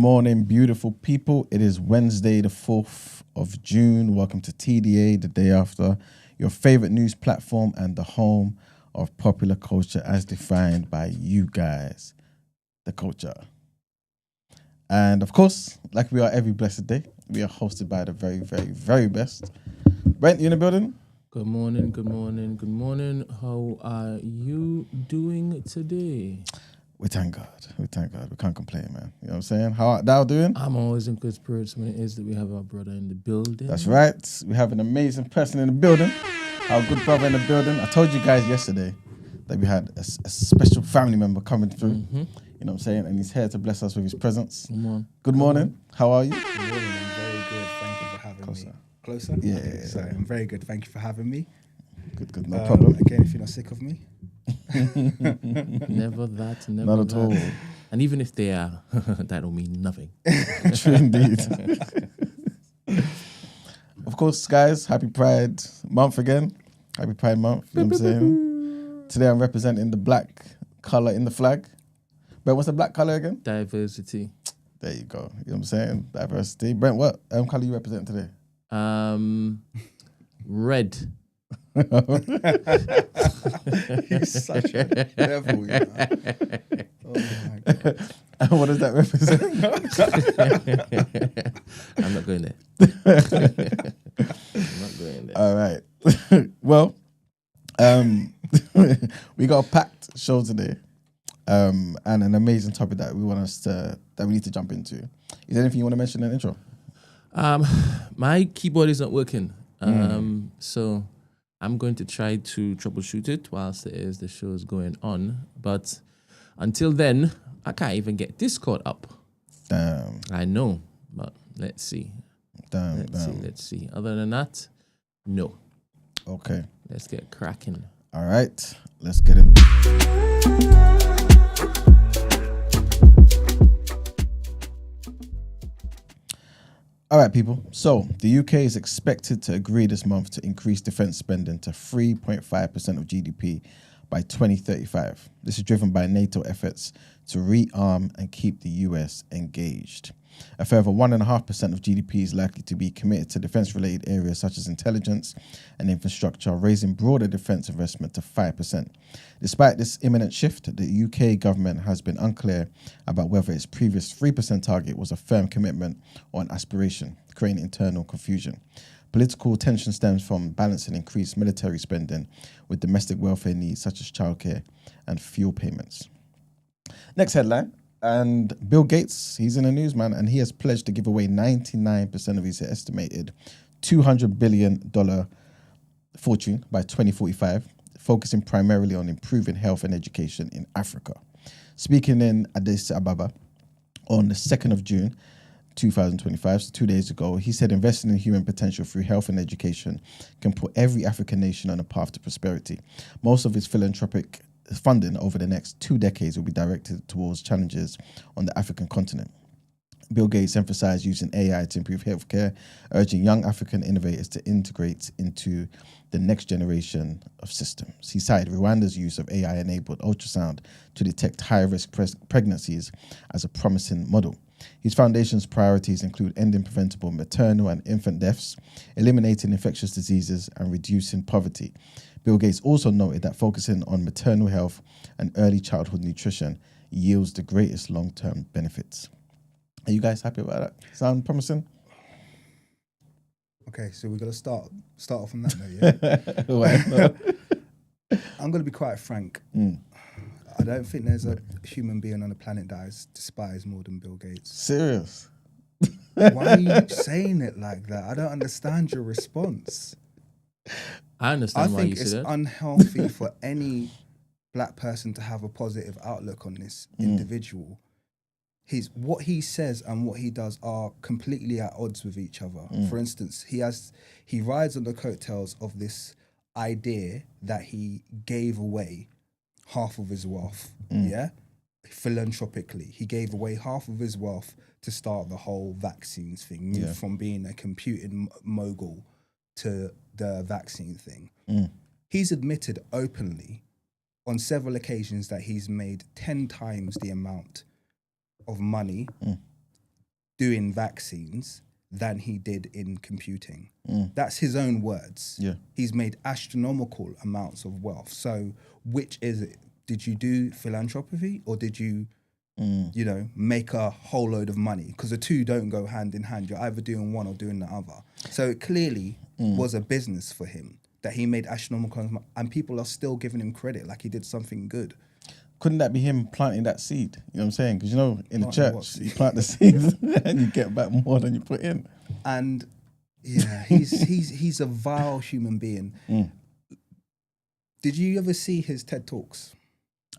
morning, beautiful people. It is Wednesday, the 4th of June. Welcome to TDA, the day after, your favorite news platform and the home of popular culture as defined by you guys, the culture. And of course, like we are every blessed day, we are hosted by the very, very, very best. Brent, you in the building? Good morning, good morning, good morning. How are you doing today? We thank God. We can't complain, man. You know what I'm saying? How are thou doing? I'm always in good spirits when it is that we have our brother in the building. That's right. We have an amazing person in the building. Our good brother in the building. I told you guys yesterday that we had a special family member coming through. Mm-hmm. You know what I'm saying? And he's here to bless us with his presence. Come on. Good morning. How are you? Good morning. I'm very good. Thank you for having me. Closer? Yeah. Okay, so I'm very good. Thank you for having me. Good. No problem. Again, if you're not sick of me. Never that, never Not at that. all. And even if they are, that don't mean nothing. True indeed. Of course, guys, happy Pride Month again. Happy Pride Month. You know what I'm saying? Today I'm representing the black colour in the flag. Brent, what's the black colour again? Diversity. There you go. You know what I'm saying? Diversity. Brent, what colour you represent today? Red. He's such a devil, you know. Oh my God. And what does that represent? I'm not going there. I'm not going there. All right. Well, we got a packed show today, and an amazing topic that we need to jump into. Is there anything you want to mention in the intro? My keyboard is not working. So I'm going to try to troubleshoot it whilst the show is going on. But until then, I can't even get Discord up. Damn. I know, but let's see. Let's see. Other than that, no. Okay. Let's get cracking. All right. Let's get in. All right, people. So the UK is expected to agree this month to increase defense spending to 3.5% of GDP by 2035. This is driven by NATO efforts to rearm and keep the US engaged. A further 1.5% of GDP is likely to be committed to defense-related areas such as intelligence and infrastructure, raising broader defense investment to 5%. Despite this imminent shift, the UK government has been unclear about whether its previous 3% target was a firm commitment or an aspiration, creating internal confusion. Political tension stems from balancing increased military spending with domestic welfare needs such as childcare and fuel payments. Next headline. And Bill Gates, he's in the news, man, and he has pledged to give away 99% of his estimated $200 billion fortune by 2045, focusing primarily on improving health and education in Africa. Speaking in Addis Ababa on the 2nd of June, 2025, so 2 days ago, he said investing in human potential through health and education can put every African nation on a path to prosperity. Most of his philanthropic funding over the next 2 decades will be directed towards challenges on the African continent. Bill Gates emphasized using AI to improve healthcare, urging young African innovators to integrate into the next generation of systems. He cited Rwanda's use of AI-enabled ultrasound to detect high-risk pregnancies as a promising model. His foundation's priorities include ending preventable maternal and infant deaths, eliminating infectious diseases, and reducing poverty. Bill Gates also noted that focusing on maternal health and early childhood nutrition yields the greatest long-term benefits. Are you guys happy about that? Sound promising? Okay, so we're gonna start off on that note, yeah? I'm gonna be quite frank. I don't think there's a human being on the planet that I despise more than Bill Gates. Serious? Why are you saying it like that? I don't understand your response. I understand why you think say it's that. unhealthy for any black person to have a positive outlook on this individual. What he says and what he does are completely at odds with each other. For instance, he rides on the coattails of this idea that he gave away half of his wealth, philanthropically. He gave away half of his wealth to start the whole vaccines thing, moved from being a computing mogul to the vaccine thing. He's admitted openly on several occasions that he's made 10 times the amount of money doing vaccines than he did in computing. That's his own words. Yeah. He's made astronomical amounts of wealth. So which is it? Did you do philanthropy or did you, you know, make a whole load of money? Because the two don't go hand in hand. You're either doing one or doing the other. So it clearly was a business for him that he made astronomical, and people are still giving him credit like he did something good. Couldn't that be him planting that seed? You know what I'm saying? Because, you know, in the Planting what church, seed? you plant the seeds and you get back more than you put in. And yeah, he's a vile human being. Did you ever see his TED Talks?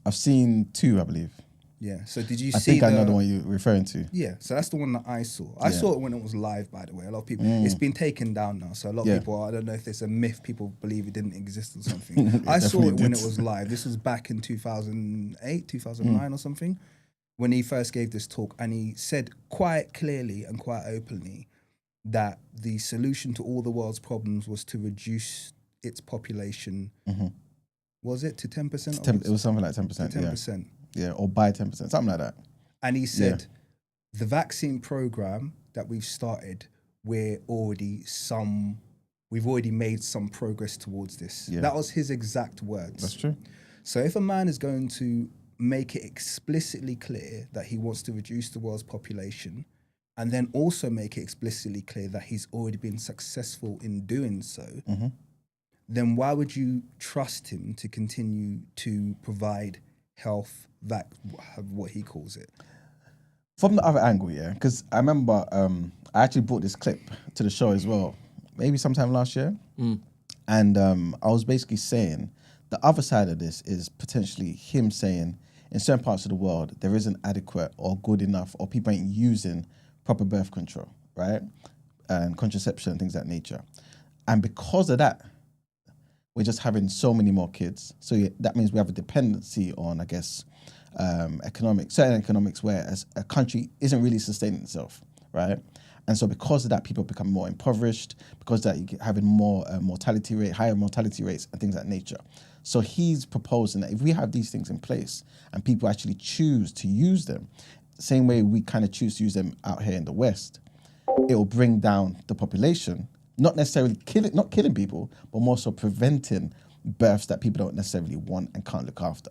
I've seen 2, I believe. Yeah. So did you I see think I know the one you're referring to. Yeah, so that's the one that I saw. I saw it when it was live, by the way. A lot of people, it's been taken down now. So a lot of people, I don't know if it's a myth, people believe it didn't exist or something. I saw it when it was live. This was back in 2008, 2009 or something, when he first gave this talk. And he said quite clearly and quite openly that the solution to all the world's problems was to reduce its population. Was it to 10%? It was something like 10%. To 10%. Yeah, or by 10%, something like that. And he said, the vaccine program that we've started, we've already made some progress towards this. Yeah. That was his exact words. That's true. So if a man is going to make it explicitly clear that he wants to reduce the world's population, and then also make it explicitly clear that he's already been successful in doing so, then why would you trust him to continue to provide health, what he calls it? From the other angle, yeah, because I remember I actually brought this clip to the show as well, maybe sometime last year. And I was basically saying the other side of this is potentially him saying in certain parts of the world, there isn't adequate or good enough, or people ain't using proper birth control, right? And contraception and things of that nature. And because of that, we're just having so many more kids. So that means we have a dependency on, I guess, certain economics where as a country isn't really sustaining itself, right? And so because of that, people become more impoverished, because of that you're having more higher mortality rates and things of that nature. So he's proposing that if we have these things in place and people actually choose to use them, same way we kind of choose to use them out here in the West, it will bring down the population, not necessarily not killing people, but more so preventing births that people don't necessarily want and can't look after.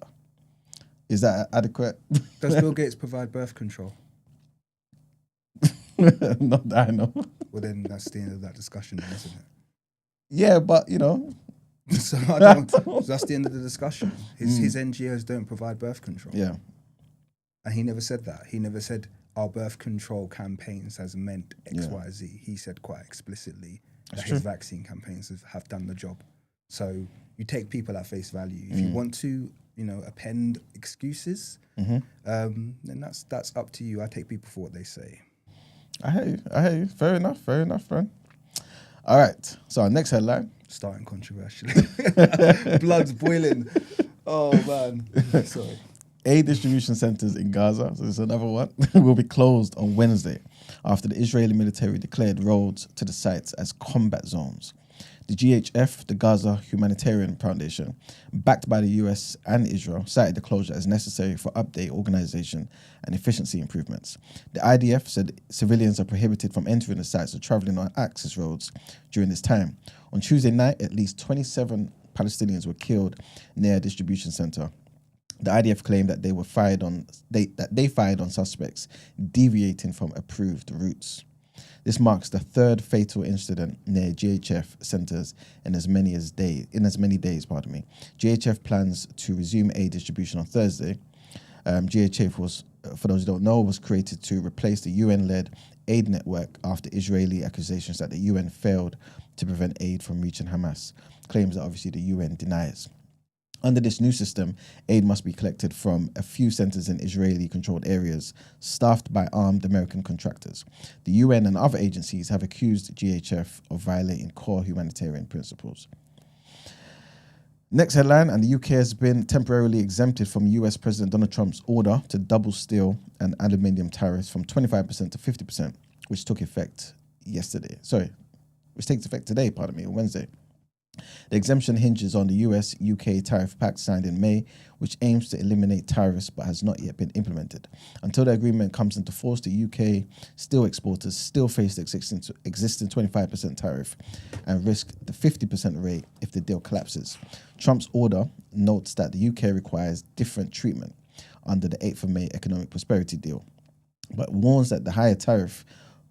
Is that adequate? Does Bill Gates provide birth control? Not that I know. Well, then that's the end of that discussion, then, isn't it? Yeah, but you know. So that's the end of the discussion. His NGOs don't provide birth control. Yeah. And he never said that. He never said our birth control campaigns has meant X, Y, Z. He said quite explicitly that his vaccine campaigns have done the job. So you take people at face value. If you want to, append excuses, then that's up to you. I take people for what they say. I hear you. Fair enough, man. All right. So our next headline. Starting controversially. Blood's boiling. Oh, man. Sorry. Aid distribution centers in Gaza, so there's another one, will be closed on Wednesday after the Israeli military declared roads to the sites as combat zones. The GHF, the Gaza Humanitarian Foundation, backed by the US and Israel, cited the closure as necessary for update, organization, and efficiency improvements. The IDF said civilians are prohibited from entering the sites or traveling on access roads during this time. On Tuesday night, at least 27 Palestinians were killed near a distribution center. The IDF claimed that they fired on suspects deviating from approved routes. This marks the third fatal incident near GHF centers in as many days. GHF plans to resume aid distribution on Thursday. GHF was, for those who don't know, was created to replace the UN-led aid network after Israeli accusations that the UN failed to prevent aid from reaching Hamas, claims that obviously the UN denies. Under this new system, aid must be collected from a few centers in Israeli-controlled areas, staffed by armed American contractors. The UN and other agencies have accused GHF of violating core humanitarian principles. Next headline, and the UK has been temporarily exempted from US President Donald Trump's order to double steel and aluminium tariffs from 25% to 50%, which took effect today, on Wednesday. The exemption hinges on the US-UK tariff pact signed in May, which aims to eliminate tariffs but has not yet been implemented. Until the agreement comes into force, the UK steel exporters still face the existing 25% tariff and risk the 50% rate if the deal collapses. Trump's order notes that the UK requires different treatment under the 8th of May Economic Prosperity Deal, but warns that the higher tariff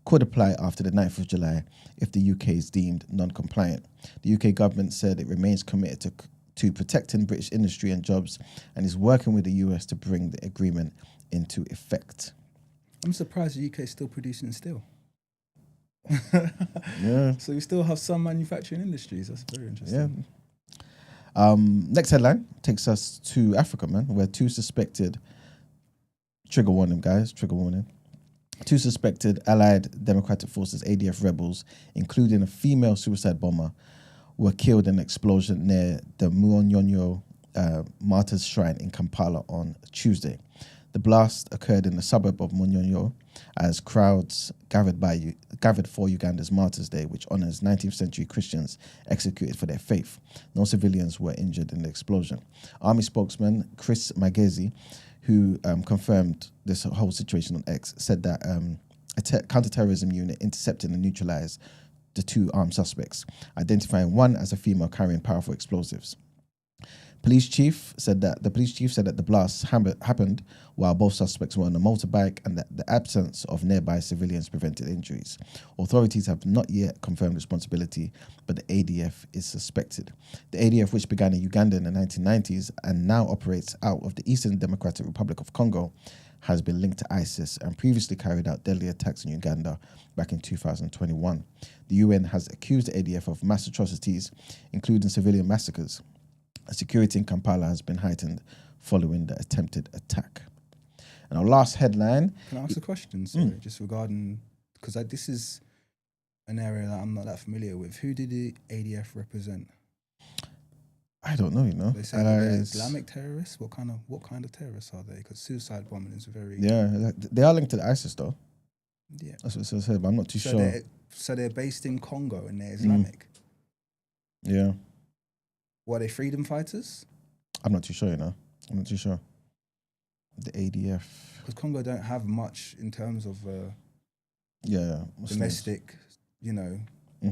could apply after the 9th of July if the UK is deemed non-compliant. The UK government said it remains committed to protecting British industry and jobs and is working with the US to bring the agreement into effect. I'm surprised the UK is still producing steel. Yeah. So we still have some manufacturing industries. That's very interesting. Yeah. Next headline takes us to Africa, man, where two suspected, trigger warning, guys, trigger warning. Two suspected Allied Democratic Forces ADF rebels, including a female suicide bomber, were killed in an explosion near the Muonyonyo Martyrs Shrine in Kampala on Tuesday. The blast occurred in the suburb of Muonyonyo as crowds gathered for Uganda's Martyrs' Day, which honors 19th century Christians executed for their faith. No civilians were injured in the explosion. Army spokesman Chris Magezi, who confirmed this whole situation on X, said that a counter-terrorism unit intercepted and neutralized the two armed suspects, identifying one as a female carrying powerful explosives. The police chief said that the blast happened while both suspects were on a motorbike and that the absence of nearby civilians prevented injuries. Authorities have not yet confirmed responsibility, but the ADF is suspected. The ADF, which began in Uganda in the 1990s and now operates out of the Eastern Democratic Republic of Congo, has been linked to ISIS and previously carried out deadly attacks in Uganda back in 2021. The UN has accused the ADF of mass atrocities, including civilian massacres. Security in Kampala has been heightened following the attempted attack. And our last headline... Can I ask a question, sorry, just regarding... Because this is an area that I'm not that familiar with. Who did the ADF represent? I don't know, you know. They say they're Islamic terrorists? What kind of terrorists are they? Because suicide bombing is very... Yeah, they are linked to the ISIS, though. Yeah. That's what it says here, but I'm not too sure. They're based in Congo and they're Islamic? Yeah. Were they freedom fighters? I'm not too sure, you know. I'm not too sure. The ADF. Because Congo don't have much in terms of domestic,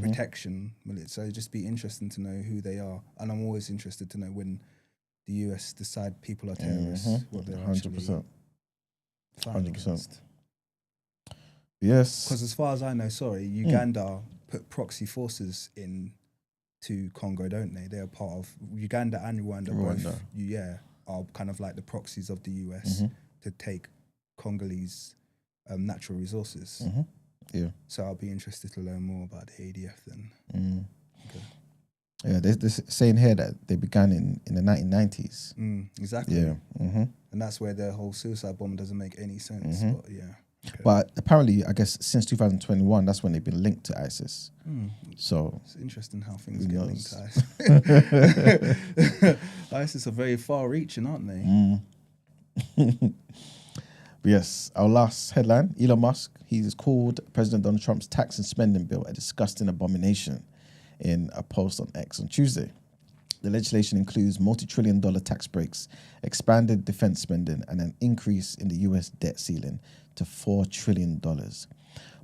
protection. So it'd just be interesting to know who they are. And I'm always interested to know when the US decide people are terrorists, what they're 100%. 100%. Yes. Because as far as I know, Uganda put proxy forces in to Congo, don't they? They're part of Uganda and Rwanda. Both, are kind of like the proxies of the US to take Congolese natural resources. Yeah. So I'll be interested to learn more about the ADF then. Okay. Yeah, there's saying here that they began in the 1990s. Exactly. Yeah. And that's where the whole suicide bomb doesn't make any sense. But yeah. Okay. But apparently, I guess since 2021, that's when they've been linked to ISIS. So it's interesting how things get linked to ISIS. ISIS are very far-reaching, aren't they? Yes, our last headline: Elon Musk. He's called President Donald Trump's tax and spending bill a disgusting abomination in a post on X on Tuesday. The legislation includes multi-trillion-dollar tax breaks, expanded defense spending, and an increase in the US debt ceiling to $4 trillion.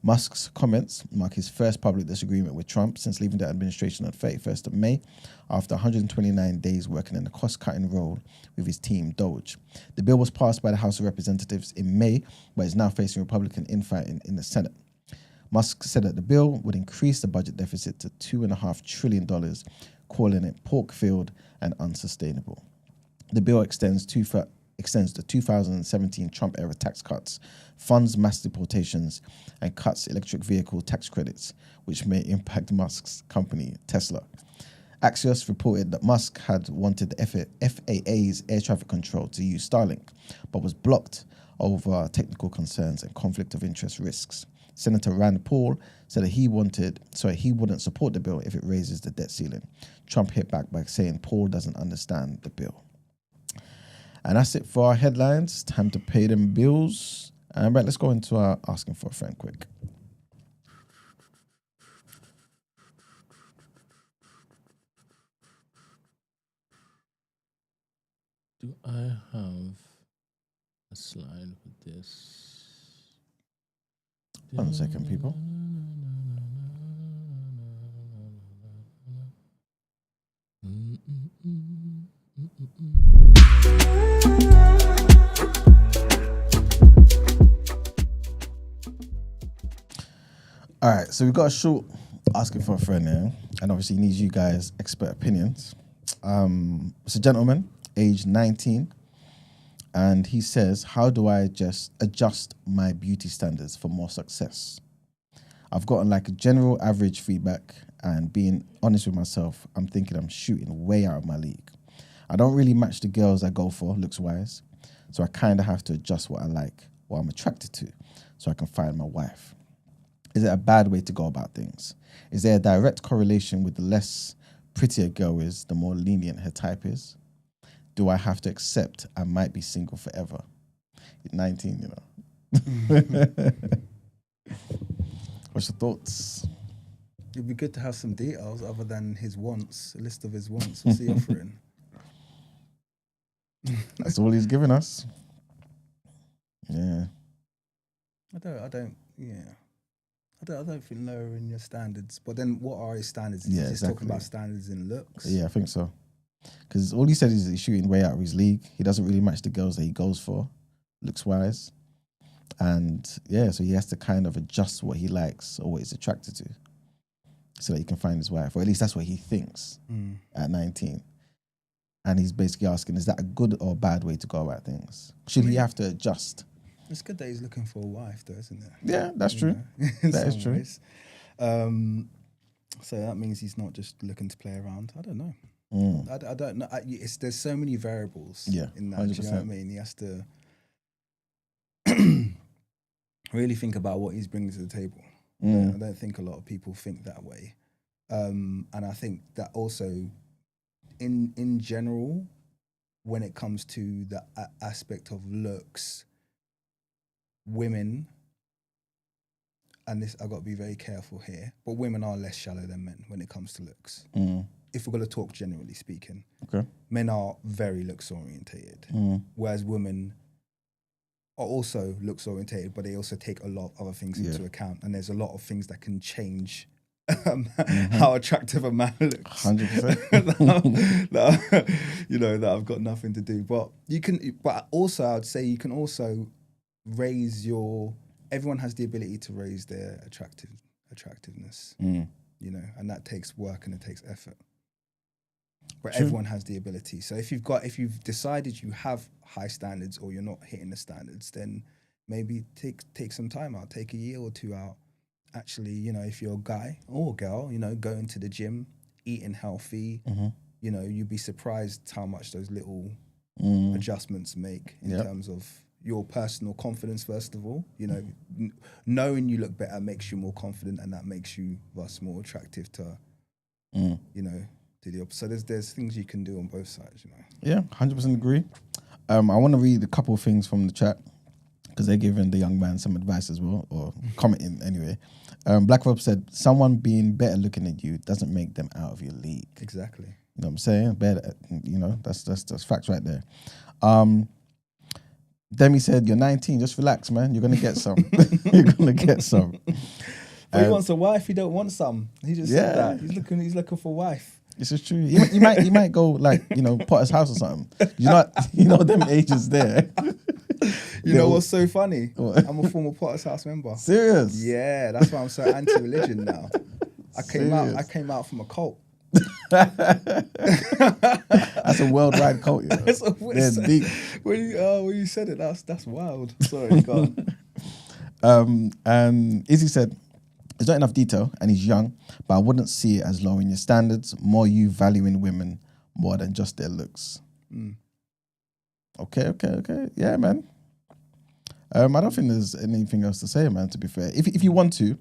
Musk's comments mark his first public disagreement with Trump since leaving the administration on 31st of May after 129 days working in a cost-cutting role with his team, Doge. The bill was passed by the House of Representatives in May, but is now facing Republican infighting in the Senate. Musk said that the bill would increase the budget deficit to $2.5 trillion, calling it pork-filled and unsustainable. The bill extends the 2017 Trump-era tax cuts, funds mass deportations, and cuts electric vehicle tax credits, which may impact Musk's company, Tesla. Axios reported that Musk had wanted the FAA's air traffic control to use Starlink, but was blocked over technical concerns and conflict of interest risks. Senator Rand Paul said that he wouldn't support the bill if it raises the debt ceiling. Trump hit back by saying Paul doesn't understand the bill. And that's it for our headlines. Time to pay them bills. Right, let's go into our asking for a friend quick. Do I have a slide with this? 1 second, people. All right, so we've got a short asking for a friend here, and obviously he needs you guys' expert opinions. It's a gentleman, age 19, and he says, how do I just adjust my beauty standards for more success? I've gotten like a general average feedback, and being honest with myself, I'm thinking I'm shooting way out of my league. I don't really match the girls I go for looks-wise, so I kind of have to adjust what I like, what I'm attracted to, so I can find my wife. Is it a bad way to go about things? Is there a direct correlation with the less pretty a girl is, the more lenient her type is? Do I have to accept I might be single forever? 19, you know. What's your thoughts? It'd be good to have some details other than his wants, a list of his wants. What's he offering? That's all he's giving us. Yeah. I don't think lowering your standards. But then what are his standards? Is he just talking about standards in looks? Yeah, I think so. Because all he said is he's shooting way out of his league. He doesn't really match the girls that he goes for, looks-wise. And yeah, so he has to kind of adjust what he likes or what he's attracted to so that he can find his wife. Or at least that's what he thinks at 19. And he's basically asking, is that a good or bad way to go about things? Should he have to adjust? It's good that he's looking for a wife, though, isn't it? Yeah, that's true. That is true. So that means he's not just looking to play around. I don't know. I don't know. There's so many variables in that. 100%. Do you know what I mean? He has to really think about what he's bringing to the table. I don't think a lot of people think that way. And I think that also, in general, when it comes to the aspect of looks, women, and this, I've got to be very careful here, but women are less shallow than men when it comes to looks. If we're going to talk generally speaking, men are very looks orientated, whereas women are also looks orientated, but they also take a lot of other things into account. And there's a lot of things that can change how attractive a man looks. 100%. that I've got nothing to do. But you can, but also I'd say you can also raise everyone has the ability to raise their attractiveness, and that takes work and it takes effort. But everyone has the ability. So if you've decided you have high standards or you're not hitting the standards, then maybe take some time out, take a year or two out. Actually, if you're a guy or a girl, go into the gym, eating healthy, you'd be surprised how much those little adjustments make in terms of your personal confidence, first of all. Knowing you look better makes you more confident, and that makes you thus more attractive to, to the opposite. So there's things you can do on both sides, Yeah, 100% agree. I want to read a couple of things from the chat because they're giving the young man some advice as well, or commenting anyway. Black Rob said, someone being better looking than you doesn't make them out of your league. Exactly. You know what I'm saying? Better, that's facts right there. Demi said, you're 19, just relax, man. You're going to get some. You're going to get some. But he wants a wife, he don't want some. He just said that. He's looking for a wife. This is true. He might go like, Potter's house or something. You know them ages there. You know what's so funny? What? I'm a former Potter's house member. Serious? Yeah, that's why I'm so anti-religion now. I came out from a cult. That's a worldwide cult. That's They're deep. When you said it, that's wild. Sorry, go on. And Izzy said, there's not enough detail and he's young, but I wouldn't see it as lowering your standards, more you valuing women more than just their looks. Okay. Yeah, man. I don't think there's anything else to say, man, to be fair. If you want to,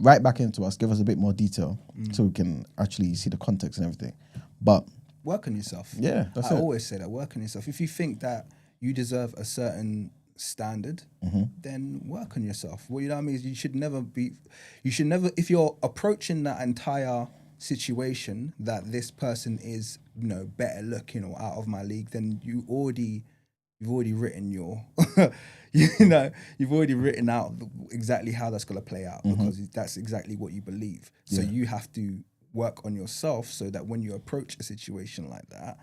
write back into us, give us a bit more detail so we can actually see the context and everything. But work on yourself. Yeah, I always say that, work on yourself. If you think that you deserve a certain standard, then work on yourself. Well, you know what I mean? You should never, if you're approaching that entire situation that this person is, better looking or out of my league, then you've already written your, you've already written out exactly how that's going to play out because that's exactly what you believe. So you have to work on yourself so that when you approach a situation like that,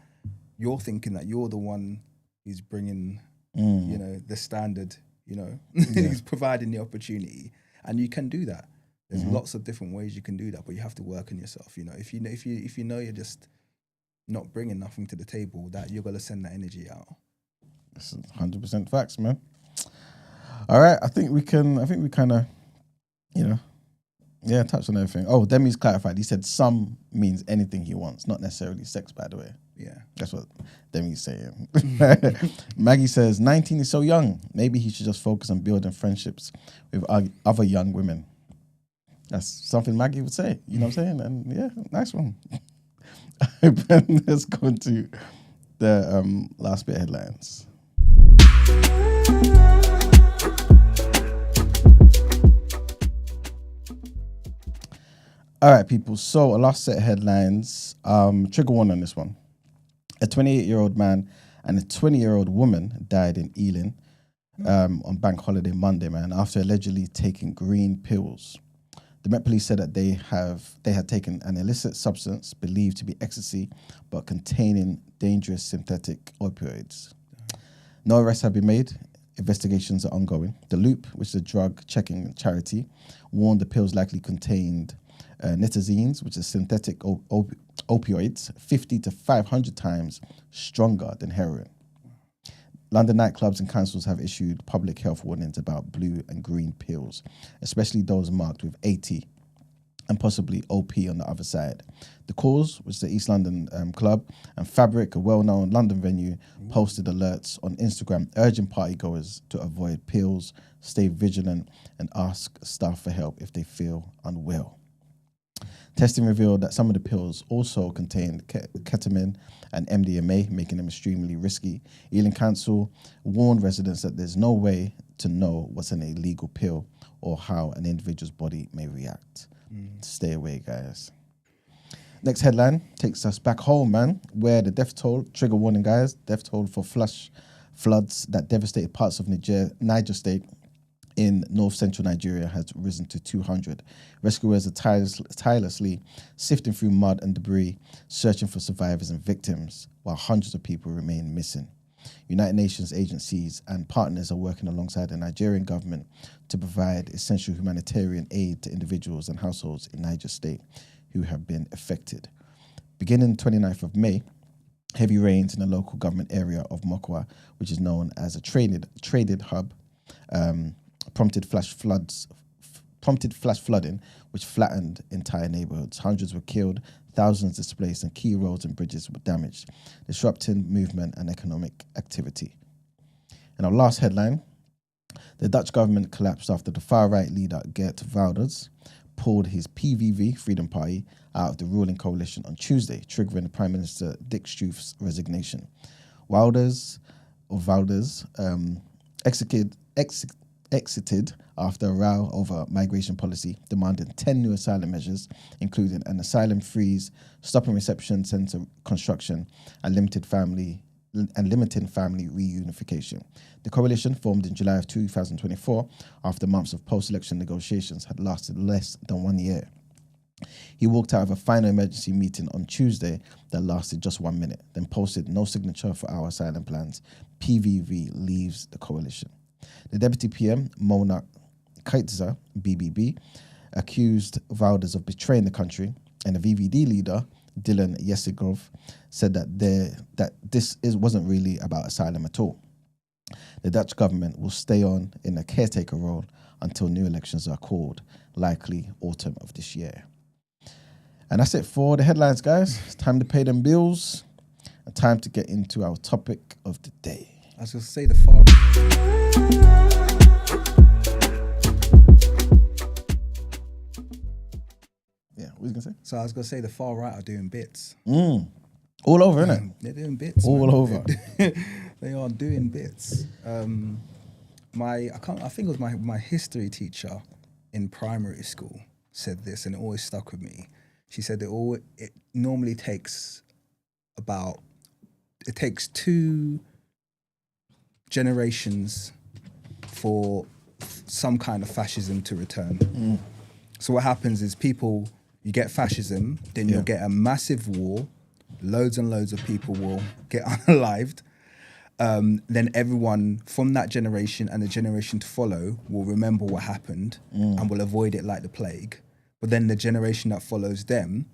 you're thinking that you're the one who's bringing, the standard, who's providing the opportunity, and you can do that. There's lots of different ways you can do that, but you have to work on yourself. If you know you're just not bringing nothing to the table, that you're gonna send that energy out. That's 100% facts, man. All right, I think we kind of, touched on everything. Oh, Demi's clarified. He said some means anything he wants, not necessarily sex, by the way. Yeah. That's what Demi's saying. Maggie says, 19 is so young. Maybe he should just focus on building friendships with other young women. That's something Maggie would say. You know what I'm saying? And yeah, nice one. Let's go into the last bit of headlines. All right, people. So a last set of headlines. Trigger warning on this one. A 28-year-old man and a 20-year-old woman died in Ealing on Bank Holiday Monday, man, after allegedly taking green pills. The Met Police said that they had taken an illicit substance believed to be ecstasy, but containing dangerous synthetic opioids. No arrests have been made. Investigations are ongoing. The Loop, which is a drug checking charity, warned the pills likely contained nitazines, which is synthetic opioids, 50 to 500 times stronger than heroin. London nightclubs and councils have issued public health warnings about blue and green pills, especially those marked with 80 and possibly OP on the other side. The Cause, which is the East London club, and Fabric, a well-known London venue, posted alerts on Instagram urging partygoers to avoid pills, stay vigilant, and ask staff for help if they feel unwell. Testing revealed that some of the pills also contained ketamine and MDMA, making them extremely risky. Ealing Council warned residents that there's no way to know what's an illegal pill or how an individual's body may react. Stay away, guys. Next headline takes us back home, man, where the death toll, trigger warning, guys, death toll for flash floods that devastated parts of Niger State in north-central Nigeria has risen to 200. Rescuers are tirelessly sifting through mud and debris, searching for survivors and victims, while hundreds of people remain missing. United Nations agencies and partners are working alongside the Nigerian government to provide essential humanitarian aid to individuals and households in Niger State who have been affected. Beginning 29th of May, heavy rains in the local government area of Mokwa, which is known as a traded hub, prompted flash flooding, which flattened entire neighborhoods. Hundreds were killed, thousands displaced, and key roads and bridges were damaged, disrupting movement and economic activity. And our last headline, the Dutch government collapsed after the far-right leader Geert Wilders pulled his PVV, Freedom Party, out of the ruling coalition on Tuesday, triggering the Prime Minister Dick Struth's resignation. Wilders exited after a row over migration policy, demanding 10 new asylum measures, including an asylum freeze, stopping reception centre construction, and limiting family reunification. The coalition, formed in July of 2024, after months of post-election negotiations had lasted less than 1 year. He walked out of a final emergency meeting on Tuesday that lasted just 1 minute, then posted no signature for our asylum plans. PVV leaves the coalition. The Deputy PM, Mona Kaitza, BBB, accused Wilders of betraying the country, and the VVD leader, Dylan Yesigov, said that this wasn't really about asylum at all. The Dutch government will stay on in a caretaker role until new elections are called, likely autumn of this year. And that's it for the headlines, guys. It's time to pay them bills and time to get into our topic of the day. I was going to say the far. Yeah, what was you going to say? So I was going to say the far right are doing bits. All over, innit? They're doing bits. All over. They are doing bits. I think it was my history teacher in primary school said this, and it always stuck with me. She said it normally takes it takes 2 generations for some kind of fascism to return. So what happens is you get fascism, then you'll get a massive war, loads and loads of people will get unalived. Then everyone from that generation and the generation to follow will remember what happened and will avoid it like the plague. But then the generation that follows them,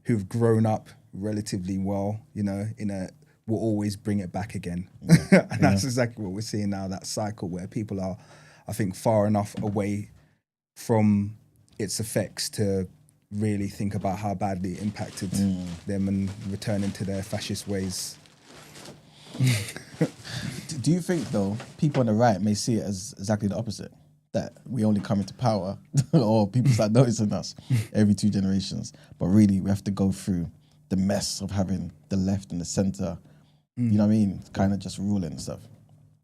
who've grown up relatively well, will always bring it back again. And that's exactly what we're seeing now, that cycle where people are, I think, far enough away from its effects to really think about how badly it impacted them and returning to their fascist ways. Do you think, though, people on the right may see it as exactly the opposite? That we only come into power or people start noticing us every 2 generations, but really we have to go through the mess of having the left and the centre, you know what I mean, kind of just ruling and stuff.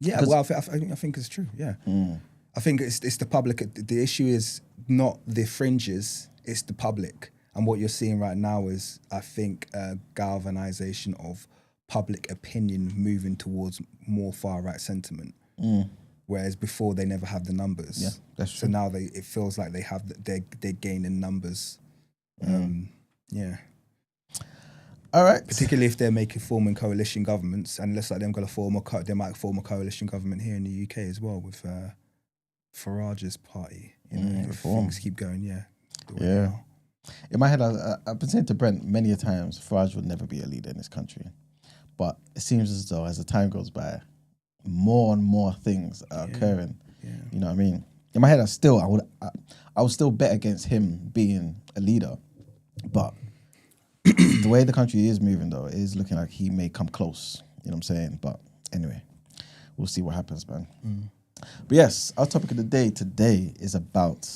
Yeah, well, I think it's true, yeah. I think it's the public. The issue is not the fringes, it's the public. And what you're seeing right now is, I think, a galvanization of public opinion moving towards more far-right sentiment. Whereas before they never had the numbers. Yeah, that's true. So now it feels like they're gaining numbers. Yeah. All right. Particularly if they're forming coalition governments, and it looks like they might form a coalition government here in the UK as well with Farage's party. If things keep going, the way they are. In my head, I've been saying to Brent many a times, Farage will never be a leader in this country. But it seems as though as the time goes by, more and more things are occurring. Yeah. You know what I mean? In my head, I would still bet against him being a leader. But the way the country is moving, though, it is looking like he may come close. You know what I'm saying? But anyway, we'll see what happens, man. But yes, our topic of the day today is about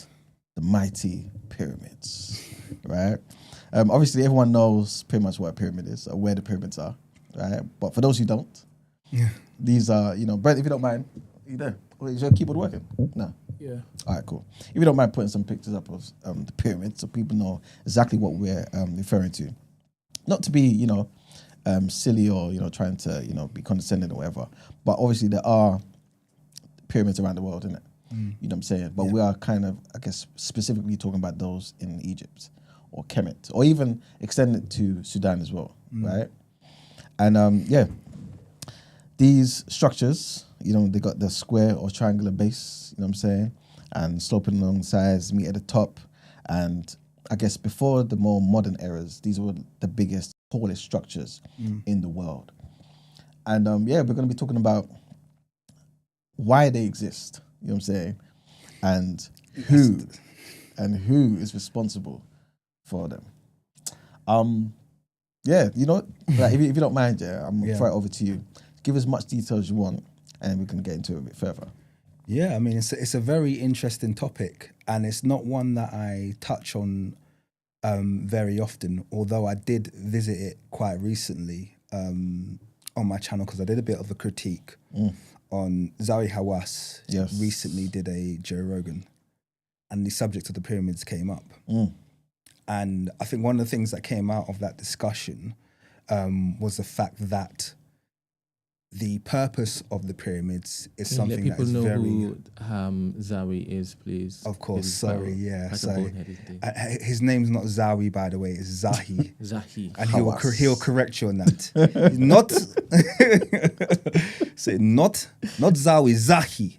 the mighty pyramids, right? Obviously, everyone knows pretty much what a pyramid is or where the pyramids are, right? But for those who don't, these are, Brent, if you don't mind, are you there? Or is your keyboard working? No. Yeah. All right, cool. If you don't mind putting some pictures up of the pyramids so people know exactly what we're referring to. Not to be, silly or, trying to, be condescending or whatever. But obviously there are pyramids around the world, innit? You know what I'm saying? But we are kind of, I guess, specifically talking about those in Egypt or Kemet, or even extend it to Sudan as well, right? And these structures, they got the square or triangular base, you know what I'm saying? And sloping along sides, meet at the top. And I guess before the more modern eras, these were the biggest, tallest structures in the world. And we're going to be talking about why they exist, you know what I'm saying? And who is responsible for them. Like if you don't mind, I'm going to throw it over to you. Give as much detail as you want, and then we can get into it a bit further. Yeah, I mean, it's a very interesting topic, and it's not one that I touch on very often, although I did visit it quite recently on my channel because I did a bit of a critique on Zawi Hawass. Recently did a Joe Rogan, and the subject of the pyramids came up. And I think one of the things that came out of that discussion was the fact that the purpose of the pyramids is something that is very... Let people know who Zawi is, please. Of course, sorry, yeah. Like So his name's not Zawi, by the way, it's Zahi. Zahi. And he'll correct you on that. Not Zawi, Zahi.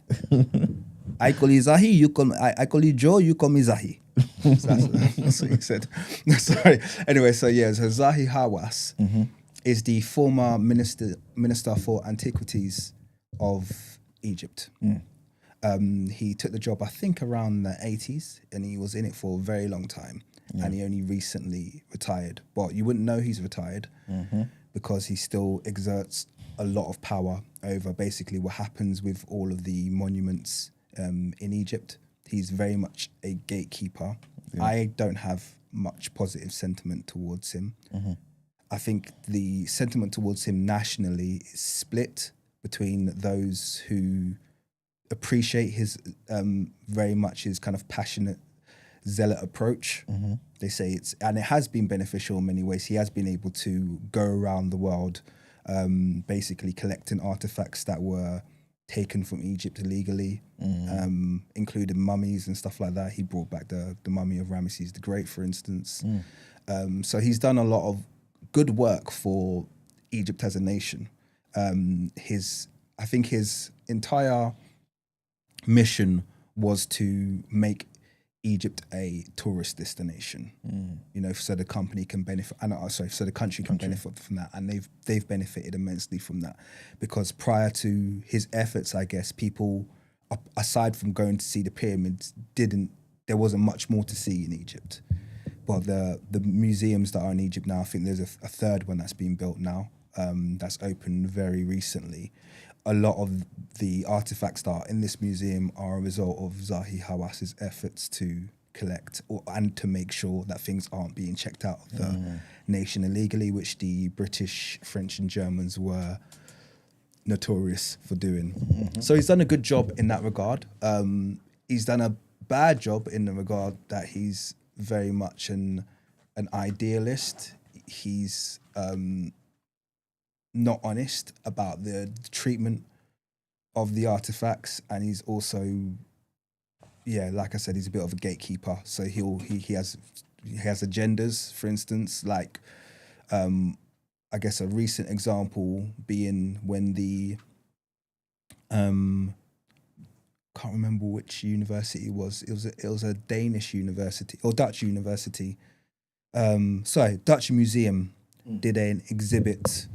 I call you Zahi, I call you Joe, you call me Zahi. That's what he said. Sorry. Anyway, so Zahi Hawass is the former minister for antiquities of Egypt. He took the job, I think, around the 80s, and he was in it for a very long time. And he only recently retired. But you wouldn't know he's retired because he still exerts a lot of power over basically what happens with all of the monuments in Egypt. He's very much a gatekeeper. I don't have much positive sentiment towards him. I think the sentiment towards him nationally is split between those who appreciate his very much his kind of passionate zealot approach. They say and it has been beneficial in many ways. He has been able to go around the world, basically collecting artifacts that were taken from Egypt illegally, including mummies and stuff like that. He brought back the mummy of Ramesses the Great, for instance. So he's done a lot of good work for Egypt as a nation. I think his entire mission was to make Egypt a tourist destination, so the company can benefit, so the country can benefit from that, and they've benefited immensely from that, because prior to his efforts, I guess people, aside from going to see the pyramids, there wasn't much more to see in Egypt. But the museums that are in Egypt now, I think there's a third one that's being built now, that's opened very recently. A lot of the artifacts that are in this museum are a result of Zahi Hawass's efforts to collect and to make sure that things aren't being checked out of the nation illegally, which the British, French and Germans were notorious for doing. So he's done a good job in that regard. He's done a bad job in the regard that he's very much an idealist. He's not honest about the treatment of the artifacts, and he's also, like I said, he's a bit of a gatekeeper. So he has agendas, for instance, like I guess a recent example being when the can't remember which university it was. It was a Danish university or Dutch university. Dutch museum did an exhibit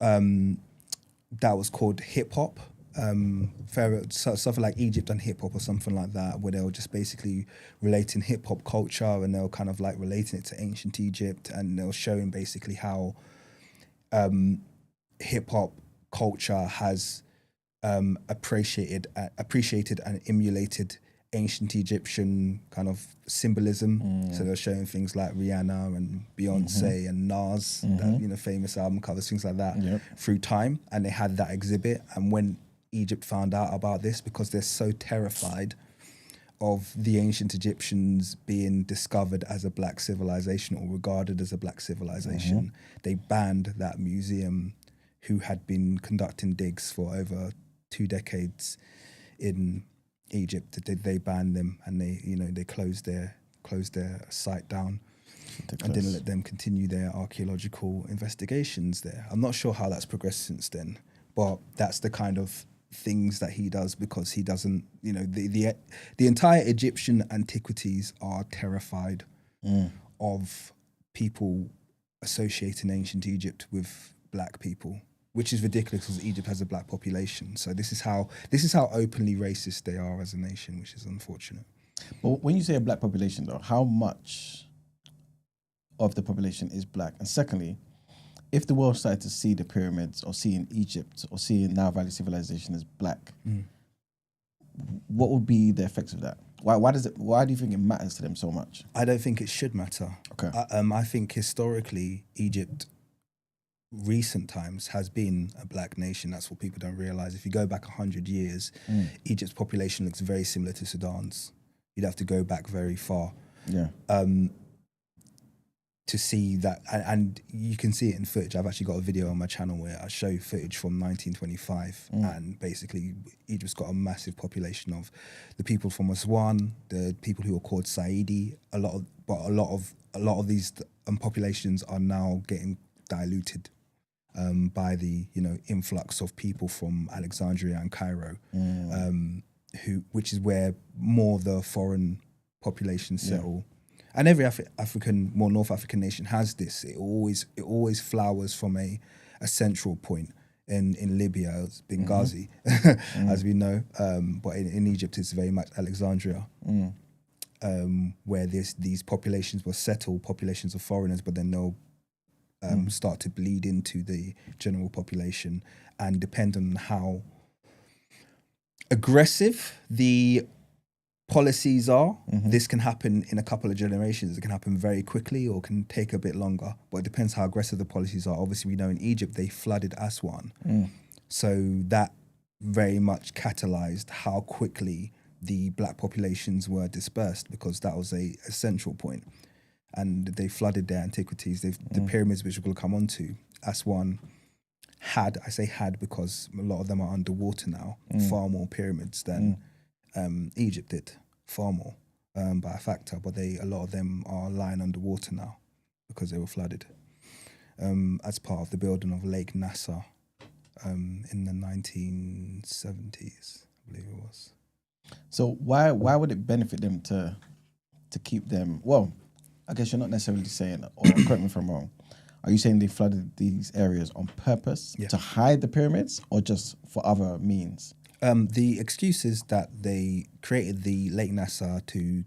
that was called Hip Hop, something like Egypt and hip hop or something like that, where they were just basically relating hip hop culture, and they were kind of like relating it to ancient Egypt, and they were showing basically how hip hop culture has appreciated and emulated ancient Egyptian kind of symbolism. So they're showing things like Rihanna and Beyonce and Nas, that, famous album covers, things like that through time. And they had that exhibit. And when Egypt found out about this, because they're so terrified of the ancient Egyptians being discovered as a black civilization or regarded as a black civilization, they banned that museum, who had been conducting digs for over 2 decades in Egypt. They banned them, and they closed their site down and didn't let them continue their archaeological investigations there. I'm not sure how that's progressed since then, but that's the kind of things that he does, because he doesn't, the entire Egyptian antiquities are terrified of people associating ancient Egypt with black people, which is ridiculous because Egypt has a black population. So this is how openly racist they are as a nation, which is unfortunate. But when you say a black population, though, how much of the population is black? And secondly, if the world started to see the pyramids or seeing Egypt or seeing Nile Valley civilization as black, what would be the effects of that? Why do you think it matters to them so much? I don't think it should matter. Okay. I think historically Egypt, recent times, has been a black nation. That's what people don't realize. If you go back 100 years, Egypt's population looks very similar to Sudan's. You'd have to go back very far to see that, and you can see it in footage. I've actually got a video on my channel where I show footage from 1925, and basically Egypt's got a massive population of the people from Aswan, the people who are called Saidi. A lot of these populations are now getting diluted by the influx of people from Alexandria and Cairo, which is where more the foreign populations settle. And every North African nation has this. It always flowers from a central point. In Libya, it's Benghazi, as we know. But in Egypt, it's very much Alexandria, where these populations will settle, populations of foreigners, but then they'll start to bleed into the general population. And depend on how aggressive the policies are, this can happen in a couple of generations. It can happen very quickly or can take a bit longer, but it depends how aggressive the policies are. Obviously, we know in Egypt they flooded Aswan, so that very much catalyzed how quickly the black populations were dispersed because that was a central point. And they flooded their antiquities. The pyramids, which we'll come on to, Aswan I say had because a lot of them are underwater now, far more pyramids than Egypt did, far more by a factor. But a lot of them are lying underwater now because they were flooded as part of the building of Lake Nasser in the 1970s, I believe it was. So why would it benefit them to keep them? Well, I guess you're not necessarily saying, or correct me if I'm wrong. Are you saying they flooded these areas on purpose to hide the pyramids, or just for other means? The excuse is that they created the Lake Nasser to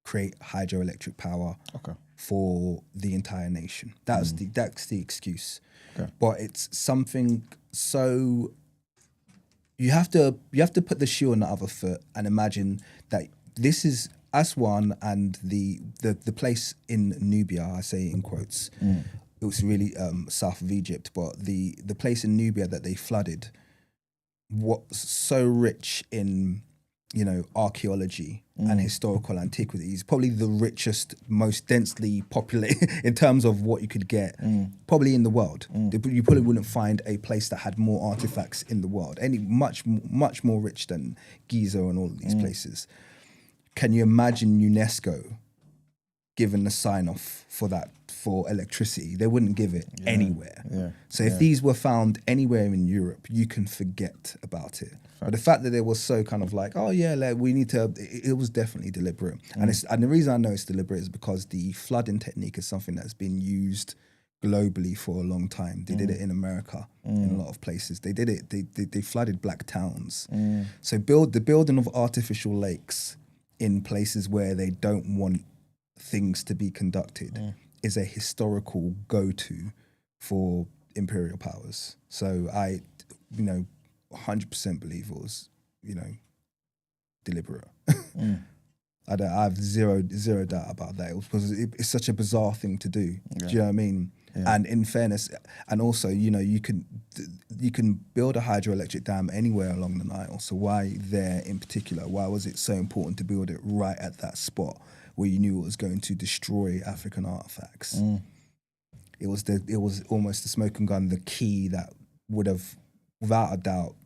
create hydroelectric power for the entire nation. That's the excuse. Okay. But it's something so you have to put the shoe on the other foot and imagine that this is Aswan and the place in Nubia, I say in quotes. It was really south of Egypt, but the place in Nubia that they flooded was so rich in, archaeology and historical antiquities, probably the richest, most densely populated in terms of what you could get, probably in the world. You probably wouldn't find a place that had more artifacts in the world, much more rich than Giza and all of these places. Can you imagine UNESCO given the sign off for electricity? They wouldn't give it anywhere. Yeah. So if these were found anywhere in Europe, you can forget about it. But the fact that they were so kind of like, we need to, it was definitely deliberate. And the reason I know it's deliberate is because the flooding technique is something that's been used globally for a long time. They did it in America in a lot of places. They did it. They flooded black towns. So the building of artificial lakes in places where they don't want things to be conducted is a historical go-to for imperial powers. So I, 100% believe it was, deliberate. I have zero doubt about that. It was because it's such a bizarre thing to do. Do you know what I mean? Yeah. And in fairness, and also, you can build a hydroelectric dam anywhere along the Nile. So why there in particular? Why was it so important to build it right at that spot where you knew it was going to destroy African artifacts? It was almost the smoking gun, the key that would have, without a doubt,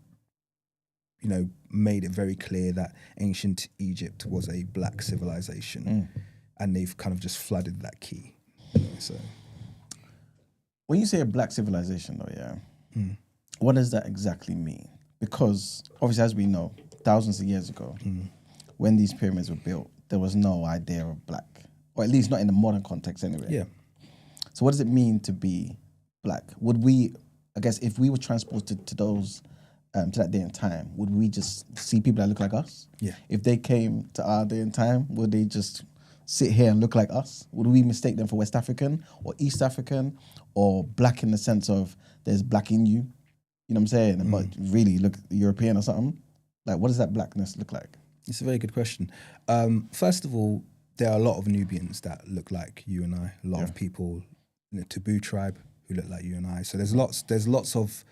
made it very clear that ancient Egypt was a black civilization, and they've kind of just flooded that key. So, when you say a black civilization, though, what does that exactly mean? Because obviously, as we know, thousands of years ago, when these pyramids were built, there was no idea of black, or at least not in the modern context, anyway. Yeah. So, what does it mean to be black? Would we, I guess, if we were transported to those to that day and time, would we just see people that look like us? Yeah. If they came to our day and time, would they just sit here and look like us? Would we mistake them for West African or East African or black in the sense of there's black in you? You know what I'm saying? But really look European or something? Like, what does that blackness look like? It's a very good question. First of all, there are a lot of Nubians that look like you and I. A lot of people in the Taboo tribe who look like you and I. So there's lots of,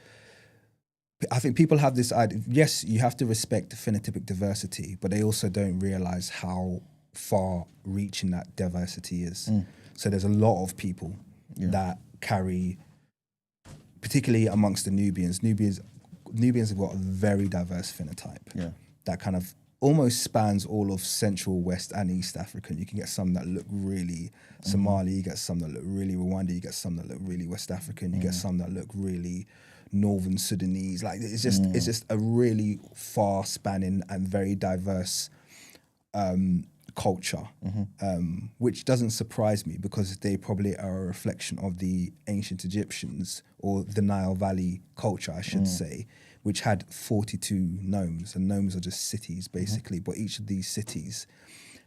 I think people have this idea, yes, you have to respect the phenotypic diversity, but they also don't realize how far reaching that diversity is. So there's a lot of people that carry, particularly amongst the Nubians. Nubians have got a very diverse phenotype that kind of almost spans all of Central, West and East African. You can get some that look really Somali, you get some that look really Rwanda, you get some that look really West African, you get some that look really Northern Sudanese. Like it's just a really far spanning and very diverse culture, which doesn't surprise me because they probably are a reflection of the ancient Egyptians, or the Nile Valley culture, I should say, which had 42 nomes, and nomes are just cities basically, but each of these cities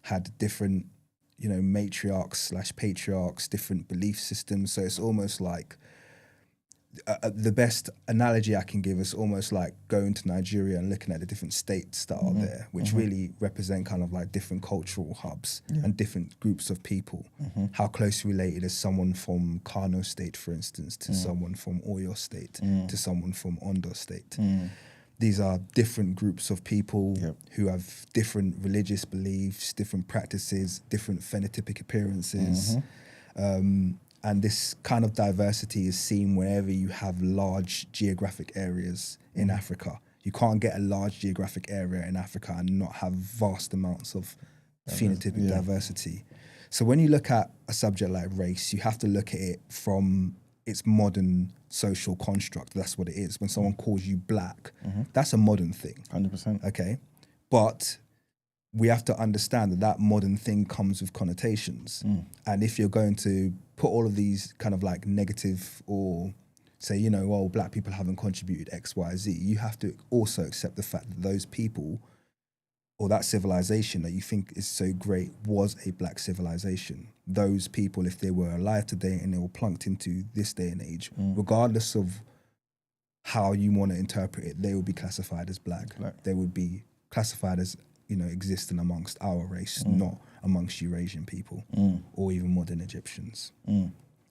had different, matriarchs / patriarchs, different belief systems. So it's almost like the best analogy I can give is almost like going to Nigeria and looking at the different states that are there, which really represent kind of like different cultural hubs and different groups of people. How closely related is someone from Kano State, for instance, to someone from Oyo State, to someone from Ondo State. These are different groups of people Yep. who have different religious beliefs, different practices, different phenotypic appearances. And this kind of diversity is seen wherever you have large geographic areas in Africa. You can't get a large geographic area in Africa and not have vast amounts of phenotypic diversity. So when you look at a subject like race, you have to look at it from its modern social construct. That's what it is. When someone calls you black, that's a modern thing. 100%. Okay. But we have to understand that that modern thing comes with connotations. And if you're going to put all of these kind of like negative or say, you know, well, black people haven't contributed X, Y, Z, you have to also accept the fact that those people or that civilization that you think is so great was a black civilization. Those people, if they were alive today and they were plunked into this day and age, regardless of how you want to interpret it, they would be classified as black. They would be classified as, you know, existing amongst our race, not amongst Eurasian people or even modern Egyptians.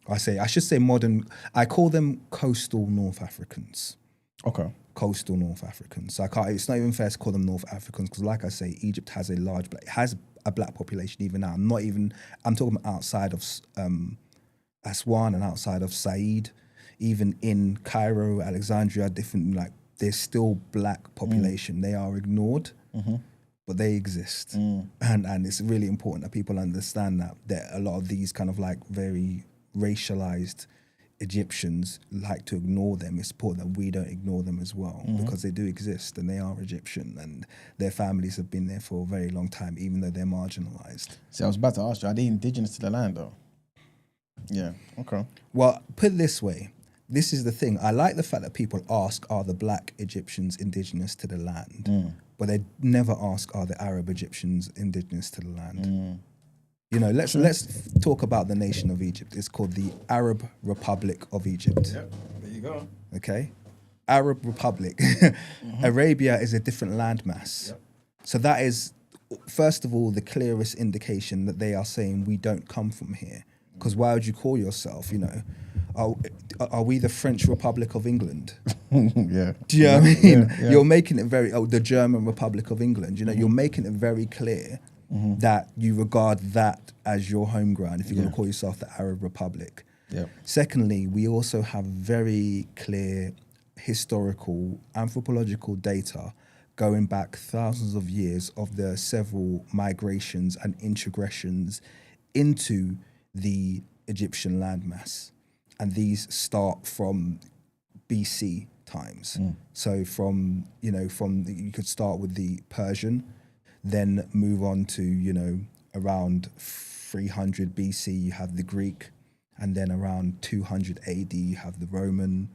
I should say modern, I call them coastal North Africans. Okay. Coastal North Africans. So it's not even fair to call them North Africans because, like I say, Egypt has a black population even now. I'm talking about outside of Aswan and outside of Said, even in Cairo, Alexandria, there's still black population. They are ignored, but they exist. And it's really important that people understand that a lot of these kind of like very racialized Egyptians like to ignore them. It's important that we don't ignore them as well because they do exist and they are Egyptian and their families have been there for a very long time, even though they're marginalized. See, I was about to ask you, are they indigenous to the land though? Yeah, okay. Well, put it this way. This is the thing. I like the fact that people ask, are the black Egyptians indigenous to the land? But they never ask, are the Arab Egyptians indigenous to the land? You know, let's talk about the nation of Egypt. It's called the Arab Republic of Egypt. Yep, there you go. Okay? Arab Republic. Arabia is a different landmass. Yep. So that is, first of all, the clearest indication that they are saying we don't come from here. Because why would you call yourself, you know, are we the French Republic of England? Yeah. Do you know what I mean? Yeah. You're making it the German Republic of England. You know, you're making it very clear that you regard that as your home ground if you're going to call yourself the Arab Republic. Yep. Secondly, we also have very clear historical, anthropological data going back thousands of years of the several migrations and introgressions into the Egyptian landmass. And these start from BC times. So you could start with the Persian, then move on to, you know, around 300 BC, you have the Greek, and then around 200 AD, you have the Roman,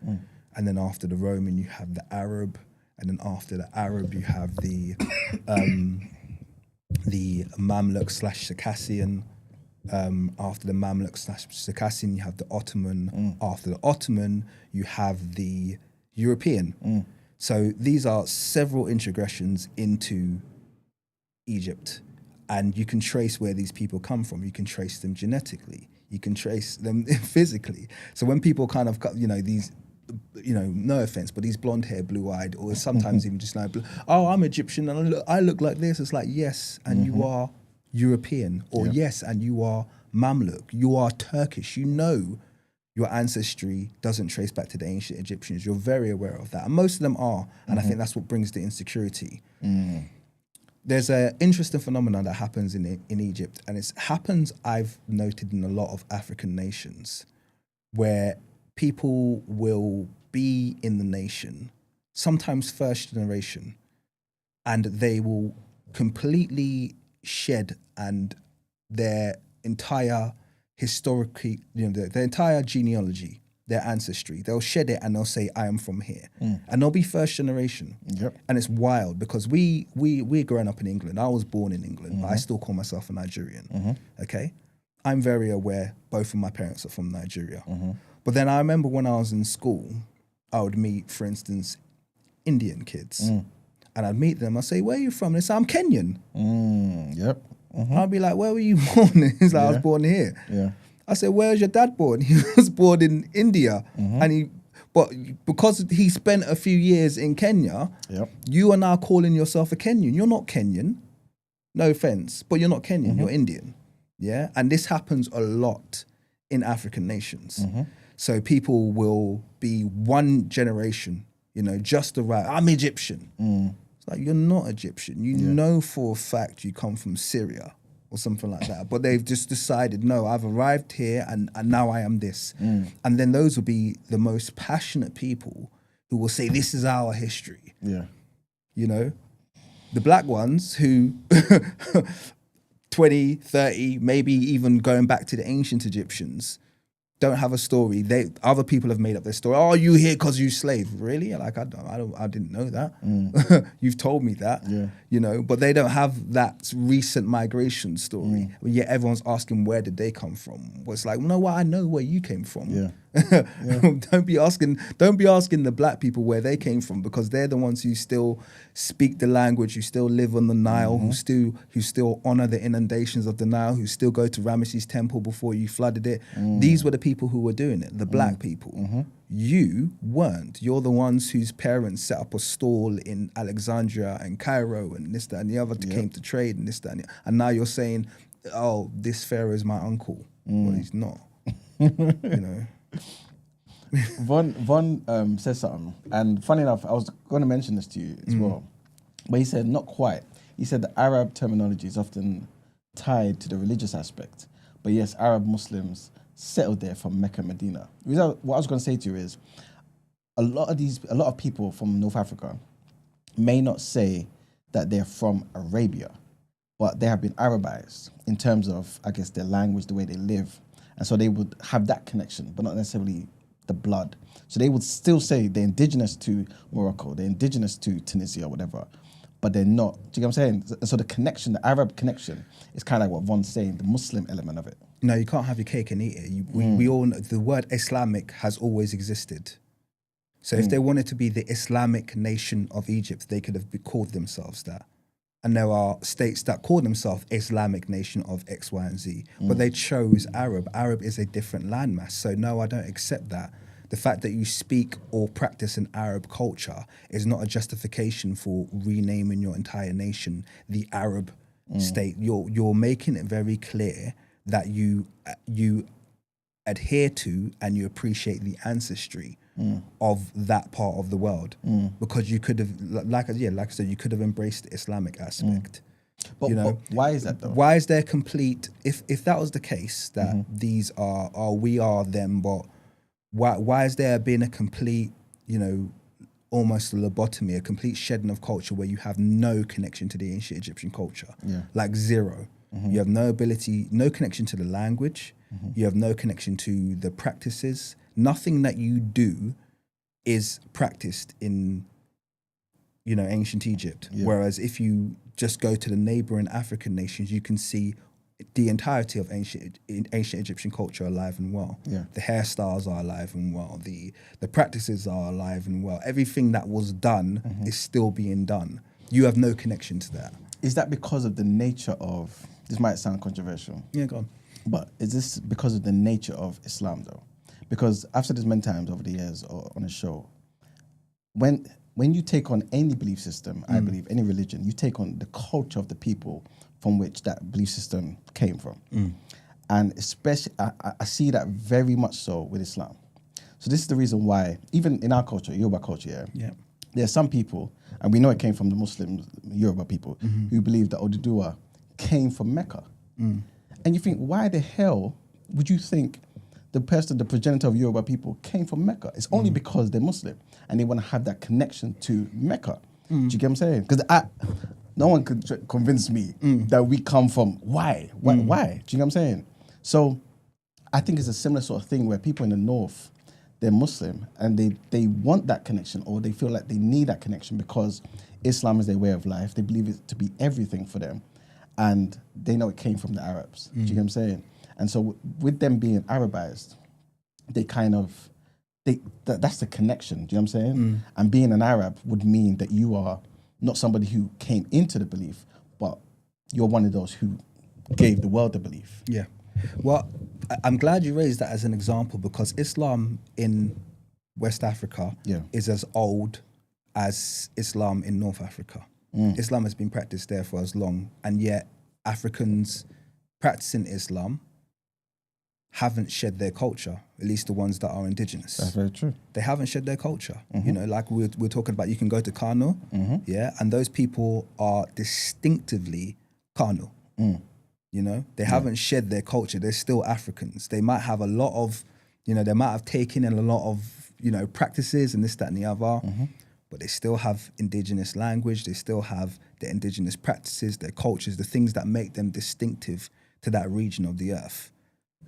and then after the Roman, you have the Arab, and then after the Arab, you have the Mamluk/Circassian. After the Mamluk/Circassian, you have the Ottoman. After the Ottoman, you have the European. So these are several introgressions into Egypt, and you can trace where these people come from. You can trace them genetically. You can trace them physically. So when people kind of, you know, these, you know, no offense, but these blonde hair, blue eyed, or sometimes even just like, oh, I'm Egyptian and I look like this. It's like, yes, and you are European, or yes, and you are Mamluk. You are Turkish. You know your ancestry doesn't trace back to the ancient Egyptians. You're very aware of that. And most of them are. And I think that's what brings the insecurity. There's an interesting phenomenon that happens in Egypt, and it happens, I've noted, in a lot of African nations, where people will be in the nation, sometimes first generation, and they will completely shed and their entire historically, you know, their entire genealogy, their ancestry, they'll shed it and they'll say, I am from here. And they'll be first generation. And it's wild because we're growing up in England. I was born in England, but I still call myself a Nigerian. Okay? I'm very aware both of my parents are from Nigeria. But then I remember when I was in school, I would meet, for instance, Indian kids. And I'd meet them, I'd say, where are you from? They say, I'm Kenyan. I'd be like, where were you born? He's like, I was born here. I said, where's your dad born? He was born in India. And But because he spent a few years in Kenya, Yep. you are now calling yourself a Kenyan. You're not Kenyan. No offense, but you're not Kenyan. You're Indian. Yeah. And this happens a lot in African nations. So people will be one generation, just arrived. I'm Egyptian. It's like, you're not Egyptian. You know for a fact you come from Syria or something like that. But they've just decided, no, I've arrived here and now I am this. And then those will be the most passionate people who will say, this is our history. Yeah. The black ones who 20, 30, maybe even going back to the ancient Egyptians, don't have a story. Other people have made up their story. Oh, you here because you slave? Really? Like I didn't know that. You've told me that. Yeah. But they don't have that recent migration story. Yet everyone's asking where did they come from? Well, it's like, no, well, I know where you came from. Yeah. Don't be asking the black people where they came from, because they're the ones who still speak the language, who still live on the Nile, who still honor the inundations of the Nile, who still go to Ramesses temple before you flooded it. These were the people who were doing it, the black people. You weren't. You're the ones whose parents set up a stall in Alexandria and Cairo and this, that, and the other came to trade and this, that, and now you're saying, oh, this pharaoh is my uncle. Well, he's not. Von says something, and funny enough, I was going to mention this to you as well, but he said not quite. He said the Arab terminology is often tied to the religious aspect, but yes, Arab Muslims settled there from Mecca and Medina. What I was going to say to you is, a lot of people from North Africa may not say that they're from Arabia, but they have been Arabized in terms of, I guess, their language, the way they live. And so they would have that connection, but not necessarily the blood. So they would still say they're indigenous to Morocco, they're indigenous to Tunisia or whatever, but they're not. Do you get what I'm saying? So the connection, the Arab connection, is kind of like what Von's saying, the Muslim element of it. No, you can't have your cake and eat it. We all know the word Islamic has always existed. So if they wanted to be the Islamic nation of Egypt, they could have called themselves that. And there are states that call themselves Islamic nation of X, Y, and Z, but they chose Arab. Arab is a different landmass. So no, I don't accept that. The fact that you speak or practice an Arab culture is not a justification for renaming your entire nation the Arab state. You're making it very clear that you adhere to and you appreciate the ancestry of that part of the world, because you could have, like I said, you could have embraced the Islamic aspect. But why is that though? Why is there complete? If that was the case, that these are we are them, but why is there been a complete, almost a lobotomy, a complete shedding of culture where you have no connection to the ancient Egyptian culture, like zero. You have no connection to the language. You have no connection to the practices. Nothing that you do is practiced in, ancient Egypt. Yeah. Whereas if you just go to the neighboring African nations, you can see the entirety of ancient Egyptian culture alive and well. Yeah. The hairstyles are alive and well. The practices are alive and well. Everything that was done is still being done. You have no connection to that. Is that because of the nature of, this might sound controversial. Yeah, go on. But is this because of the nature of Islam though? Because I've said this many times over the years or on a show, when you take on any belief system, I believe, any religion, you take on the culture of the people from which that belief system came from. And especially, I see that very much so with Islam. So this is the reason why, even in our culture, Yoruba culture, there are some people, and we know it came from the Muslims, Yoruba people, who believe that Oduduwa came from Mecca. And you think, why the hell would you think the progenitor of Yoruba people came from Mecca? It's only because they're Muslim and they want to have that connection to Mecca. Do you get what I'm saying? Because no one could convince me that we come from, why? Why? Do you get what I'm saying? So I think it's a similar sort of thing where people in the North, they're Muslim and they want that connection, or they feel like they need that connection because Islam is their way of life. They believe it to be everything for them. And they know it came from the Arabs. Do you get what I'm saying? And so with them being Arabized, they kind of, that's the connection. Do you know what I'm saying? And being an Arab would mean that you are not somebody who came into the belief, but you're one of those who gave the world the belief. Yeah. Well, I'm glad you raised that as an example, because Islam in West Africa Yeah. is as old as Islam in North Africa. Islam has been practiced there for as long, and yet Africans practicing Islam haven't shed their culture, at least the ones that are indigenous. That's very true. They haven't shed their culture. You know, like we're talking about, you can go to Kano, yeah, and those people are distinctively Kano. You know, they haven't shed their culture. They're still Africans. They might have a lot of, you know, they might have taken in a lot of, you know, practices and this, that, and the other, but they still have indigenous language. They still have their indigenous practices, their cultures, the things that make them distinctive to that region of the earth.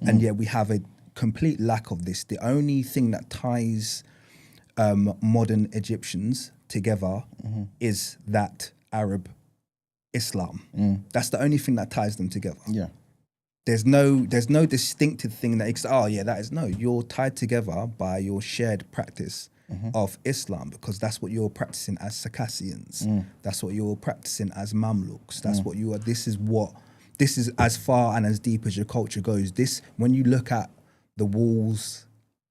And yet we have a complete lack of this. The only thing that ties modern Egyptians together is that Arab Islam. That's the only thing that ties them together. Yeah. There's no distinctive thing that you're tied together by your shared practice of Islam, because that's what you're practicing as Circassians. That's what you're practicing as Mamluks. That's what you are. This is as far and as deep as your culture goes. This, when you look at the walls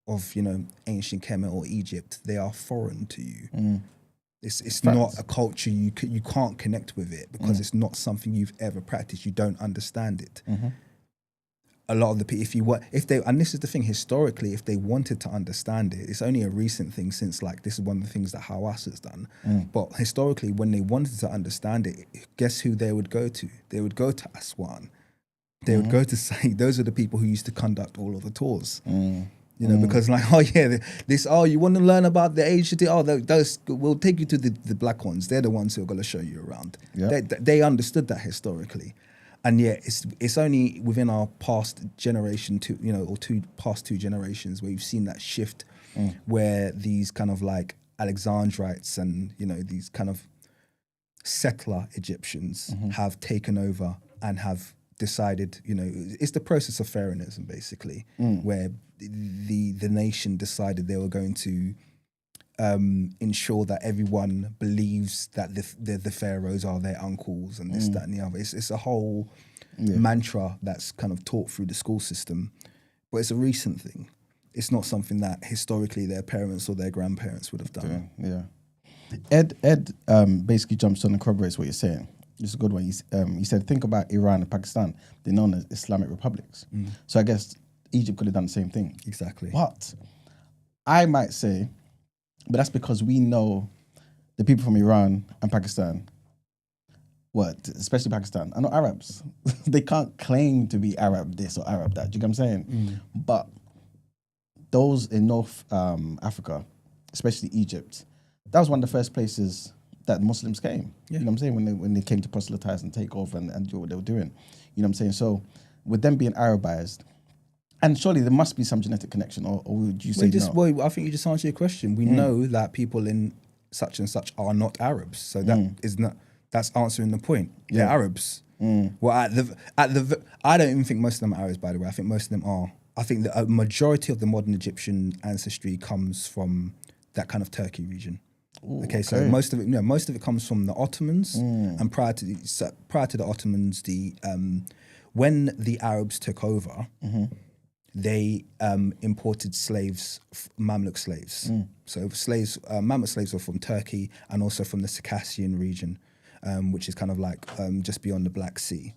of, you know, ancient Kemet or Egypt, they are foreign to you. It's not a culture you can't connect with it, because it's not something you've ever practiced. You don't understand it. A lot of the people, and this is the thing, historically, if they wanted to understand it, it's only a recent thing since, like, this is one of the things that Hawass has done. But historically, when they wanted to understand it, guess who they would go to? They would go to Aswan. They would go to say, those are the people who used to conduct all of the tours. You know, because like, you want to learn about the ancient, those, we'll take you to the black ones. They're the ones who are going to show you around. Yep. They understood that historically. And yet it's only within our past generation, past two generations, where you've seen that shift, where these kind of like Alexandrites and, you know, these kind of settler Egyptians have taken over and have decided, you know, it's the process of Pharaonism, basically, where the nation decided they were going to ensure that everyone believes that the pharaohs are their uncles and this, that, and the other. It's a whole mantra that's kind of taught through the school system, but it's a recent thing. It's not something that historically their parents or their grandparents would have done. Yeah. Ed basically jumps on and corroborates what you're saying. It's a good one. He said, think about Iran and Pakistan. They're known as Islamic republics. So I guess Egypt could have done the same thing. Exactly. But I might say, but that's because we know the people from Iran and Pakistan, especially Pakistan, are not Arabs. They can't claim to be Arab this or Arab that. Do you get what I'm saying? But those in North Africa, especially Egypt, that was one of the first places that Muslims came. You know what I'm saying? When they came to proselytize and take over and do what they were doing. You know what I'm saying? So with them being Arabized, and surely there must be some genetic connection, or would you say no? I think you just answered your question. We know that people in such and such are not Arabs, so that's answering the point. They're Arabs. Well, I don't even think most of them are Arabs, by the way. I think most of them are. I think that a majority of the modern Egyptian ancestry comes from that kind of Turkey region. Okay, so most of it comes from the Ottomans, and prior to the Ottomans, when the Arabs took over, they imported slaves, Mamluk slaves. So Mamluk slaves were from Turkey and also from the Circassian region, which is kind of like just beyond the Black Sea.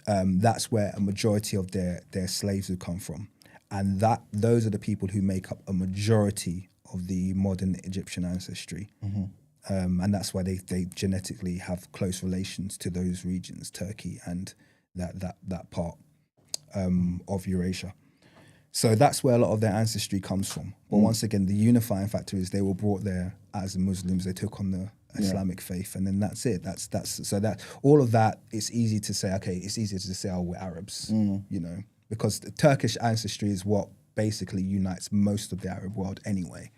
That's where a majority of their slaves would come from, and those are the people who make up a majority of the modern Egyptian ancestry. And that's why they genetically have close relations to those regions, Turkey and that part of Eurasia. So that's where a lot of their ancestry comes from. But once again, the unifying factor is they were brought there as Muslims. They took on the Islamic faith, and then that's it. That's so that all of that. It's easy to say. Okay, it's easier to say, oh, we're Arabs, you know, because the Turkish ancestry is what basically unites most of the Arab world anyway.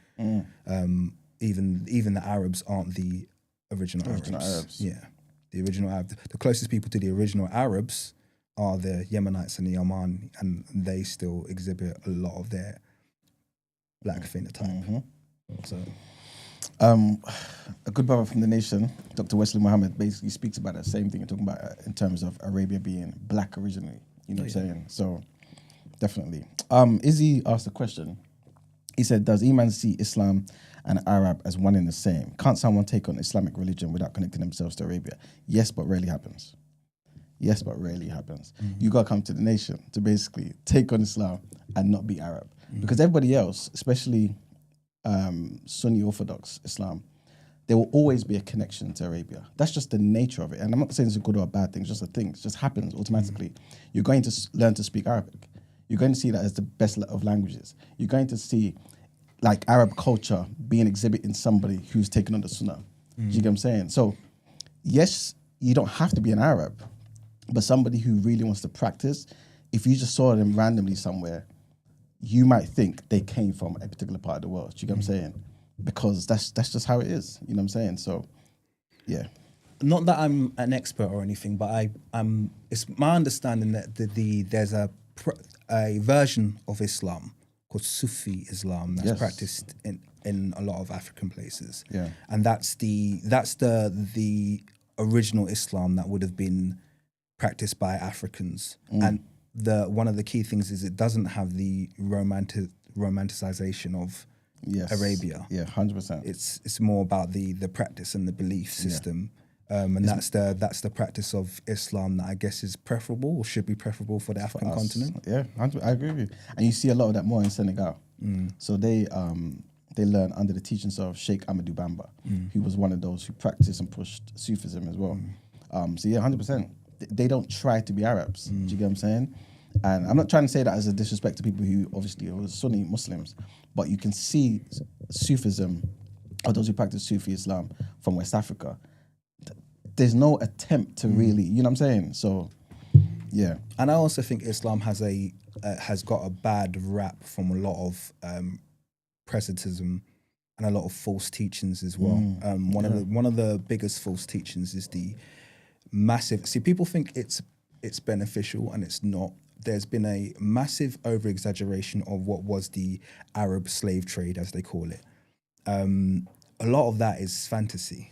Even the Arabs aren't the original Arabs. Yeah, the original Arab. The closest people to the original Arabs are the Yemenites and the Oman, and they still exhibit a lot of their black phenotype. So, a good brother from the nation, Dr. Wesley Muhammad, basically speaks about that same thing you're talking about in terms of Arabia being black originally. You know what I'm saying? So, definitely. Izzy asked a question. He said, does Iman see Islam and Arab as one and the same? Can't someone take on Islamic religion without connecting themselves to Arabia? Yes, but rarely happens. Yes, but rarely happens. You got to come to the nation to basically take on Islam and not be Arab. Because everybody else, especially Sunni Orthodox Islam, there will always be a connection to Arabia. That's just the nature of it. And I'm not saying it's a good or a bad thing, it's just a thing. It just happens automatically. You're going to learn to speak Arabic. You're going to see that as the best of languages. You're going to see like Arab culture being exhibited in somebody who's taken on the Sunnah. Do you get what I'm saying? So yes, you don't have to be an Arab, but somebody who really wants to practice, if you just saw them randomly somewhere, you might think they came from a particular part of the world. Do you get what I'm saying? Because that's just how it is. You know what I'm saying? So, yeah. Not that I'm an expert or anything, but it's my understanding that there's a version of Islam called Sufi Islam that's practiced in a lot of African places. Yeah. And that's the original Islam that would have been practiced by Africans. And one of the key things is it doesn't have the romanticization of Arabia. Yeah, 100%. It's more about the practice and the belief system. And that's the practice of Islam that I guess is preferable or should be preferable for the African continent. Yeah, I agree with you. And you see a lot of that more in Senegal. So they learn under the teachings of Sheikh Amadou Bamba, who was one of those who practiced and pushed Sufism as well. So yeah, 100%. They don't try to be Arabs. Do you get what I'm saying? And I'm not trying to say that as a disrespect to people who obviously are Sunni Muslims, but you can see Sufism, or those who practice Sufi Islam from West Africa. There's no attempt to really, you know what I'm saying? So, yeah. And I also think Islam has got a bad rap from a lot of presentism and a lot of false teachings as well. One of the biggest false teachings is the massive. See, people think it's beneficial and it's not. There's been a massive over-exaggeration of what was the Arab slave trade, as they call it. A lot of that is fantasy.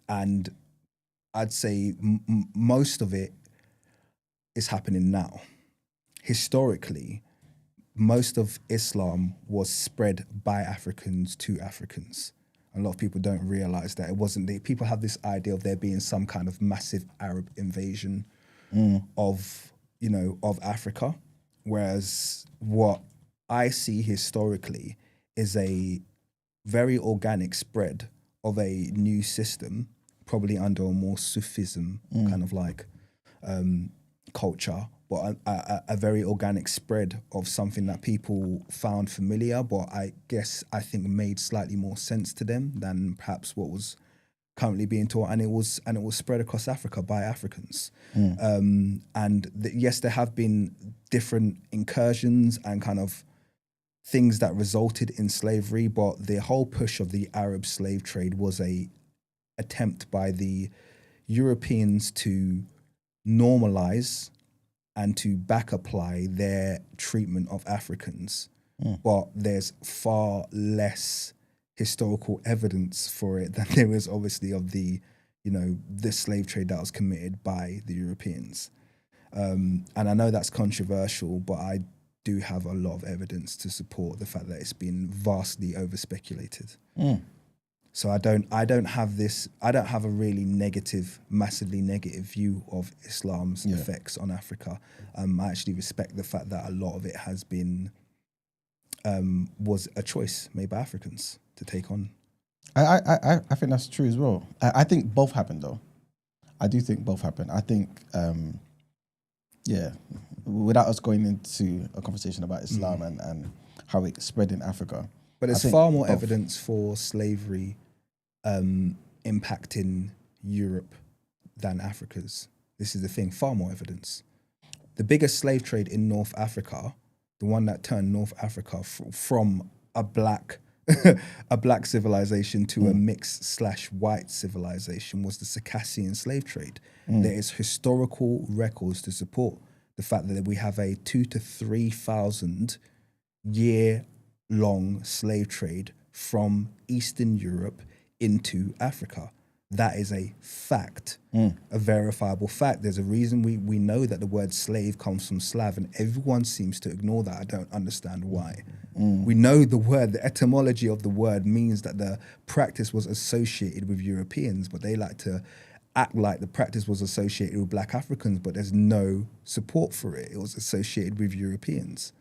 And I'd say most of it is happening now. Historically, most of Islam was spread by Africans to Africans. A lot of people don't realize that it wasn't. People have this idea of there being some kind of massive Arab invasion of Africa, whereas what I see historically is a very organic spread of a new system, probably under a more Sufism kind of like culture, but a very organic spread of something that people found familiar, but I think made slightly more sense to them than perhaps what was currently being taught, and it was spread across Africa by Africans. Yes, there have been different incursions and kind of things that resulted in slavery, but the whole push of the Arab slave trade was a attempt by the Europeans to normalize and to back apply their treatment of Africans. But there's far less historical evidence for it than there is obviously of the slave trade that was committed by the Europeans. And I know that's controversial, but I do have a lot of evidence to support the fact that it's been vastly over-speculated. So I don't have a really massively negative view of Islam's effects on Africa. I actually respect the fact that a lot of it has been was a choice made by Africans to take on. I think that's true as well. I think both happened though. I do think both happened. I think without us going into a conversation about Islam and how it spread in Africa. But there's far more evidence for slavery impacting Europe than Africa's. This is the thing, far more evidence. The biggest slave trade in North Africa, the one that turned North Africa from a black civilization to a mixed/white civilization, was the Circassian slave trade. There is historical records to support the fact that we have a 2,000 to 3,000 year long slave trade from Eastern Europe into Africa. That is a fact, a verifiable fact. There's a reason we know that the word slave comes from Slav, and everyone seems to ignore that. I don't understand why. We know the etymology of the word means that the practice was associated with Europeans, but they like to act like the practice was associated with Black Africans, but there's no support for it. It was associated with Europeans.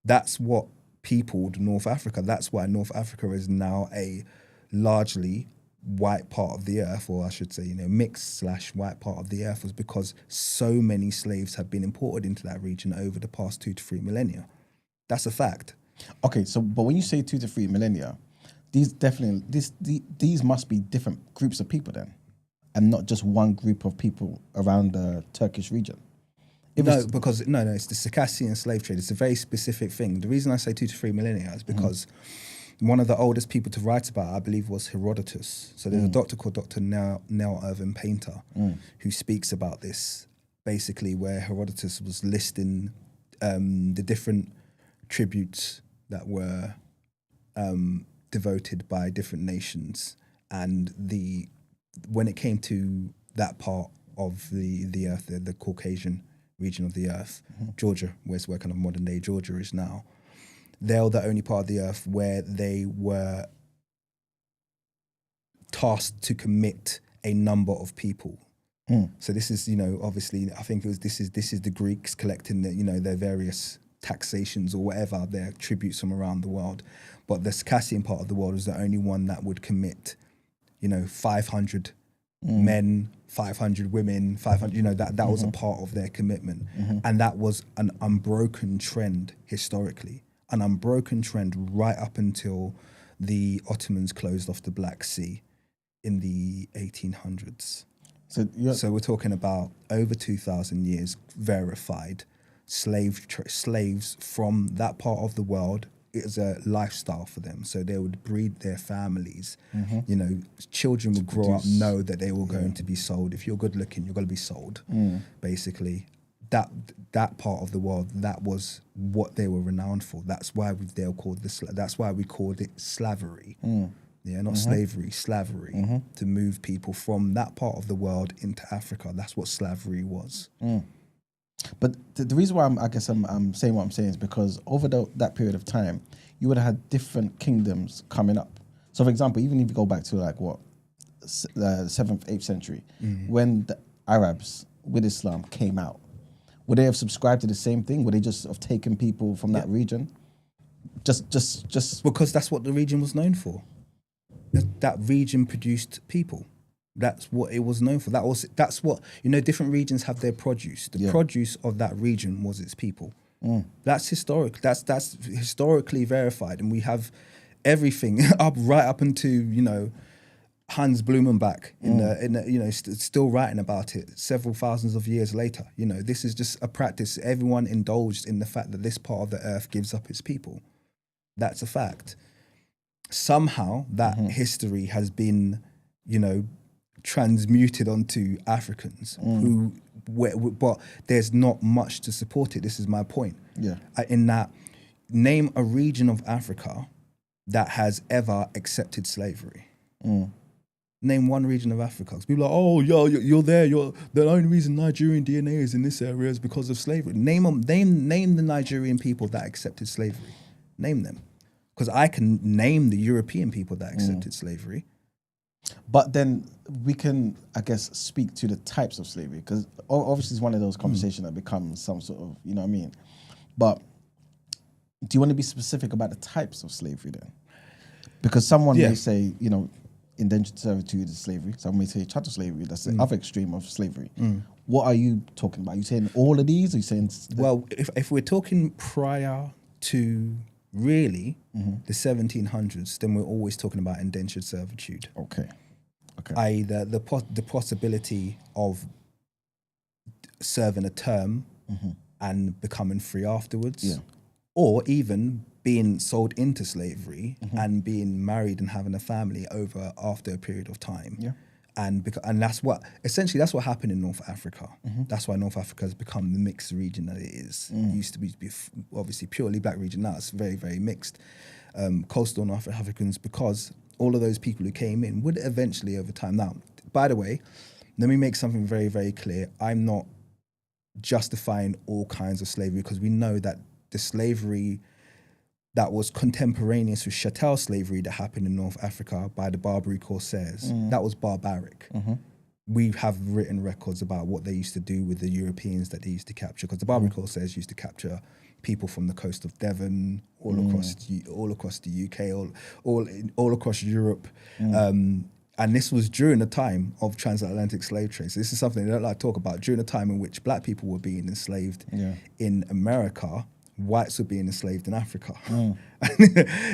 That's what peopled North Africa. That's why North Africa is now a largely white part of the earth, or I should say, mixed/white part of the earth, was because so many slaves have been imported into that region over the past 2 to 3 millennia. That's a fact. Okay, so but when you say 2 to 3 millennia, these must be different groups of people then, and not just one group of people around the Turkish region. It's the Circassian slave trade. It's a very specific thing. The reason I say 2 to 3 millennia is because one of the oldest people to write about, I believe, was Herodotus. So there's a doctor called Dr. Nell Irvin Painter who speaks about this, basically, where Herodotus was listing the different tributes that were devoted by different nations. And when it came to that part of the earth, the Caucasian region of the earth, Georgia, where kind of modern day Georgia is now, they're the only part of the earth where they were tasked to commit a number of people. So this is, obviously, I think this is the Greeks collecting their various taxations or whatever, their tributes from around the world. But the Circassian part of the world is the only one that would commit, 500 men, 500 women, 500, that was a part of their commitment. And that was an unbroken trend historically. An unbroken trend right up until the Ottomans closed off the Black Sea in the 1800s. So we're talking about over 2,000 years verified slaves from that part of the world. It was a lifestyle for them. So they would breed their families. Children would grow up, know that they were going to be sold. If you're good looking, you're going to be sold, basically. That part of the world, that was what they were renowned for. That's why they're called that's why we called it slavery. Not slavery, slavery, to move people from that part of the world into Africa. That's what slavery was. But the reason why I'm saying what I'm saying is because over that period of time, you would have had different kingdoms coming up. So, for example, even if you go back to the 7th, 8th century, when the Arabs with Islam came out, would they have subscribed to the same thing? Would they just have taken people from that region? Just because that's what the region was known for. That region produced people. That's what it was known for. That's what different regions have their produce. The produce of that region was its people. That's historic. That's historically verified, and we have everything right up into Hans Blumenbach still writing about it several thousands of years later. This is just a practice. Everyone indulged in the fact that this part of the earth gives up its people. That's a fact. Somehow that history has been, transmuted onto Africans but there's not much to support it. This is my point. In that, name a region of Africa that has ever accepted slavery. Name one region of Africa. Because people are like, oh, you're there. The only reason Nigerian DNA is in this area is because of slavery. Name the Nigerian people that accepted slavery. Name them. Because I can name the European people that accepted slavery. But then we can, I guess, speak to the types of slavery. Because obviously it's one of those conversations that becomes some sort of, you know what I mean? But do you want to be specific about the types of slavery then? Because someone may say, indentured servitude is slavery. Some may say chattel slavery. That's the other extreme of slavery. What are you talking about? Are you saying all of these? Are you saying... Well, if we're talking prior to really the 1700s, then we're always talking about indentured servitude. Okay. I.e. the possibility of serving a term and becoming free afterwards, or even being sold into slavery and being married and having a family after a period of time. And that's what happened in North Africa. That's why North Africa has become the mixed region that it is. It used to be obviously purely black region. Now it's very, very mixed. Coastal North Africans, because all of those people who came in would eventually over time. Now, by the way, let me make something very, very clear. I'm not justifying all kinds of slavery, because we know that the slavery that was contemporaneous with chattel slavery that happened in North Africa by the Barbary Corsairs, that was barbaric. We have written records about what they used to do with the Europeans that they used to capture, because the Barbary Corsairs used to capture people from the coast of Devon, all across the UK, all across Europe. And this was during the time of transatlantic slave trade. So this is something they don't like to talk about. During a time in which black people were being enslaved in America, whites were being enslaved in Africa.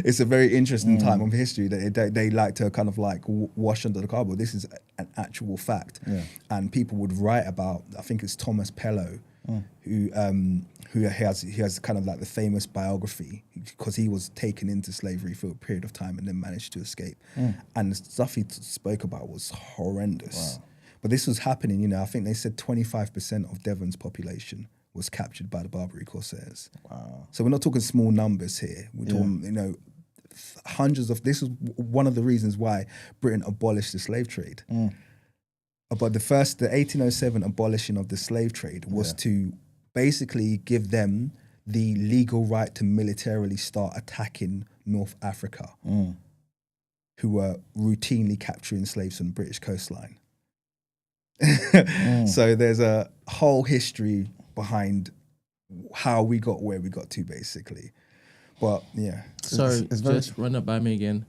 It's a very interesting time of history that they like to kind of like wash under the carpet. This is an actual fact. And people would write about, I think it's Thomas Pellow, who has kind of like the famous biography, because he was taken into slavery for a period of time and then managed to escape. And the stuff he spoke about was horrendous. But this was happening, you know, I think they said 25% of Devon's population was captured by the Barbary Corsairs. So we're not talking small numbers here. We're talking, you know, hundreds of, this is one of the reasons why Britain abolished the slave trade. But the 1807 abolishing of the slave trade was to basically give them the legal right to militarily start attacking North Africa, who were routinely capturing slaves on the British coastline. So there's a whole history behind how we got where we got to, basically. But yeah. Sorry, just run it by me again.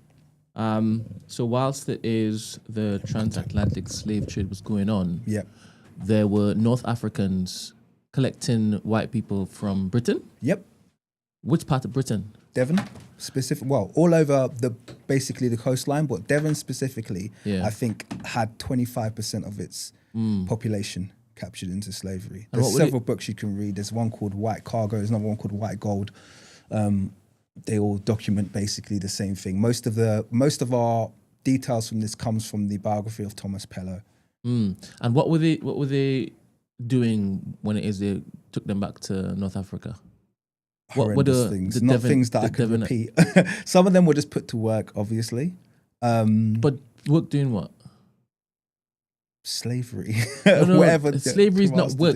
So whilst the transatlantic slave trade was going on, there were North Africans collecting white people from Britain. Which part of Britain? Devon, well, all over basically the coastline, but Devon specifically, I think, had 25% of its population captured into slavery. There's several books you can read. There's one called White Cargo. There's another one called White Gold. They all document basically the same thing. Most of our details from this comes from the biography of Thomas Pellow. And what were they doing when it is they took them back to North Africa? Horrendous things, not things that I could repeat. Some of them were just put to work, obviously. But work doing what? Slavery. Whatever. Slavery is not work.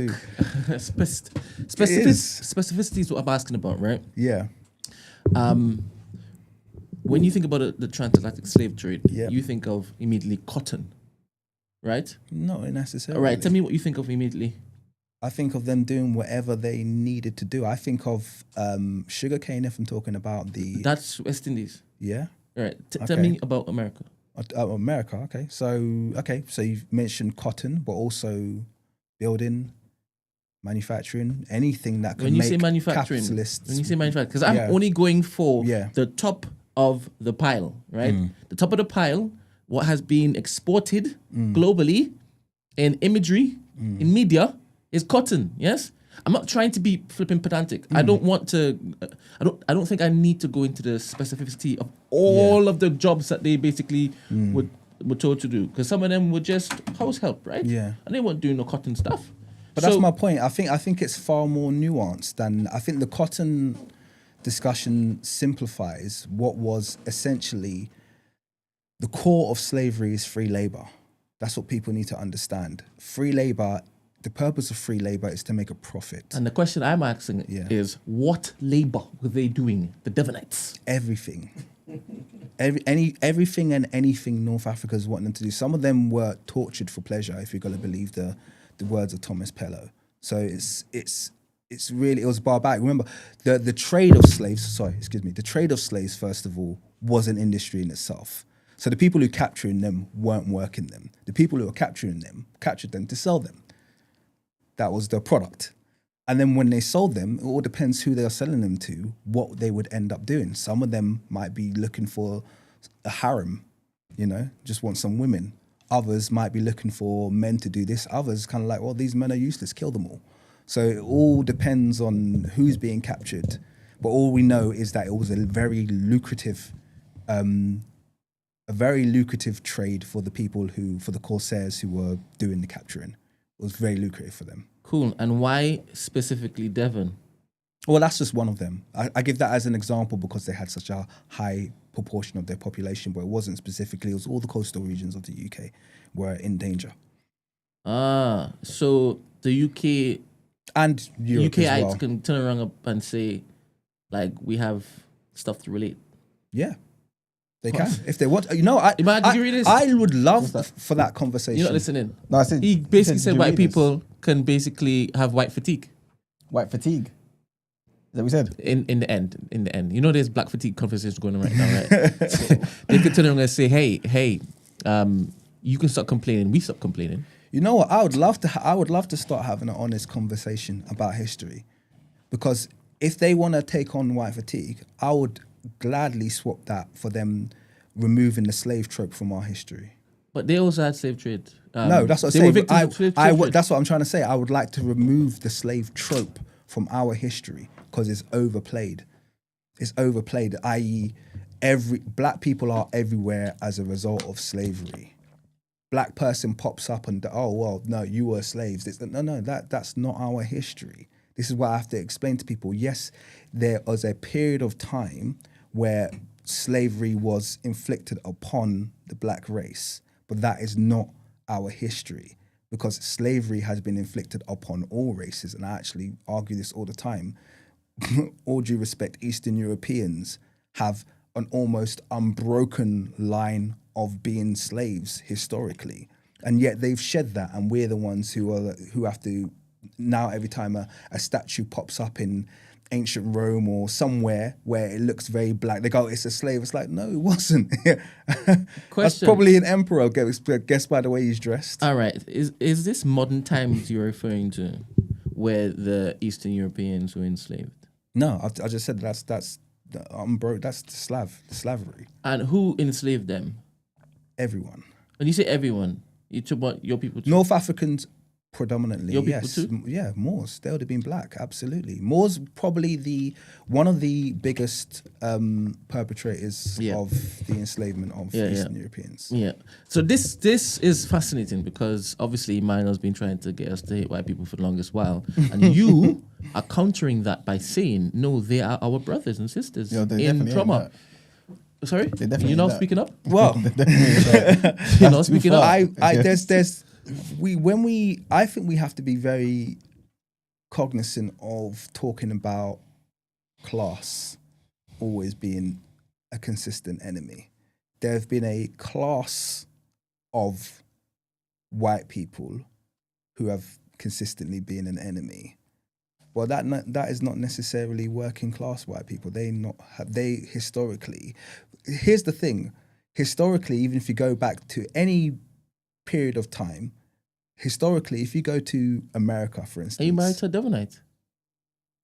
Specificity is what I'm asking about, right? Yeah. When you think about the transatlantic slave trade, you think of immediately cotton, right? Not necessarily. All right, tell me what you think of immediately. I think of them doing whatever they needed to do. I think of sugarcane, if I'm talking about That's West Indies. Yeah. All right, tell me about America. America, okay. So you've mentioned cotton, but also building, manufacturing, anything that can make capitalists. When you say manufacturing, because I'm only going for the top of the pile, right? The top of the pile, what has been exported globally in imagery, in media, is cotton. Yes, I'm not trying to be flipping pedantic. I don't want to. I don't think I need to go into the specificity of all of the jobs that they basically were told to do, because some of them were just house help, right? Yeah, and they weren't doing no cotton stuff. But that's my point. I think it's far more nuanced than I think the cotton discussion simplifies what was essentially the core of slavery is free labor. That's what people need to understand. Free labor. The purpose of free labor is to make a profit. And the question I'm asking is, what labor were they doing, the Devonites? Everything. Everything and anything North Africa's wanting them to do. Some of them were tortured for pleasure, if you're going to believe the words of Thomas Pellow. So it's really, it was barbaric. Remember, the trade of slaves, the trade of slaves, first of all, was an industry in itself. So the people who capturing them weren't working them. The people who were capturing them, captured them to sell them. That was the product. And then when they sold them, it all depends who they are selling them to, what they would end up doing. Some of them might be looking for a harem, just want some women. Others might be looking for men to do this. Others kind of like, well, these men are useless, kill them all. So it all depends on who's being captured. But all we know is that it was a very lucrative trade for the people for the Corsairs who were doing the capturing. It was very lucrative for them. Cool. And why specifically Devon? Well, that's just one of them. I give that as an example because they had such a high proportion of their population, but it wasn't specifically. It was all the coastal regions of the UK were in danger. So the UK And Europe as UKites well. can turn around up and say, like, we have stuff to relate. Yeah. They can. If they want. You know, Did you read this? I would love for that conversation. You're not listening. No, I said He basically did said you white read this? people can basically have white fatigue White fatigue. Is that what we said? in the end. You know, there's black fatigue conversations going on right now, right? So they could turn around and say, hey, you can stop complaining. We stop complaining. You know what? I would love to start having an honest conversation about history, because if they want to take on white fatigue, I would gladly swap that for them removing the slave trope from our history. But they also had slave trade. No, that's what they I'm were saying. victims of slave trade. That's what I'm trying to say. I would like to remove the slave trope from our history because it's overplayed. It's overplayed, i.e., black people are everywhere as a result of slavery. Black person pops up and no, you were slaves. That's not our history. This is what I have to explain to people. Yes, there was a period of time where slavery was inflicted upon the black race, but that is not our history, because slavery has been inflicted upon all races. And I actually argue this all the time. All due respect, Eastern Europeans have an almost unbroken line of being slaves historically, and yet they've shed that, and we're the ones who have to now, every time a statue pops up in ancient Rome or somewhere where it looks very black, they go, it's a slave. It's like, no, it wasn't. That's probably an emperor, guess by the way he's dressed. All right. Is this modern times you're referring to where the Eastern Europeans were enslaved? No, I just said that's the slavery. And who enslaved them? Everyone. When you say everyone, you talk about your people too? North Africans predominantly, your people yes. too? Yeah, Moors. They would have been black, absolutely. Moors probably one of the biggest perpetrators of the enslavement of Eastern Europeans. Yeah. So this is fascinating because obviously Mino's been trying to get us to hate white people for the longest while. And you are countering that by saying, no, they are our brothers and sisters in trauma. Sorry? You're not speaking up? Well, you're not speaking up. I think we have to be very cognizant of talking about class always being a consistent enemy. There have been a class of white people who have consistently been an enemy. Well, that is not necessarily working class white people. They historically. Here's the thing. Historically, even if you go back to any period of time, historically, if you go to America, for instance. Are you married to a Devonite?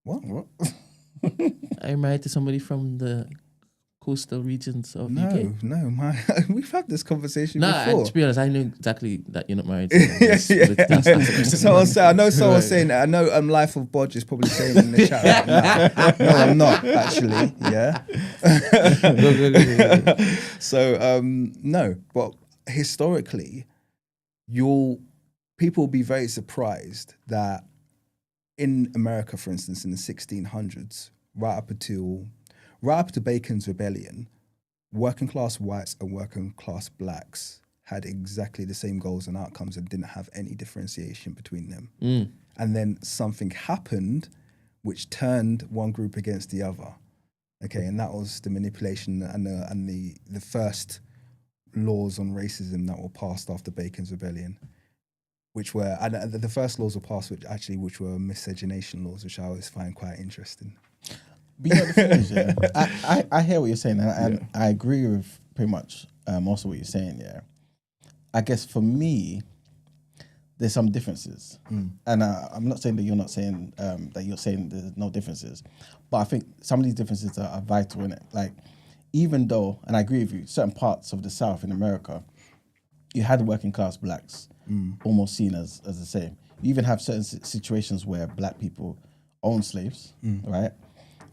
What? Are you married to somebody from the coastal regions of UK? No, we've had this conversation before. To be honest, I know exactly that you're not married to them. Someone's saying that. I know Life of Bodge is probably saying in the chat right now. No, I'm not, actually. Yeah. Go. So, no. But historically, people will be very surprised that in America, for instance, in the 1600s, right up to Bacon's Rebellion, working class whites and working class blacks had exactly the same goals and outcomes and didn't have any differentiation between them. And then something happened which turned one group against the other. Okay, and that was the manipulation and the first laws on racism that were passed after Bacon's Rebellion, which were the first laws were passed, which were miscegenation laws, which I always find quite interesting. But you know, the thing is, I hear what you're saying, and I agree with pretty much also what you're saying. Yeah, I guess for me, there's some differences, and I'm not saying that you're not saying that you're saying there's no differences, but I think some of these differences are vital in it. Like, even though, and I agree with you, certain parts of the South in America, you had working class blacks almost seen as the same. You even have certain situations where black people owned slaves, right?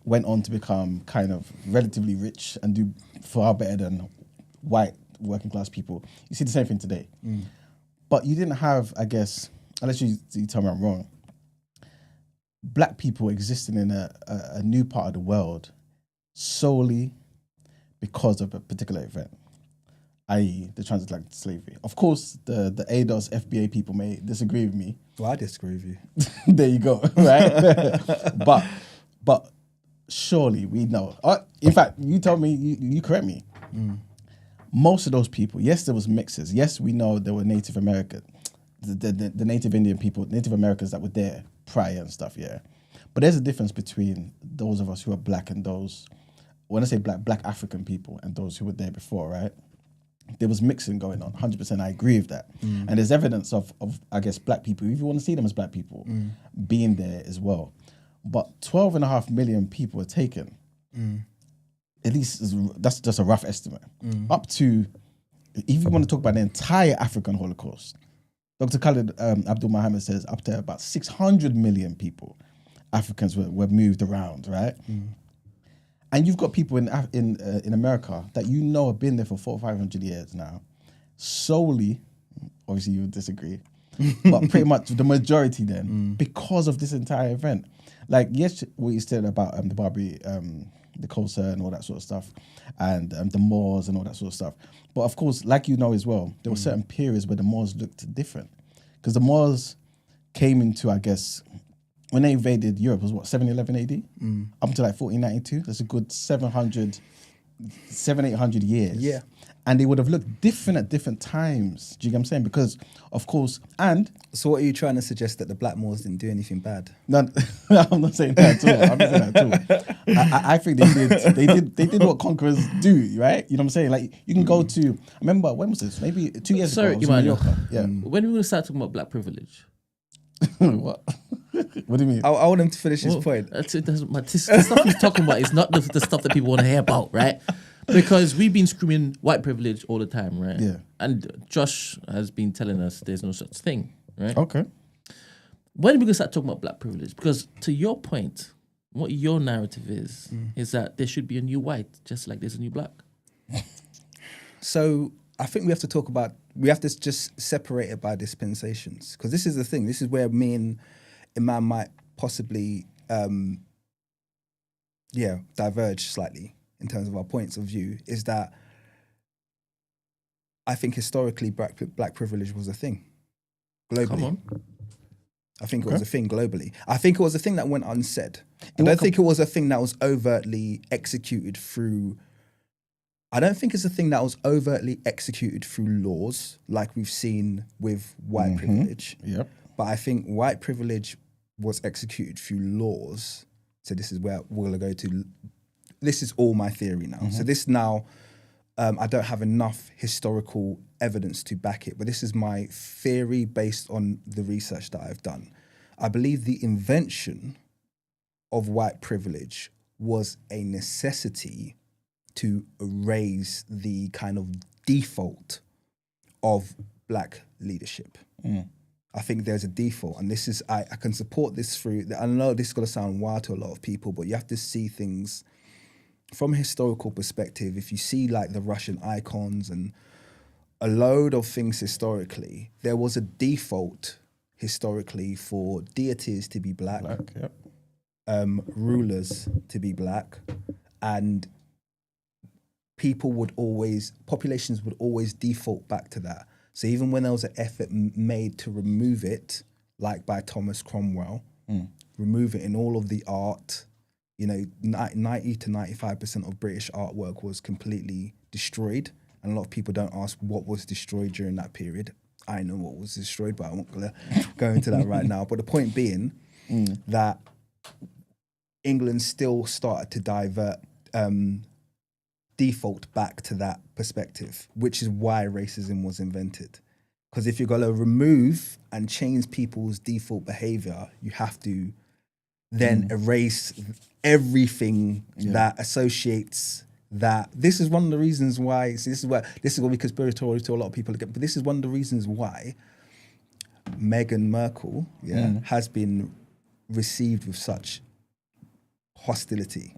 Went on to become kind of relatively rich and do far better than white working class people. You see the same thing today. But you didn't have, I guess, unless you tell me I'm wrong, black people existing in a new part of the world solely because of a particular event, i.e. the transatlantic slavery. Of course, the ADOS FBA people may disagree with me. Well, I disagree with you. There you go, right? but surely we know. In fact, you tell me, you correct me. Most of those people, yes, there was mixes. Yes, we know there were Native American, the Native Indian people, Native Americans that were there prior and stuff, yeah. But there's a difference between those of us who are black and those, when I say black African people and those who were there before, right? There was mixing going on, 100%, I agree with that. And there's evidence of, I guess, black people, if you want to see them as black people, being there as well. But 12.5 million people were taken. At least that's just a rough estimate. Up to, if you want to talk about the entire African Holocaust, Dr. Khalid Abdul Mohammed says up to about 600 million people, Africans were moved around, right? And you've got people in America that you know have been there for 400 or 500 years now, solely, obviously you would disagree, but pretty much the majority then, because of this entire event. Like, yes, what you said about the Barbary, the Kosa and all that sort of stuff, and the Moors and all that sort of stuff. But of course, like you know as well, there were certain periods where the Moors looked different. Because the Moors came into, I guess, when they invaded Europe, it was what, 711 AD? Up until like 1492. That's a good 700, 800 years. Yeah. And they would have looked different at different times. Do you get what I'm saying? Because, of course, and... So what are you trying to suggest, that the Black Moors didn't do anything bad? No, I'm not saying that at all. I'm not saying that at all. I think they did what conquerors do, right? You know what I'm saying? Like, you can go to... I remember, when was this? Maybe 2 years ago. I was in New York. Yeah. When are we going to start talking about black privilege? What? What do you mean? I want him to finish his point. That's it. The stuff he's talking about is not the stuff that people want to hear about, right? Because we've been screaming white privilege all the time, right? Yeah. And Josh has been telling us there's no such thing, right? Okay. When are we going to start talking about black privilege? Because to your point, what your narrative is that there should be a new white, just like there's a new black. So I think we have to just separate it by dispensations. Because this is the thing. This is where me and Imam might possibly, diverge slightly in terms of our points of view, is that I think historically black privilege was a thing globally. Come on. I think it was a thing globally. I think it was a thing that went unsaid. I don't think it was a thing that was overtly executed through... I don't think it's a thing that was overtly executed through laws like we've seen with white privilege. Yep. But I think white privilege was executed through laws. So this is where we're going to go to. This is all my theory now. So this now, I don't have enough historical evidence to back it, but this is my theory based on the research that I've done. I believe the invention of white privilege was a necessity to erase the kind of default of black leadership. I think there's a default, and this is, I can support this through, I know this is going to sound wild to a lot of people, but you have to see things from a historical perspective. If you see like the Russian icons and a load of things historically, there was a default historically for deities to be black, Yep. rulers to be black, and populations would always default back to that. So even when there was an effort made to remove it, like by Thomas Cromwell, remove it in all of the art, 90 to 95% of British artwork was completely destroyed. And a lot of people don't ask what was destroyed during that period. I know what was destroyed, but I'm not going to go into that right now. But the point being that England still started to default back to that perspective, which is why racism was invented. Because if you're going to remove and change people's default behavior, you have to then erase everything that associates that. This is one of the reasons why, this is going to be conspiratorial to a lot of people again, but this is one of the reasons why Meghan Markle has been received with such hostility.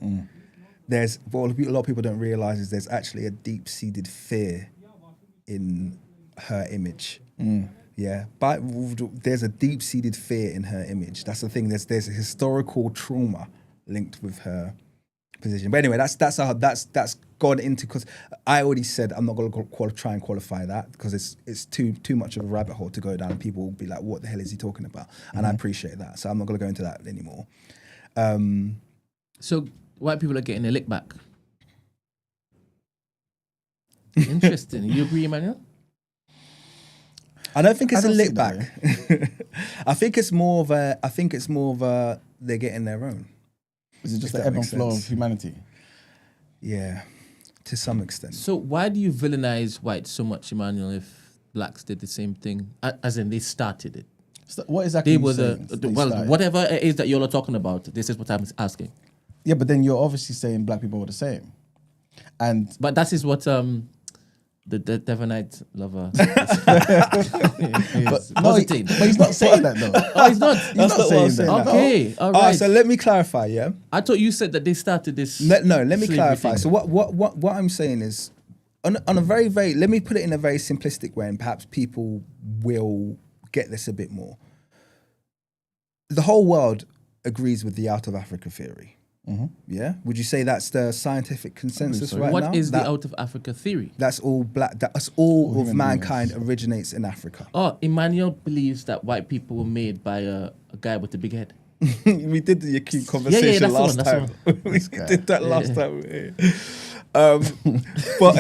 There's what a lot of people don't realize is there's actually a deep-seated fear in her image. Yeah, but there's a deep-seated fear in her image. That's the thing. There's a historical trauma linked with her position. But anyway, that's gone into, because I already said I'm not going to try and qualify that, because it's too much of a rabbit hole to go down, and people will be like, what the hell is he talking about? And I appreciate that, so I'm not going to go into that anymore. So white people are getting a lick back. Interesting. You agree, Emmanuel? I don't think it's a don't lick see that back. I think it's more of a they're getting their own. Is it just If the that ebb and makes flow sense. of humanity? Yeah, to some extent. So why do you villainize whites so much, Emmanuel, if blacks did the same thing? As in, they started it. So what exactly? They are you were saying? They well, started? whatever it is that you're talking about, this is what I'm asking. Yeah, but then you're obviously saying black people were the same, and But that is what the Devonite lover is no, positing. but he's not saying that though. Oh, he's not. He's not what saying I'm saying. that. Okay, all All right. right, so let me clarify. Yeah. I thought you said that they started this. Let me slavery clarify. thing. So what I'm saying is, on a very, very, let me put it in a very simplistic way, and perhaps people will get this a bit more. The whole world agrees with the out of Africa theory. Yeah, would you say that's the scientific consensus so. right What now? is That- the out of Africa theory? That's all black. That's all of human mankind beings. originates in Africa. Oh, Emmanuel believes that white people were made by a guy with a big head. We did the acute conversation that's the last one, that's the time. We guy. did that last time. But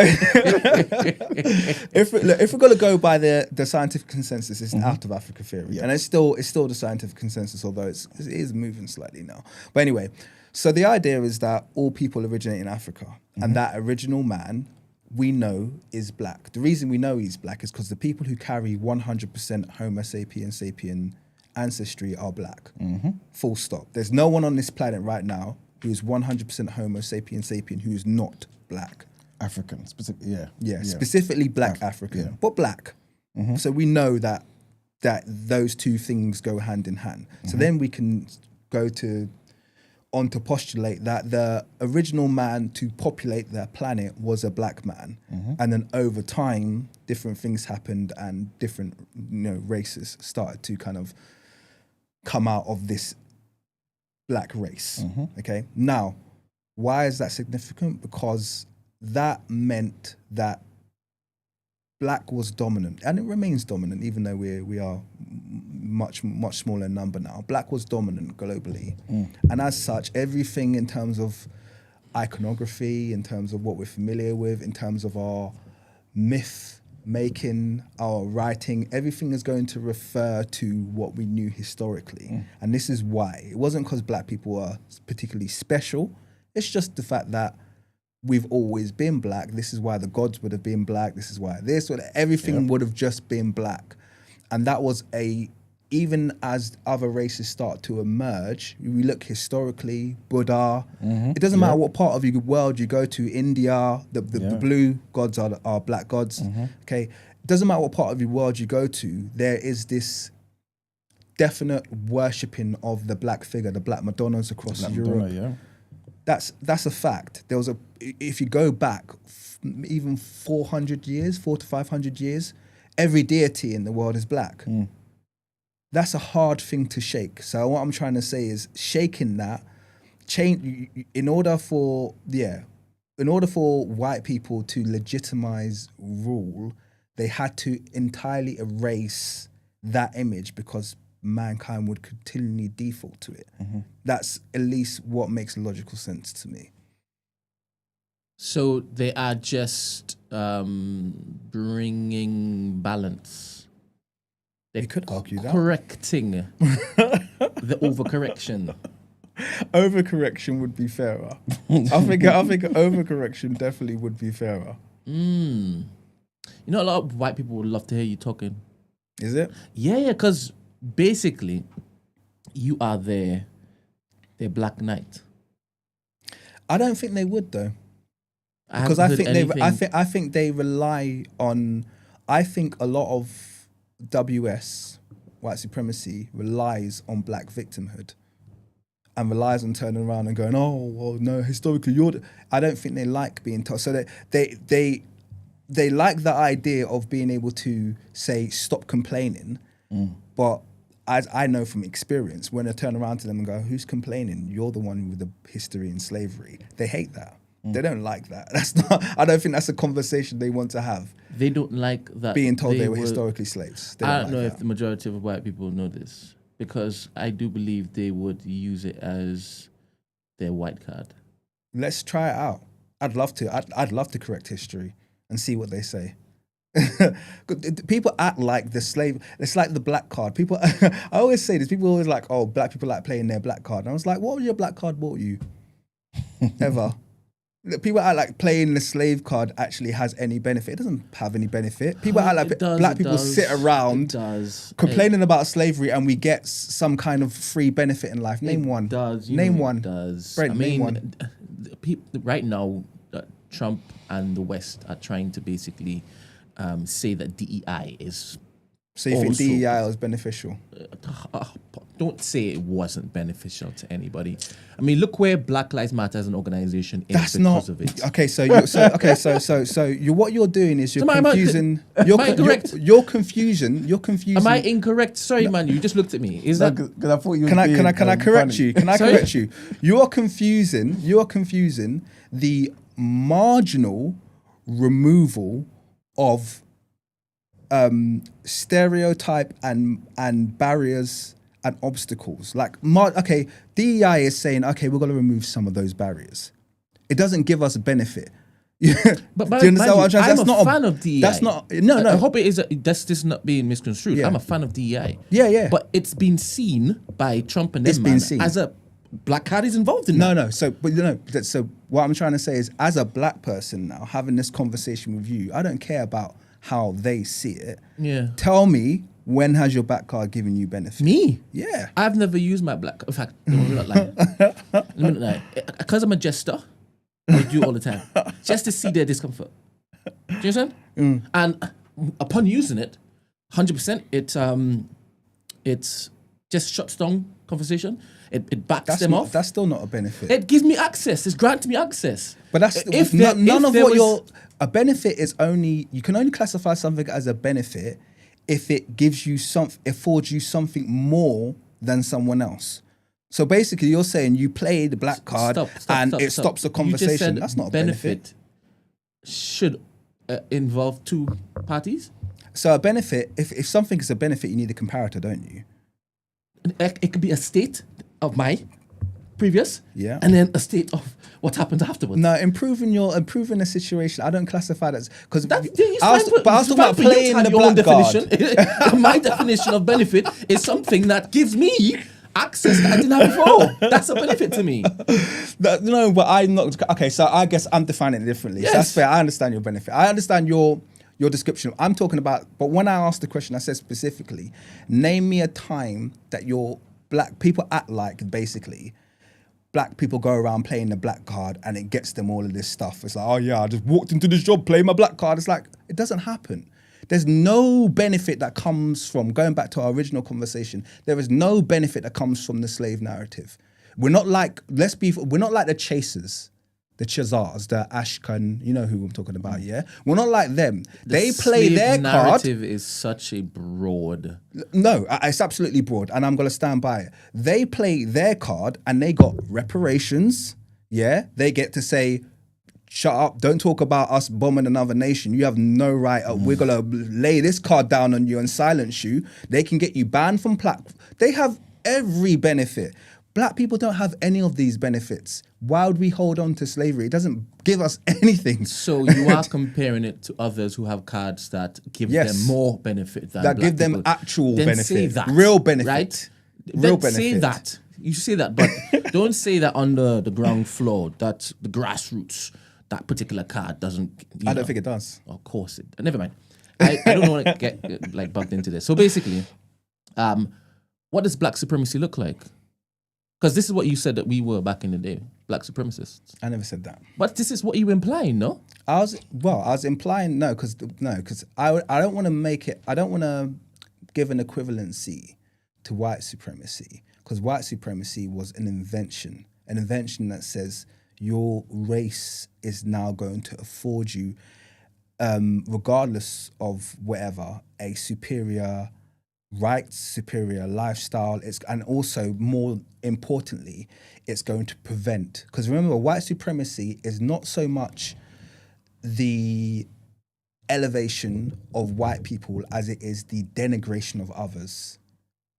if we're gonna go by the scientific consensus, it's out of Africa theory, and it's still the scientific consensus, although it is moving slightly now. But anyway, so the idea is that all people originate in Africa, and that original man we know is black. The reason we know he's black is because the people who carry 100% Homo sapien ancestry are black. Full stop. There's no one on this planet right now who is 100% Homo sapien who is not black. African, specifically, Yeah, specifically black African, yeah. but black. So we know that those two things go hand in hand. So then we can go on to postulate that the original man to populate the planet was a black man, and then over time, different things happened, and different races started to kind of come out of this black race. Okay, now why is that significant? Because that meant that black was dominant, and it remains dominant, even though we are much smaller in number now. Black was dominant globally, and as such, everything in terms of iconography, in terms of what we're familiar with, in terms of our myth making, our writing, everything is going to refer to what we knew historically. And this is why. It wasn't because black people are particularly special. It's just the fact that we've always been black. This is why the gods would have been black. This is why everything would have just been black. And that was even as other races start to emerge, we look historically, Buddha, it doesn't matter what part of the world you go to, India, the blue gods are black gods, okay? It doesn't matter what part of the world you go to, there is this definite worshipping of the black figure, the black Madonnas across Europe. That's a fact. If you go back even 400 to 500 years, every deity in the world is black. That's a hard thing to shake. So what I'm trying to say is shaking that, change in order for white people to legitimize rule, they had to entirely erase that image because mankind would continually default to it. That's at least what makes logical sense to me. So they are just bringing balance. They're You could argue that. correcting the overcorrection. Overcorrection would be fairer. I think overcorrection definitely would be fairer. You know, a lot of white people would love to hear you talking. Is it? Yeah, because basically, you are their Black Knight. I don't think they would though. I Because haven't heard anything. I think they rely on. I think a lot of WS white supremacy relies on black victimhood, and relies on turning around and going, "Oh, well, no, historically, I don't think they like being told. So they like the idea of being able to say stop complaining, but as I know from experience, when I turn around to them and go, "Who's complaining? You're the one with the history in slavery." They hate that. They don't like that. That's not. I don't think that's a conversation they want to have. They don't like that Being told they were historically slaves. I don't know if the majority of white people know this, because I do believe they would use it as their white card. Let's try it out. I'd love to. I'd love to correct history and see what they say. People act like the slave. It's like the black card. People. I always say this. People always like, oh, black people like playing their black card. And I was like, what would your black card bought you? Ever? People act like playing the slave card actually has any benefit. It doesn't have any benefit. People act like black people sit around complaining about slavery and we get some kind of free benefit in life. Name one. Name one. Brent, name one. Right now, Trump and the West are trying to basically say that DEI is. So you think DEI was beneficial? Don't say it wasn't beneficial to anybody. I mean, look where Black Lives Matter as an organization is because of it. Okay, so what you're doing is you're confusing. Incorrect? You're confusing. Am I incorrect? Sorry, man. You just looked at me. Is that? Because I thought you. Can I correct you? Can I correct you? You are confusing the marginal removal of stereotype and barriers and obstacles. Like, DEI is saying, okay, we're going to remove some of those barriers. It doesn't give us a benefit. But do you understand what I'm a fan of DEI. That's not. No. I hope it is. That's just not being misconstrued. Yeah. I'm a fan of DEI. Yeah. But it's been seen by Trump and them as a black card is involved in that. No. So what I'm trying to say is, as a black person now having this conversation with you, I don't care about how they see it. Yeah. Tell me, when has your black card given you benefit? Me? Yeah. I've never used my black. In fact, let me not lie. Because I'm a jester, I do it all the time, just to see their discomfort. Do you understand? And upon using it, 100%, it's just shuts down conversation. It backs them off. That's still not a benefit. It gives me access. It's granting me access. But that's a benefit is only, you can only classify something as a benefit if it gives you affords you something more than someone else. So basically, you're saying you play the black card it stops the conversation. You just said that's not a benefit. Should involve two parties. So a benefit, if something is a benefit, you need a comparator, don't you? It could be a state of my previous, and then a state of what happens afterwards. No, improving the situation. I don't classify that because I was talking about playing the black card. My definition of benefit is something that gives me access that I didn't have before. That's a benefit to me. No, but I'm not. Okay, so I guess I'm defining it differently. Yes. So that's fair. I understand your benefit. I understand your description. I'm talking about, but when I asked the question, I said specifically, name me a time that your black people act like basically black people go around playing the black card and it gets them all of this stuff. It's like, oh yeah, I just walked into this job playing my black card. It's like, it doesn't happen. There's no benefit that comes from, going back to our original conversation, there is no benefit that comes from the slave narrative. We're not like, we're not like the chasers, the Chazars, the Ashkan, you know who I'm talking about, yeah? We're not like them. They play their card. The narrative is such a broad. No, it's absolutely broad, and I'm going to stand by it. They play their card, and they got reparations, yeah? They get to say, shut up, don't talk about us bombing another nation. You have no right. We're going to lay this card down on you and silence you. They can get you banned from They have every benefit. Black people don't have any of these benefits. Why would we hold on to slavery? It doesn't give us anything. So you are comparing it to others who have cards that give them more benefit than that black give them people. actual then benefit, say that, real benefit, right? Real then benefit. Say that. You should say that, but don't say that on the ground floor. That the grassroots, that particular card doesn't. I don't think it does. Of course, never mind. I don't want to get like bugged into this. So basically, what does black supremacy look like? Because this is what you said that we were back in the day, black supremacists. I never said that. But this is what you were implying, no? I was implying because I don't want to make it. I don't want to give an equivalency to white supremacy, because white supremacy was an invention that says your race is now going to afford you, regardless of whatever, a superior rights, superior lifestyle. And also, more importantly, it's going to prevent. Because remember, white supremacy is not so much the elevation of white people as it is the denigration of others.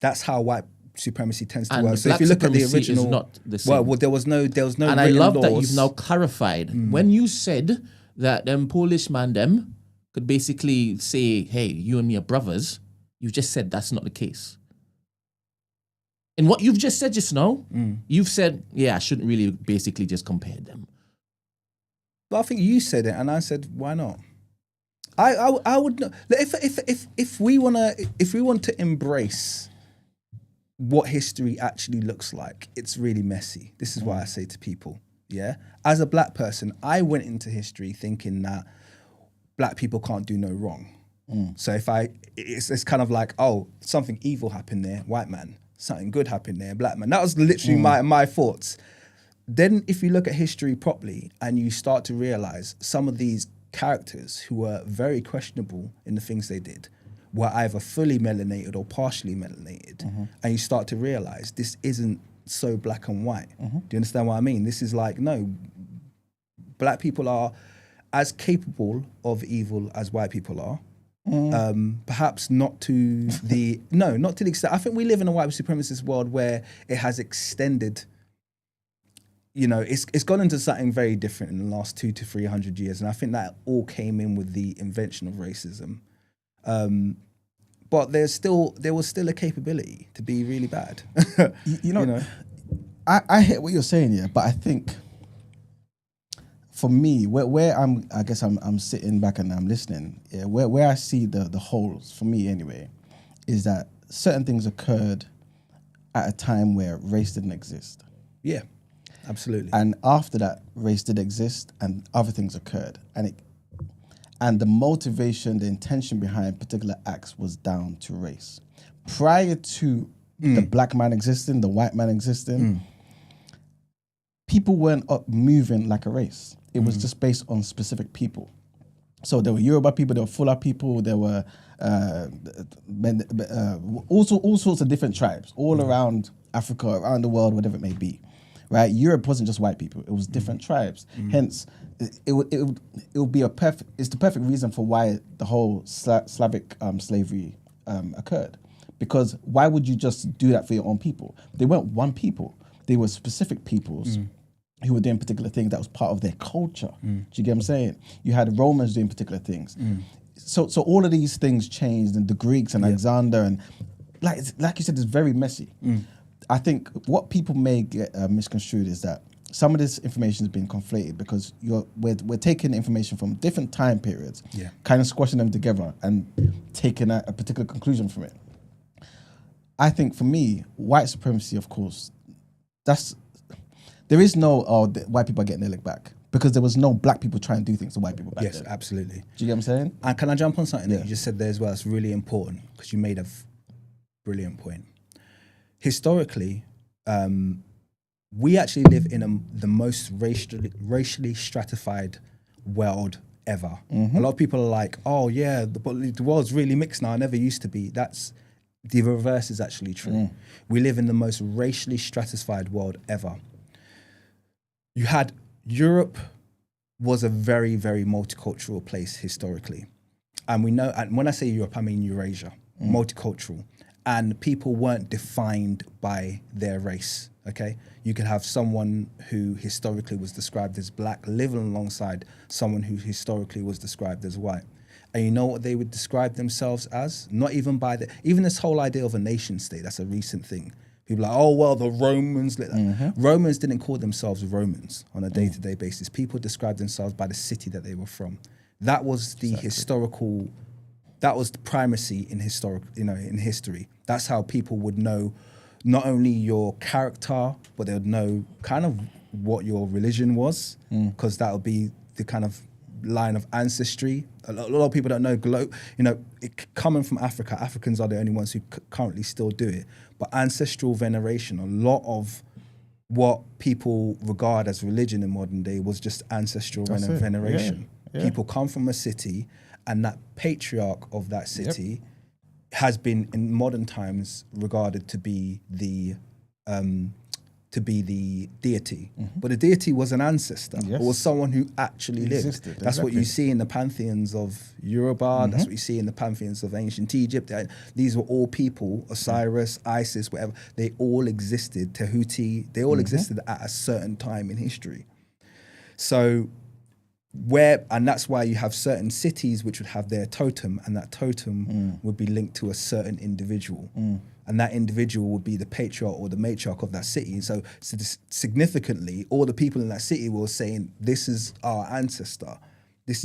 That's how white supremacy tends to And work. the So if you black look at the supremacy is original, not the same. well, there was no And written I love that laws. you've now clarified. When you said that them Polish man them could basically say, hey, you and me are brothers, you just said that's not the case. In what you've just said just now, you've said, yeah, I shouldn't really basically just compare them. But I think you said it, and I said, why not? I would not. If we want to embrace what history actually looks like, it's really messy. This is why I say to people, yeah. As a black person, I went into history thinking that black people can't do no wrong. So it's kind of like, oh, something evil happened there, white man. Something good happened there, black man. That was literally my thoughts. Then if you look at history properly and you start to realize some of these characters who were very questionable in the things they did were either fully melanated or partially melanated. And you start to realize this isn't so black and white. Do you understand what I mean? This is like, no, black people are as capable of evil as white people are. Perhaps not to the extent. I think we live in a white supremacist world where it has extended. You know, it's gone into something very different in the last 200 to 300 years, and I think that all came in with the invention of racism. But there was still a capability to be really bad. You know, I hear what you're saying, yeah, but I think for me, where I guess I'm sitting back and I'm listening, yeah, where I see the holes, for me anyway, is that certain things occurred at a time where race didn't exist. Yeah, absolutely. And after that, race did exist and other things occurred. And the motivation, the intention behind particular acts was down to race. Prior to the black man existing, the white man existing, people weren't moving like a race. It was just based on specific people. So there were Yoruba people, there were Fula people, there were all sorts of different tribes all around Africa, around the world, whatever it may be. Right? Europe wasn't just white people; it was different tribes. Hence, it would be it's the perfect reason for why the whole Slavic slavery occurred. Because why would you just do that for your own people? They weren't one people; they were specific peoples who were doing particular things that was part of their culture. Do you get what I'm saying? You had Romans doing particular things. So all of these things changed, and the Greeks and Alexander, and like you said, it's very messy. I think what people may get misconstrued is that some of this information is being conflated because we're taking information from different time periods, kind of squashing them together and taking a particular conclusion from it. I think for me, white supremacy, of course, there is no white people are getting their leg back because there was no black people trying to do things to white people back then. Yes, absolutely. Do you get what I'm saying? And can I jump on something that you just said there as well? It's really important because you made a brilliant point. Historically, we actually live in the most racially stratified world ever. A lot of people are like, oh yeah, the world's really mixed now. It never used to be. The reverse is actually true. We live in the most racially stratified world ever. You had Europe was a very, very multicultural place historically. And we know, and when I say Europe, I mean Eurasia, multicultural. And people weren't defined by their race, okay? You could have someone who historically was described as black living alongside someone who historically was described as white. And you know what they would describe themselves as? Not even even this whole idea of a nation state, that's a recent thing. People are like, oh, well, the Romans. Romans didn't call themselves Romans on a day-to-day basis. People described themselves by the city that they were from. That was the historical, that was the primacy in history. That's how people would know not only your character, but they would know kind of what your religion was, because that would be the kind of line of ancestry. A lot of people don't know, coming from Africa, Africans are the only ones who currently still do it. But ancestral veneration, a lot of what people regard as religion in modern day was just ancestral veneration. Yeah. People come from a city, and that patriarch of that city has been in modern times regarded to be the deity. But the deity was an ancestor. Yes. It was someone who actually Existed, lived. That's what you exactly. see in the pantheons of Yoruba. That's what you see in the pantheons of ancient Egypt. These were all people, Osiris, Isis, whatever. They all existed, Tehuti. They all existed at a certain time in history. So and that's why you have certain cities which would have their totem, and that totem would be linked to a certain individual. And that individual would be the patriarch or the matriarch of that city. So significantly, all the people in that city were saying, this is our ancestor.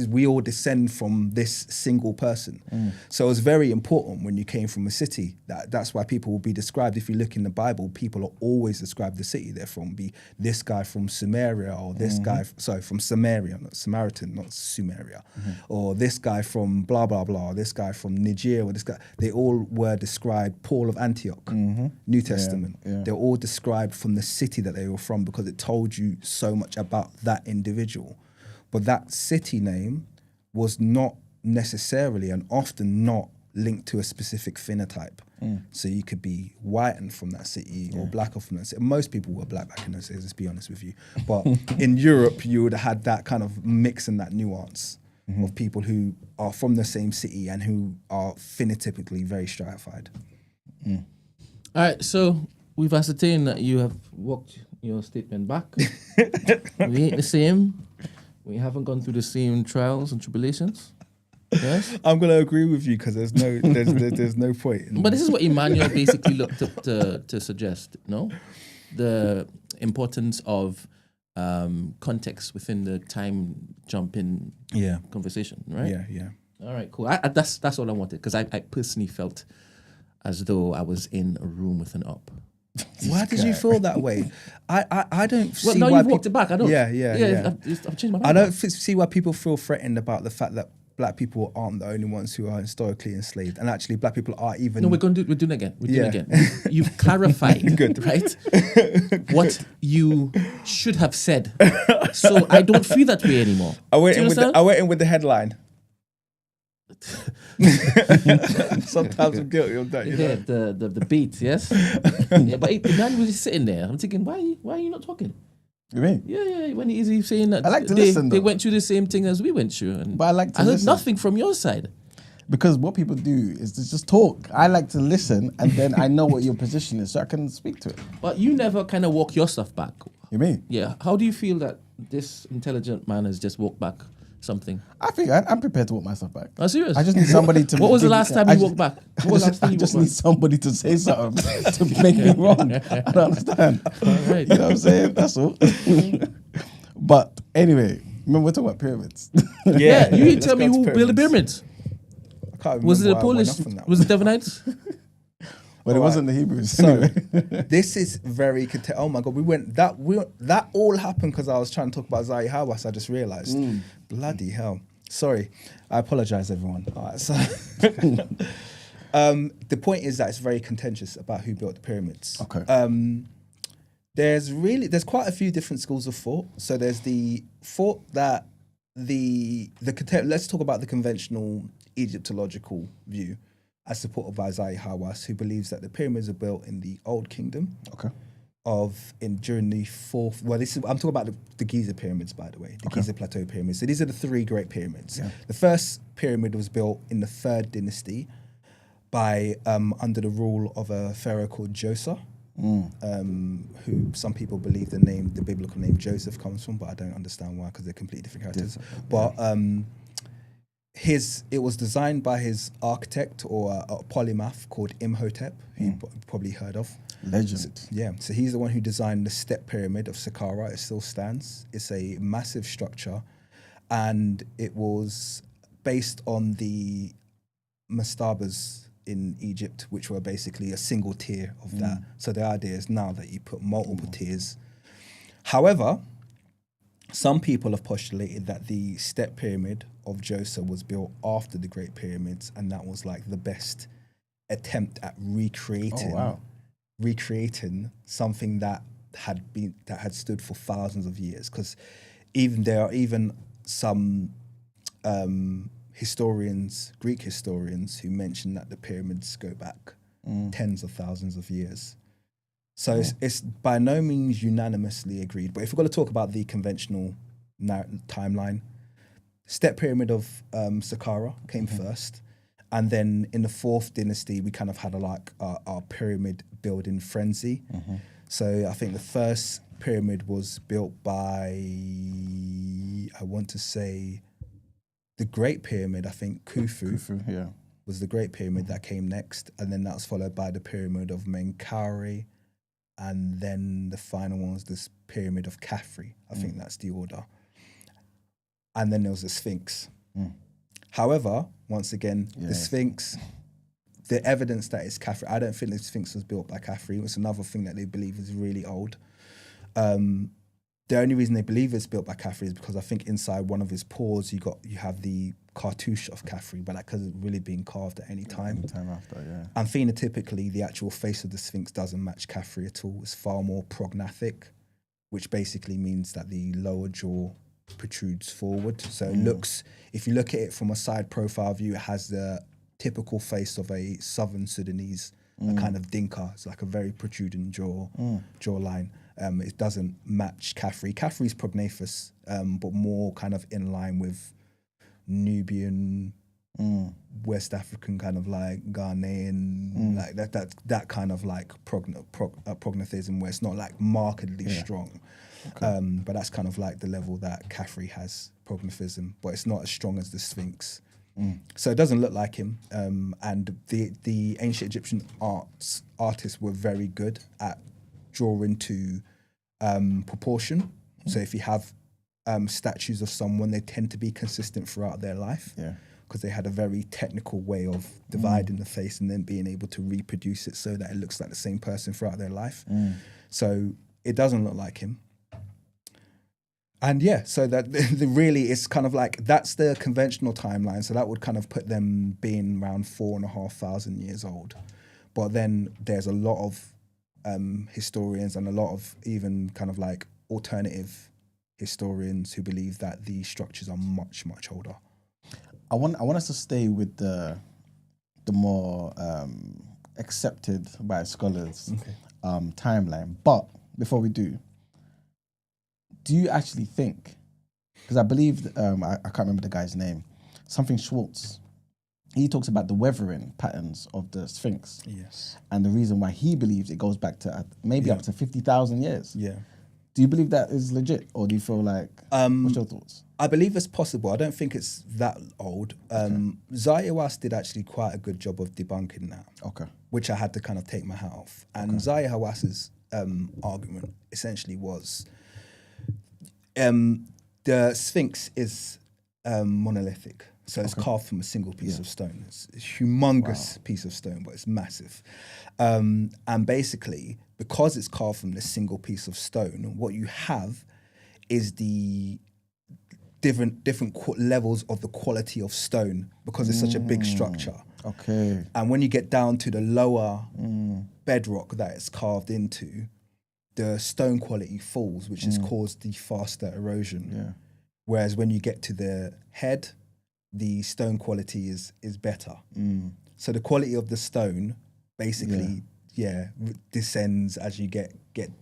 We all descend from this single person. So it's very important when you came from a city. That's why people will be described. If you look in the Bible, people are always described the city they're from. Be this guy from Sumeria, or this guy, from Samaria, not Samaritan, not Sumeria, or this guy from blah, blah, blah, this guy from Niger, or this guy. They all were described, Paul of Antioch, New Testament. Yeah. They're all described from the city that they were from because it told you so much about that individual. But that city name was not necessarily and often not linked to a specific phenotype. So you could be white and from that city or black from that city. Most people were black back in those days, let's be honest with you. But in Europe, you would have had that kind of mix and that nuance of people who are from the same city and who are phenotypically very stratified. All right, so we've ascertained that you have walked your statement back. We ain't the same. We haven't gone through the same trials and tribulations. Yes, I'm gonna agree with you because there's no point. but this is what Emmanuel basically looked up to suggest. No, the importance of context within the time jumping conversation. Right. Yeah. All right. Cool. That's all I wanted, because I personally felt as though I was in a room with an up. Why did you feel that way? I don't see Well, now why you've walked it back. I don't. Yeah. I've changed my mind. I don't see why people feel threatened about the fact that black people aren't the only ones who are historically enslaved, and actually black people are even. No, we're doing it again. We're doing it again. You've clarified, Good. right? What you should have said. So I don't feel that way anymore. I went Do you in understand? with the headline. Sometimes I'm guilty of that. You know? Yeah, the beat, yes. Yeah, but the man was just sitting there. I'm thinking, why are you not talking? You mean? Yeah. When he's saying that I like to listen, they though. went through the same thing as we went through, and But I like to heard listen. nothing from your side. Because what people do is to just talk. I like to listen, and then I know what your position is, so I can speak to it. But you never kind of walk your stuff back. You mean? Yeah. How do you feel that this intelligent man has just walked back something? I think I'm prepared to walk myself back. Oh, serious? I just need somebody to. What was the give- last time I you just- walked back? I What was the just, last time I you just walked need back? somebody to say something to make me wrong. I don't understand. Right. You know what I'm saying? That's all. But anyway, remember we're talking about pyramids. Yeah, you didn't Let's tell me go to who built the pyramids. I can't Was it the remember why I went Polish? off on that Was it Devonites? But it Alright. wasn't the Hebrews. So Anyway. this is very. Oh my god, that all happened because I was trying to talk about Zahi Hawass. I just realized. Bloody hell! Sorry, I apologize, everyone. All right, so the point is that it's very contentious about who built the pyramids. Okay. There's quite a few different schools of thought. So there's the thought that let's talk about the conventional Egyptological view, as supported by Zahi Hawass, who believes that the pyramids are built in the Old Kingdom Okay. during the fourth. Well, I'm talking about the Giza pyramids, by the way, the Giza Plateau pyramids. So these are the three great pyramids. Yeah. The first pyramid was built in the 3rd dynasty by under the rule of a pharaoh called Djoser, who some people believe the biblical name Joseph comes from, but I don't understand why, because they're completely different characters. But it was designed by his architect or a polymath called Imhotep, who you probably heard of. Legend. Yeah, so he's the one who designed the step pyramid of Saqqara. It still stands. It's a massive structure, and it was based on the mastabas in Egypt, which were basically a single tier of that. So the idea is now that you put multiple tiers. However, some people have postulated that the step pyramid of Djoser was built after the Great Pyramids, and that was like the best attempt at recreating something that had stood for thousands of years. Because there are even some Greek historians, who mention that the pyramids go back tens of thousands of years. So it's by no means unanimously agreed. But if we're going to talk about the conventional timeline, Step Pyramid of Saqqara came first. And then in the 4th dynasty, we kind of had our pyramid building frenzy. So I think the first pyramid was built by, I want to say, the Great Pyramid. I think Khufu was the Great Pyramid that came next. And then that was followed by the Pyramid of Menkaure. And then the final one was this Pyramid of Khafre. I think that's the order. And then there was the Sphinx. However, once again, the Sphinx, the evidence that it's Khafre, I don't think the Sphinx was built by Khafre. It's another thing that they believe is really old. The only reason they believe it's built by Khafre is because I think inside one of his paws you have the cartouche of Khafre, but that hasn't really been carved at any time. Time after, And phenotypically, the actual face of the Sphinx doesn't match Khafre at all. It's far more prognathic, which basically means that the lower jaw protrudes forward. So it looks, if you look at it from a side profile view, it has the typical face of a southern Sudanese, a kind of dinka. It's like a very protruding jawline. It doesn't match Khafre. Khafre's prognathous, but more kind of in line with Nubian, West African, kind of like Ghanaian, like that kind of like prognathism, where it's not like markedly strong. But that's kind of like the level that Khafre has prognathism, but it's not as strong as the Sphinx. So it doesn't look like him. And the ancient Egyptian artists were very good at drawing to proportion. So if you have statues of someone, they tend to be consistent throughout their life. Because they had a very technical way of dividing the face and then being able to reproduce it so that it looks like the same person throughout their life. So it doesn't look like him. And so that really it's kind of like, that's the conventional timeline. So that would kind of put them being around 4,500 years old. But then there's a lot of historians and a lot of even kind of like alternative historians who believe that these structures are much, much older. I want us to stay with the more accepted by scholars timeline. But before we do you actually think, because I believe, I can't remember the guy's name, something Schwartz, he talks about the weathering patterns of the Sphinx. Yes. And the reason why he believes it goes back to maybe up to 50,000 years. Yeah. Do you believe that is legit, or do you feel like, what's your thoughts? I believe it's possible. I don't think it's that old. Zahi Hawass did actually quite a good job of debunking that. Okay. Which I had to kind of take my hat off. And Zahi Hawass's argument essentially was, the Sphinx is monolithic. So it's carved from a single piece of stone. It's a humongous piece of stone, but it's massive. And basically, because it's carved from this single piece of stone, what you have is the different levels of the quality of stone, because it's such a big structure. Okay. And when you get down to the lower bedrock that it's carved into, the stone quality falls, which has caused the faster erosion. Yeah. Whereas when you get to the head, the stone quality is better. So the quality of the stone basically descends as you get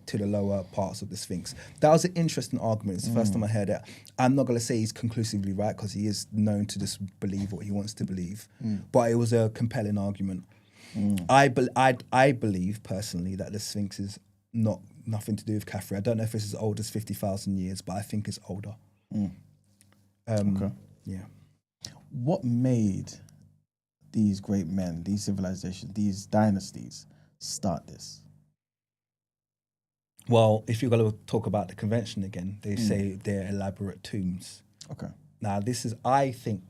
to the lower parts of the Sphinx. That was an interesting argument. It's the first time I heard it. I'm not going to say he's conclusively right, because he is known to just believe what he wants to believe. But it was a compelling argument. I believe personally that the Sphinx is nothing to do with Khafre. I don't know if it's as old as 50,000 years, but I think it's older. Okay. Yeah. What made these great men, these civilizations, these dynasties start this? Well, if you're going to talk about the convention again, they say they're elaborate tombs. Okay. Now, I think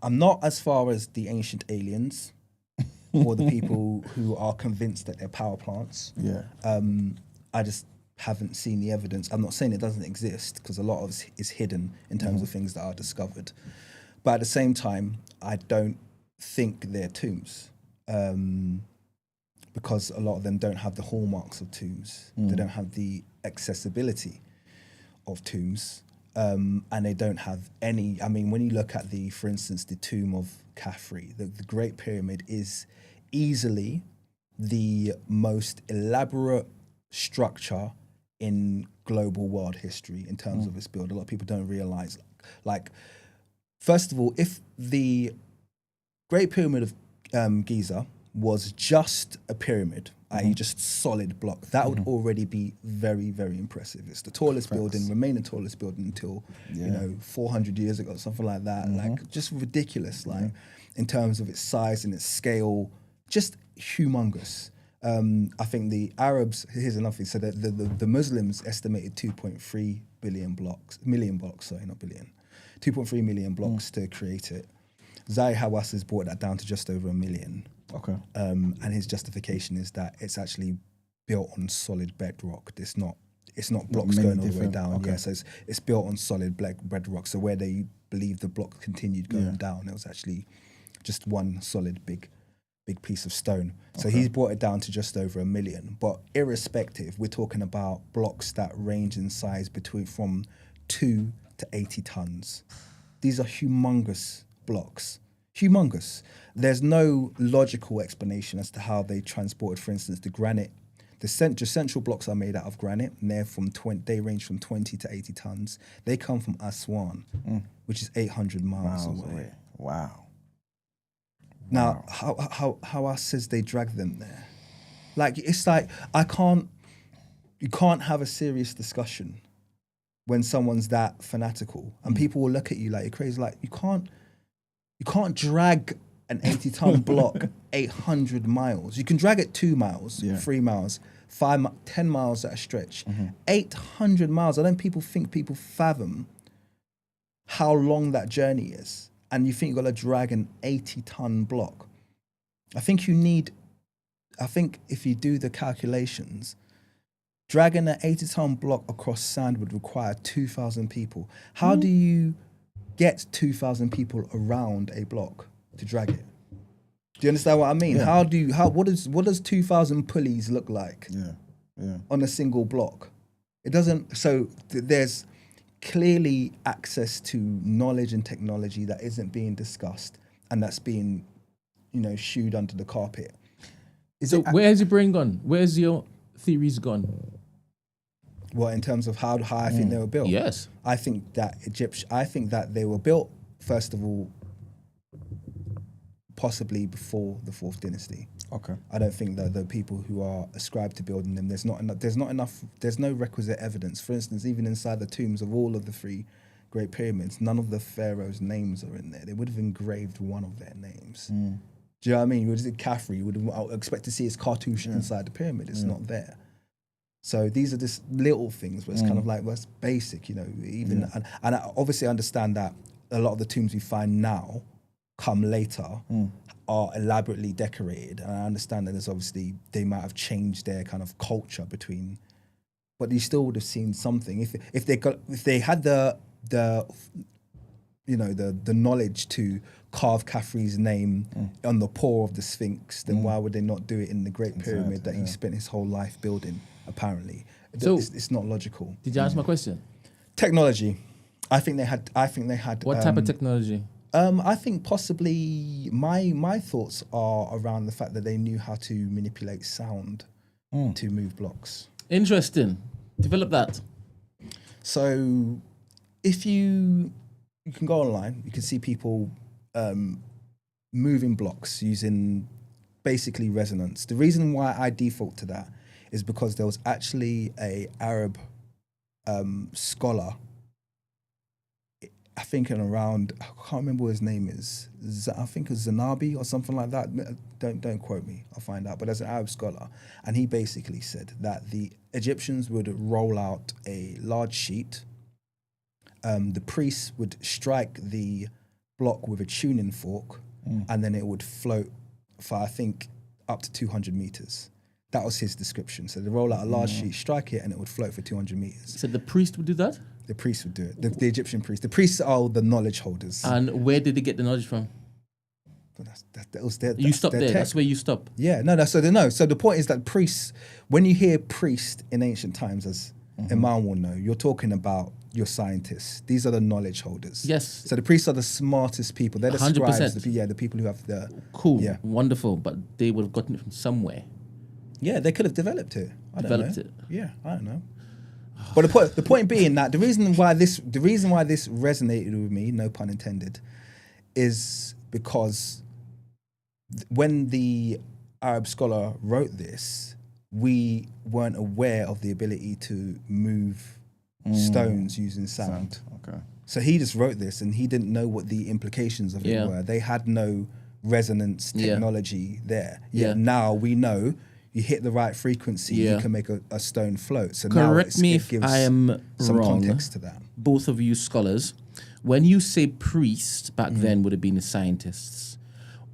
I'm not as far as the ancient aliens or the people who are convinced that they're power plants. Yeah. I just haven't seen the evidence. I'm not saying it doesn't exist, because a lot of it is hidden in terms of things that are discovered. But at the same time, I don't think they're tombs, because a lot of them don't have the hallmarks of tombs. They don't have the accessibility of tombs. and they don't have any. I mean, when you look at for instance, the tomb of Khafre, the Great Pyramid is easily the most elaborate structure in global world history in terms of its build. A lot of people don't realize, like, first of all, if the Great Pyramid of Giza was just a pyramid, i.e. just solid block, that would already be very, very impressive. It's the tallest building, remained the tallest building until, 400 years ago, something like that. Like, just ridiculous, like, in terms of its size and its scale, just humongous. I think the Arabs, here's another thing, so the Muslims estimated 2.3 million blocks, 2.3 million blocks to create it. Zahi Hawass has brought that down to just over 1 million. Okay. And his justification is that it's actually built on solid bedrock. It's not blocks going all the way down. Okay. Yeah, so it's built on solid bedrock. So where they believe the block continued going down, it was actually just one solid big piece of stone. So he's brought it down to just over 1 million. But irrespective, we're talking about blocks that range in size from 2 to 80 tons. These are humongous blocks. Humongous. There's no logical explanation as to how they transported, for instance, the granite. The central blocks are made out of granite, and they range from 20 to 80 tons. They come from Aswan, which is 800 miles away. Wow. Now, how else says they drag them there? Like, it's like, you can't have a serious discussion when someone's that fanatical, and people will look at you like you're crazy. Like, you can't drag an 80-ton block 800 miles. You can drag it 2 miles, 3 miles, 10 miles at a stretch. 800 miles. I don't think people fathom how long that journey is. And you think you've got to drag an 80-ton block. I think if you do the calculations, dragging an 80-ton block across sand would require 2,000 people. How do you get 2,000 people around a block to drag it? Do you understand what I mean? Yeah. What does 2,000 pulleys look like on a single block? It doesn't. So there's clearly access to knowledge and technology that isn't being discussed, and that's being, shooed under the carpet. Where's your brain gone? Where's your theories gone? Well, in terms of how I think they were built. Yes. I think that they were built, first of all, possibly before the 4th dynasty. Okay. I don't think that the people who are ascribed to building them, there's no requisite evidence. For instance, even inside the tombs of all of the 3 Great Pyramids, none of the pharaohs' names are in there. They would have engraved one of their names. Do you know what I mean? Was it Khafre? I would expect to see his cartouche inside the pyramid. It's not there. So these are just little things where it's kind of like, well, it's basic, even, and I obviously understand that a lot of the tombs we find now come later are elaborately decorated. And I understand that there's obviously, they might have changed their kind of culture but you still would have seen something. If they had the knowledge to carve Khafre's name on the paw of the Sphinx, then why would they not do it in the Great Pyramid that he spent his whole life building? Apparently, so it's not logical. Did you answer my question? Technology, I think they had. What type of technology? I think possibly my thoughts are around the fact that they knew how to manipulate sound to move blocks. Interesting. Develop that. So, if you can go online, you can see people moving blocks using basically resonance. The reason why I default to that is because there was actually a Arab scholar, I think I can't remember what his name is. I think it's Zanabi or something like that. Don't quote me, I'll find out. But there's an Arab scholar, and he basically said that the Egyptians would roll out a large sheet. The priests would strike the block with a tuning fork, and then it would float for, I think, up to 200 meters. That was his description. So they roll out a large sheet, strike it, and it would float for 200 meters. So the priest would do that? The priest would do it. The Egyptian priest. The priests are the knowledge holders. And where did they get the knowledge from? But that was their. You stop there. Tech. That's where you stop. Yeah, no. So the point is that priests, when you hear priest in ancient times, as Imam will know, you're talking about your scientists. These are the knowledge holders. Yes. So the priests are the smartest people. They're the 100%. scribes. The people who have the Cool. Yeah. Wonderful. But they would have gotten it from somewhere. Yeah, they could have developed it. I don't Developed know. it. Yeah, I don't know. But the point being that the reason why this resonated with me, no pun intended, is because when the Arab scholar wrote this, we weren't aware of the ability to move stones using sound. Okay. So he just wrote this and he didn't know what the implications of it were. They had no resonance technology there. Yeah. Now we know you hit the right frequency, you can make a stone float. So Correct now me it if gives I am some wrong. context to that. Both of you scholars, when you say priest, back then would have been the scientists.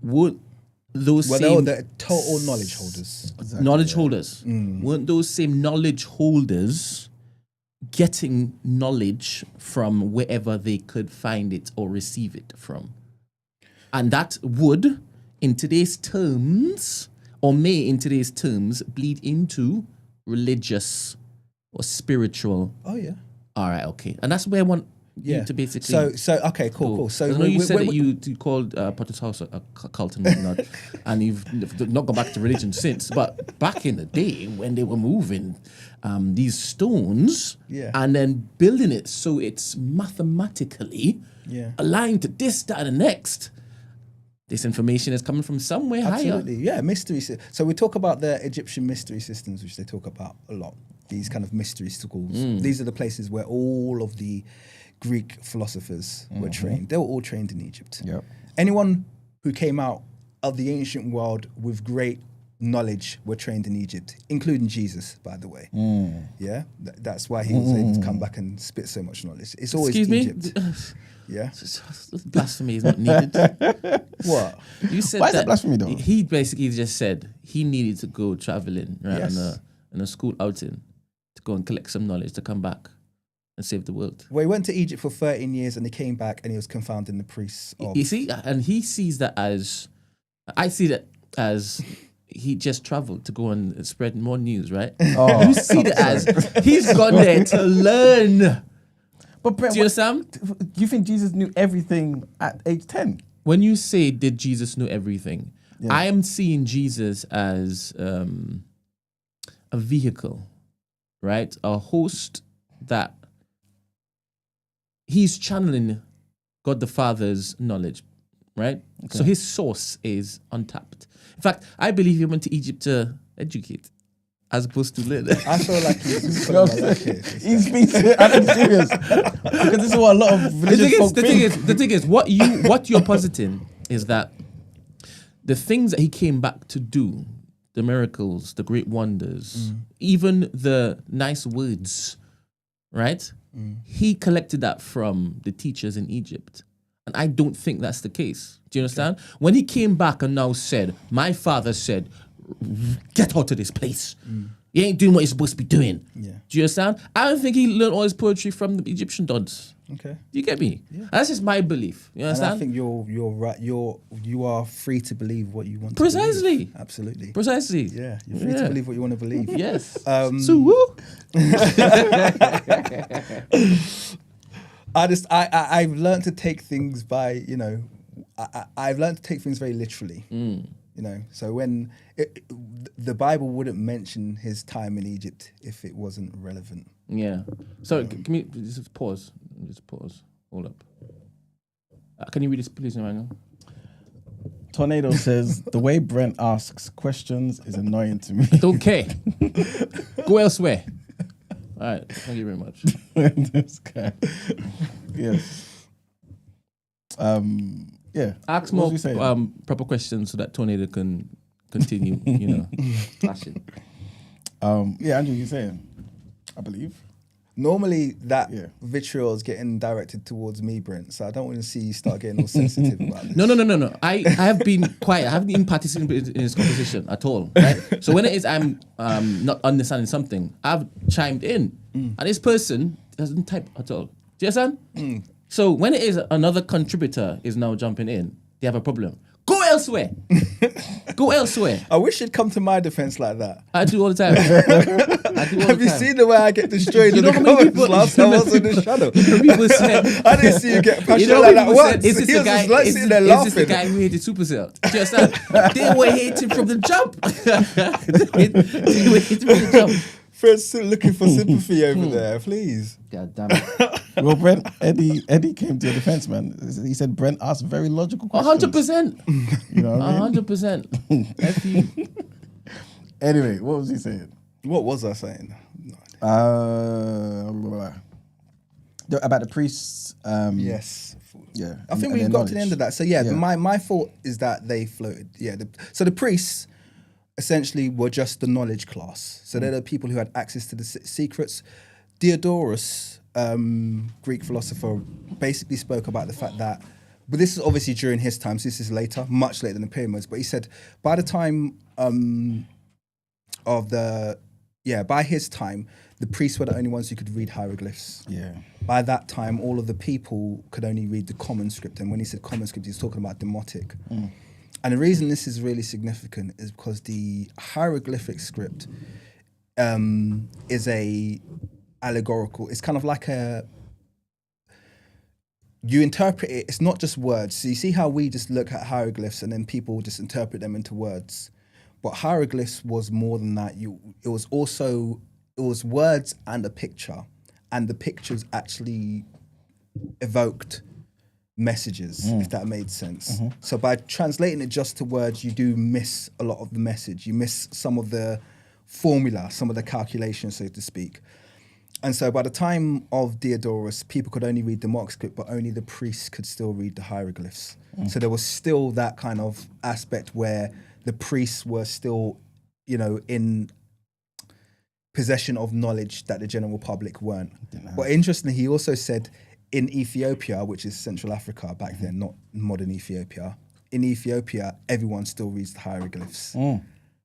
Would those Well, same they're total knowledge holders. knowledge holders, weren't those same knowledge holders getting knowledge from wherever they could find it or receive it from? And that would, in today's terms, or may in today's terms, bleed into religious or spiritual. Oh yeah. All right, okay. And that's where I want you to basically. So okay, cool. So I know you said that you called Potter's House a cult and whatnot, and you've not gone back to religion since. But back in the day when they were moving these stones and then building it so it's mathematically aligned to this, that, and the next. This information is coming from somewhere Absolutely, higher. yeah, mystery. So we talk about the Egyptian mystery systems, which they talk about a lot. These kind of mystery schools. These are the places where all of the Greek philosophers were trained. They were all trained in Egypt. Yep. Anyone who came out of the ancient world with great knowledge were trained in Egypt, including Jesus, by the way. Yeah, that's why he was able to come back and spit so much knowledge. It's always Egypt. Yeah. Blasphemy is not needed. What? You said Why is that that blasphemy though? He basically just said he needed to go traveling, right, on a school outing to go and collect some knowledge to come back and save the world. Well, he went to Egypt for 13 years and he came back and he was confounding the priests. You see, and he sees that as, I see that as he just traveled to go and spread more news, right? Oh, you see that as he's gone there to learn. But Brent, Do you understand? Do you think Jesus knew everything at age 10? When you say, did Jesus know everything? I am seeing Jesus as a vehicle, right? A host that he's channeling God the Father's knowledge, right? Okay. So his source is untapped. In fact, I believe he went to Egypt to educate as opposed to learn. I feel like he's He's being I'm serious. Because this is what a lot of religious folk think. The thing is, what you're positing is that the things that he came back to do, the miracles, the great wonders, even the nice words, right? He collected that from the teachers in Egypt. And I don't think that's the case. Do you understand? Okay. When he came back and now said, my father said, get out of this place. You ain't doing what you're supposed to be doing. Yeah. Do you understand? I don't think he learned all his poetry from the Egyptian gods. Okay. Do you get me? Yeah. That's just my belief. You understand? And I think you're right. You are free to believe what you want to Precisely. believe. Absolutely. Precisely. Yeah. You're free to believe what you want to believe. Yes. So woo. I've learned to take things by, I've learned to take things very literally. So when the Bible wouldn't mention his time in Egypt if it wasn't relevant. Yeah. So can we just pause? Just pause. Hold up. Can you read this, please, Emmanuel? Tornado says, the way Brent asks questions is annoying to me. Don't care. Go elsewhere. All right. Thank you very much. This guy. Yes. Yeah. Ask more proper questions so that Tornado can continue, flashing. Yeah, Andrew, you're saying, I believe. Normally that vitriol is getting directed towards me, Brent, so I don't want to see you start getting all sensitive about this. No. I have been quiet. I haven't even participated in this conversation at all. Right? So when it is I'm not understanding something, I've chimed in. And this person doesn't type at all. Do you understand? So when it is another contributor is now jumping in, they have a problem. Go elsewhere. Go elsewhere. I wish you'd come to my defense like that. I do all the time. Have you seen the way I get destroyed in the how many comments people- last time I was in the shadow? People said, I didn't see you get passionate when like that people once. said, is this He the was guy? just like Is sitting this, there is this the laughing. guy who hated Supercell? Just that they were hating from the jump. They were hating from the jump. Fred's still looking for sympathy over there, please. God damn it. Well, Brent, Eddie came to your defense, man. He said Brent asked very logical questions. 100%. You know what I mean? 100%. F you. Anyway, what was he saying? What was I saying? No. About the priests. Yes. Yeah. I think and we've their got to the knowledge. end of that. So yeah, Yeah. my thought is that they floated. Yeah. So the priests essentially were just the knowledge class. So they're the people who had access to the secrets. Diodorus, Greek philosopher, basically spoke about the fact that, but this is obviously during his time, so this is later, much later than the pyramids, but he said by the time by his time, the priests were the only ones who could read hieroglyphs. Yeah. By that time, all of the people could only read the common script. And when he said common script, he's talking about demotic. And the reason this is really significant is because the hieroglyphic script is a allegorical. It's kind of like you interpret it. It's not just words. So you see how we just look at hieroglyphs and then people just interpret them into words. But hieroglyphs was more than that. It was words and a picture. And the pictures actually evoked messages, if that made sense. So by translating it just to words, you do miss a lot of the message. You miss some of the formula, some of the calculations, so to speak. And so by the time of Diodorus, people could only read the mock script, but only the priests could still read the hieroglyphs. So there was still that kind of aspect where the priests were still, in possession of knowledge that the general public weren't. But interestingly, he also said in Ethiopia, which is Central Africa back then, not modern Ethiopia, in Ethiopia, everyone still reads the hieroglyphs.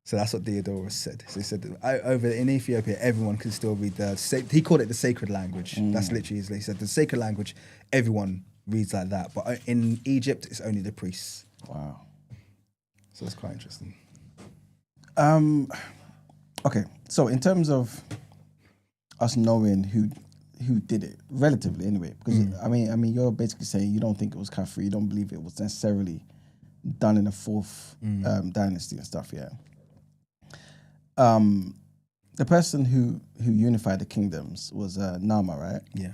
So that's what Diodorus said. So he said over in Ethiopia, everyone can still read he called it the sacred language. That's literally his, he said the sacred language, everyone reads like that. But in Egypt, it's only the priests. Wow. So that's quite interesting. Okay, so in terms of us knowing who did it, relatively anyway, because I mean, you're basically saying you don't think it was Khafre, you don't believe it was necessarily done in the fourth dynasty and stuff. Yeah. The person who unified the kingdoms was Nama, right? Yeah.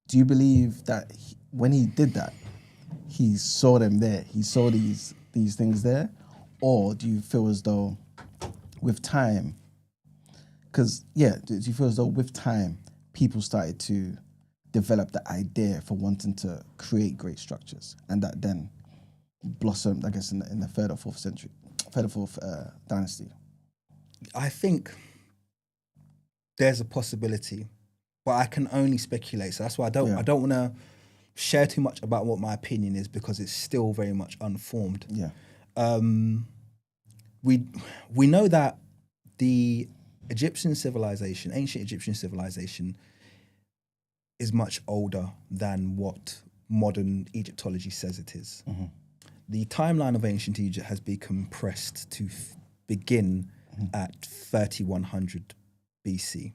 Do you believe that when he did that, he saw them there, he saw these things there, or do you feel as though with time, do you feel as though with time people started to develop the idea for wanting to create great structures, and that then blossomed, I guess, in the third or fourth dynasty? I think there's a possibility, but I can only speculate. So that's why I don't want to share too much about what my opinion is, because it's still very much unformed. Yeah. We know that the ancient Egyptian civilization is much older than what modern Egyptology says it is. The timeline of ancient Egypt has been compressed to begin at 3100 BC.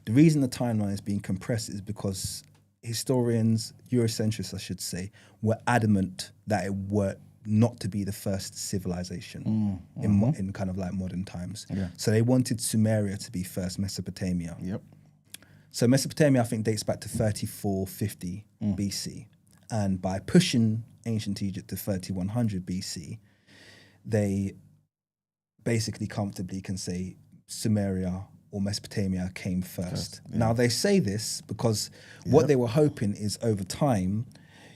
The reason the timeline is being compressed is because historians, Eurocentrists I should say, were adamant that it were not to be the first civilization in kind of like modern times. Yeah. So they wanted Sumeria to be first Mesopotamia. Yep. So Mesopotamia, I think, dates back to 3450 BC. And by pushing ancient Egypt to 3100 BC, they basically comfortably can say Sumeria or Mesopotamia came first. Now, they say this because what they were hoping is over time,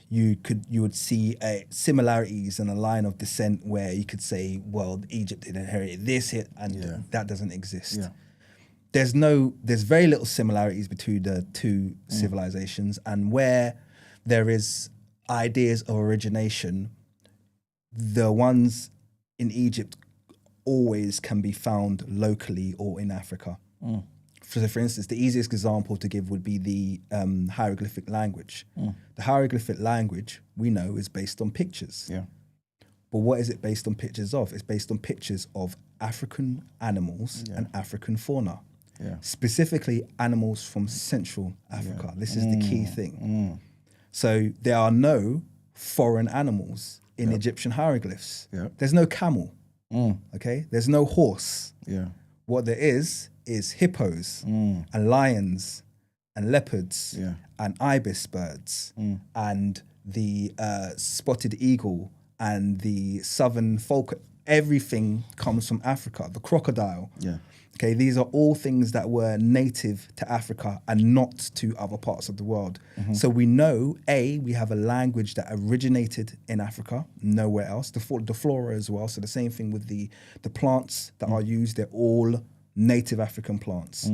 you would see similarities and a line of descent where you could say, well, Egypt inherited this here, and that doesn't exist. Yeah. There's very little similarities between the two civilizations, and where there is ideas of origination, the ones in Egypt always can be found locally or in Africa. So for instance, the easiest example to give would be the hieroglyphic language. The hieroglyphic language, we know, is based on pictures. Yeah. But what is it based on pictures of? It's based on pictures of African animals and African fauna. Yeah. Specifically animals from Central Africa. This is the key thing. So there are no foreign animals in Egyptian hieroglyphs. Yeah. There's no camel. Okay. There's no horse. Yeah. What there is hippos and lions and leopards and ibis birds and the spotted eagle and the southern falcon. Everything comes from Africa. The crocodile. Yeah. Okay, these are all things that were native to Africa and not to other parts of the world. So we know, we have a language that originated in Africa, nowhere else. The flora as well. So the same thing with the plants that are used, they're all native African plants.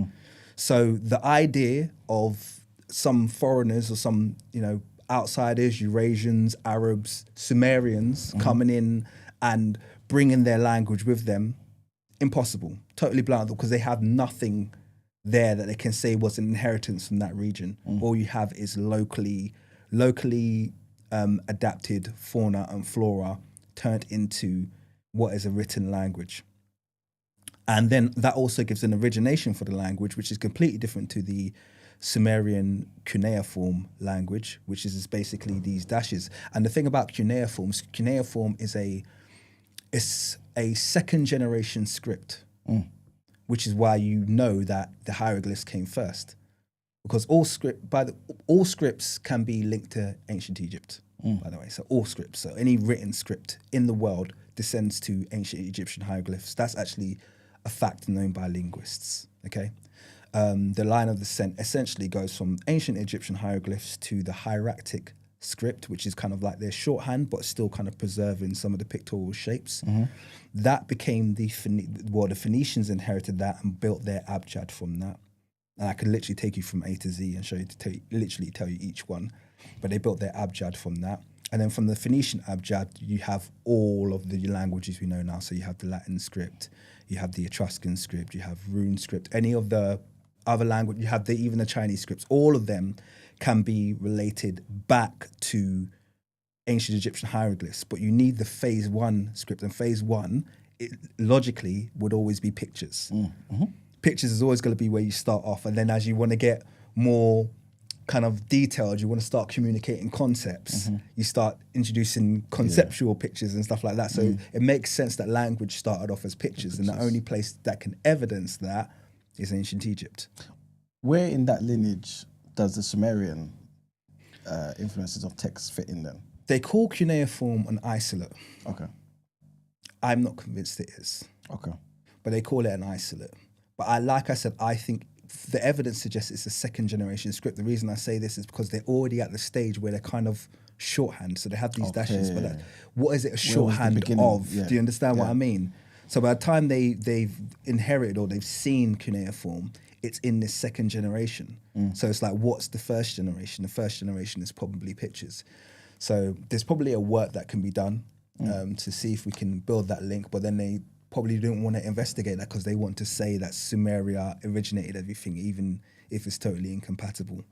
So the idea of some foreigners or some, outsiders, Eurasians, Arabs, Sumerians coming in and bringing their language with them, impossible, totally blind, because they have nothing there that they can say was an inheritance from that region. All you have is locally adapted fauna and flora turned into what is a written language. And then that also gives an origination for the language, which is completely different to the Sumerian cuneiform language, which is basically these dashes. And the thing about cuneiform is a second generation script, which is why you know that the hieroglyphs came first, because all scripts can be linked to ancient Egypt, by the way. So all scripts, so any written script in the world descends to ancient Egyptian hieroglyphs. That's actually a fact known by linguists. Okay, the line of descent essentially goes from ancient Egyptian hieroglyphs to the hieratic script, which is kind of like their shorthand, but still kind of preserving some of the pictorial shapes. That became the Phoenicians inherited that and built their abjad from that. And I could literally take you from A to Z and show you, literally tell you each one. But they built their abjad from that. And then from the Phoenician abjad, you have all of the languages we know now. So you have the Latin script, you have the Etruscan script, you have rune script, any of the other language, you have even the Chinese scripts. All of them can be related back to ancient Egyptian hieroglyphs, but you need the phase 1 script, and phase 1, it logically would always be pictures. Pictures is always going to be where you start off, and then as you want to get more kind of detailed, you want to start communicating concepts, you start introducing conceptual pictures and stuff like that. So it makes sense that language started off as pictures, and the only place that can evidence that is ancient Egypt. Where in that lineage does the Sumerian influences of text fit in then? They call cuneiform an isolate. Okay. I'm not convinced it is. Okay. But they call it an isolate. But I think the evidence suggests it's a second generation script. The reason I say this is because they're already at the stage where they're kind of shorthand. So they have these dashes, but what is it a shorthand of? Yeah. Do you understand what I mean? So by the time they've inherited or they've seen cuneiform, it's in this second generation. So it's like, what's the first generation? The first generation is probably pictures. So there's probably a work that can be done to see if we can build that link, but then they probably don't want to investigate that because they want to say that Sumeria originated everything, even if it's totally incompatible.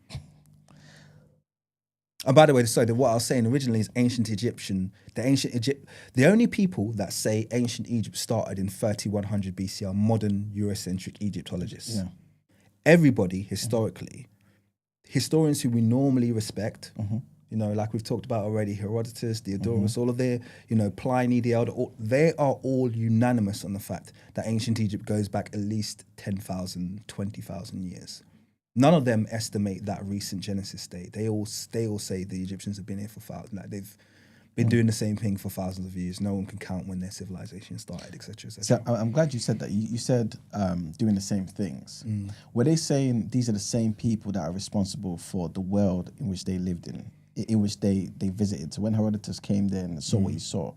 And by the way, what I was saying originally is ancient Egyptian. The only people that say ancient Egypt started in 3100 BC are modern Eurocentric Egyptologists. Yeah. Everybody historically, historians who we normally respect, like we've talked about already, Herodotus, Diodorus, all of their, Pliny the Elder, they are all unanimous on the fact that ancient Egypt goes back at least 10,000, 20,000 years. None of them estimate that recent Genesis date. They all say the Egyptians have been here for thousands. Like they've been doing the same thing for thousands of years. No one can count when their civilization started, etc. So I'm glad you said that. You said doing the same things. Were they saying these are the same people that are responsible for the world in which they lived in which they visited? So when Herodotus came there and saw what he saw,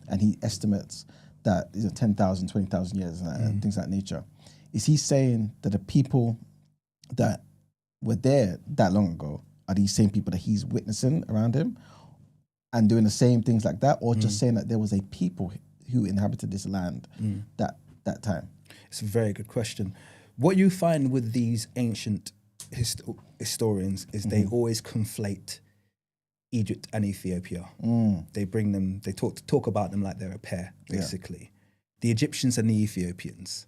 and he estimates that 10,000, 20,000 years and things of that nature, is he saying that the people that were there that long ago are these same people that he's witnessing around him and doing the same things like that, or just saying that there was a people who inhabited this land that time? It's a very good question. What you find with these ancient historians is they always conflate Egypt and Ethiopia. They bring them. They talk about them like they're a pair, basically. The Egyptians and the Ethiopians.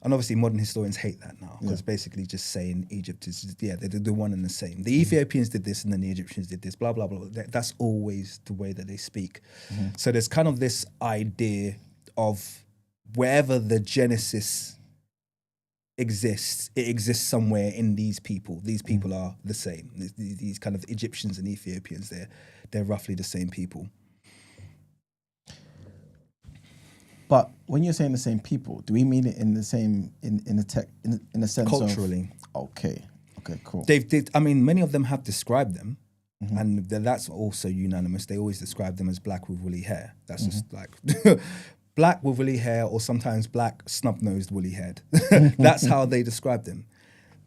And obviously, modern historians hate that now because basically just saying Egypt is they're the one and the same. The Ethiopians did this, and then the Egyptians did this. Blah blah blah. That's always the way that they speak. So there's kind of this idea of wherever the Genesis exists, it exists somewhere in these people. These people are the same. These kind of Egyptians and Ethiopians, they're roughly the same people. But when you're saying the same people, do we mean it in the same in a sense Culturally? Okay, cool. I mean, many of them have described them, and that's also unanimous. They always describe them as black with woolly hair. That's just like black with woolly hair, or sometimes black snub-nosed woolly haired. That's how they describe them.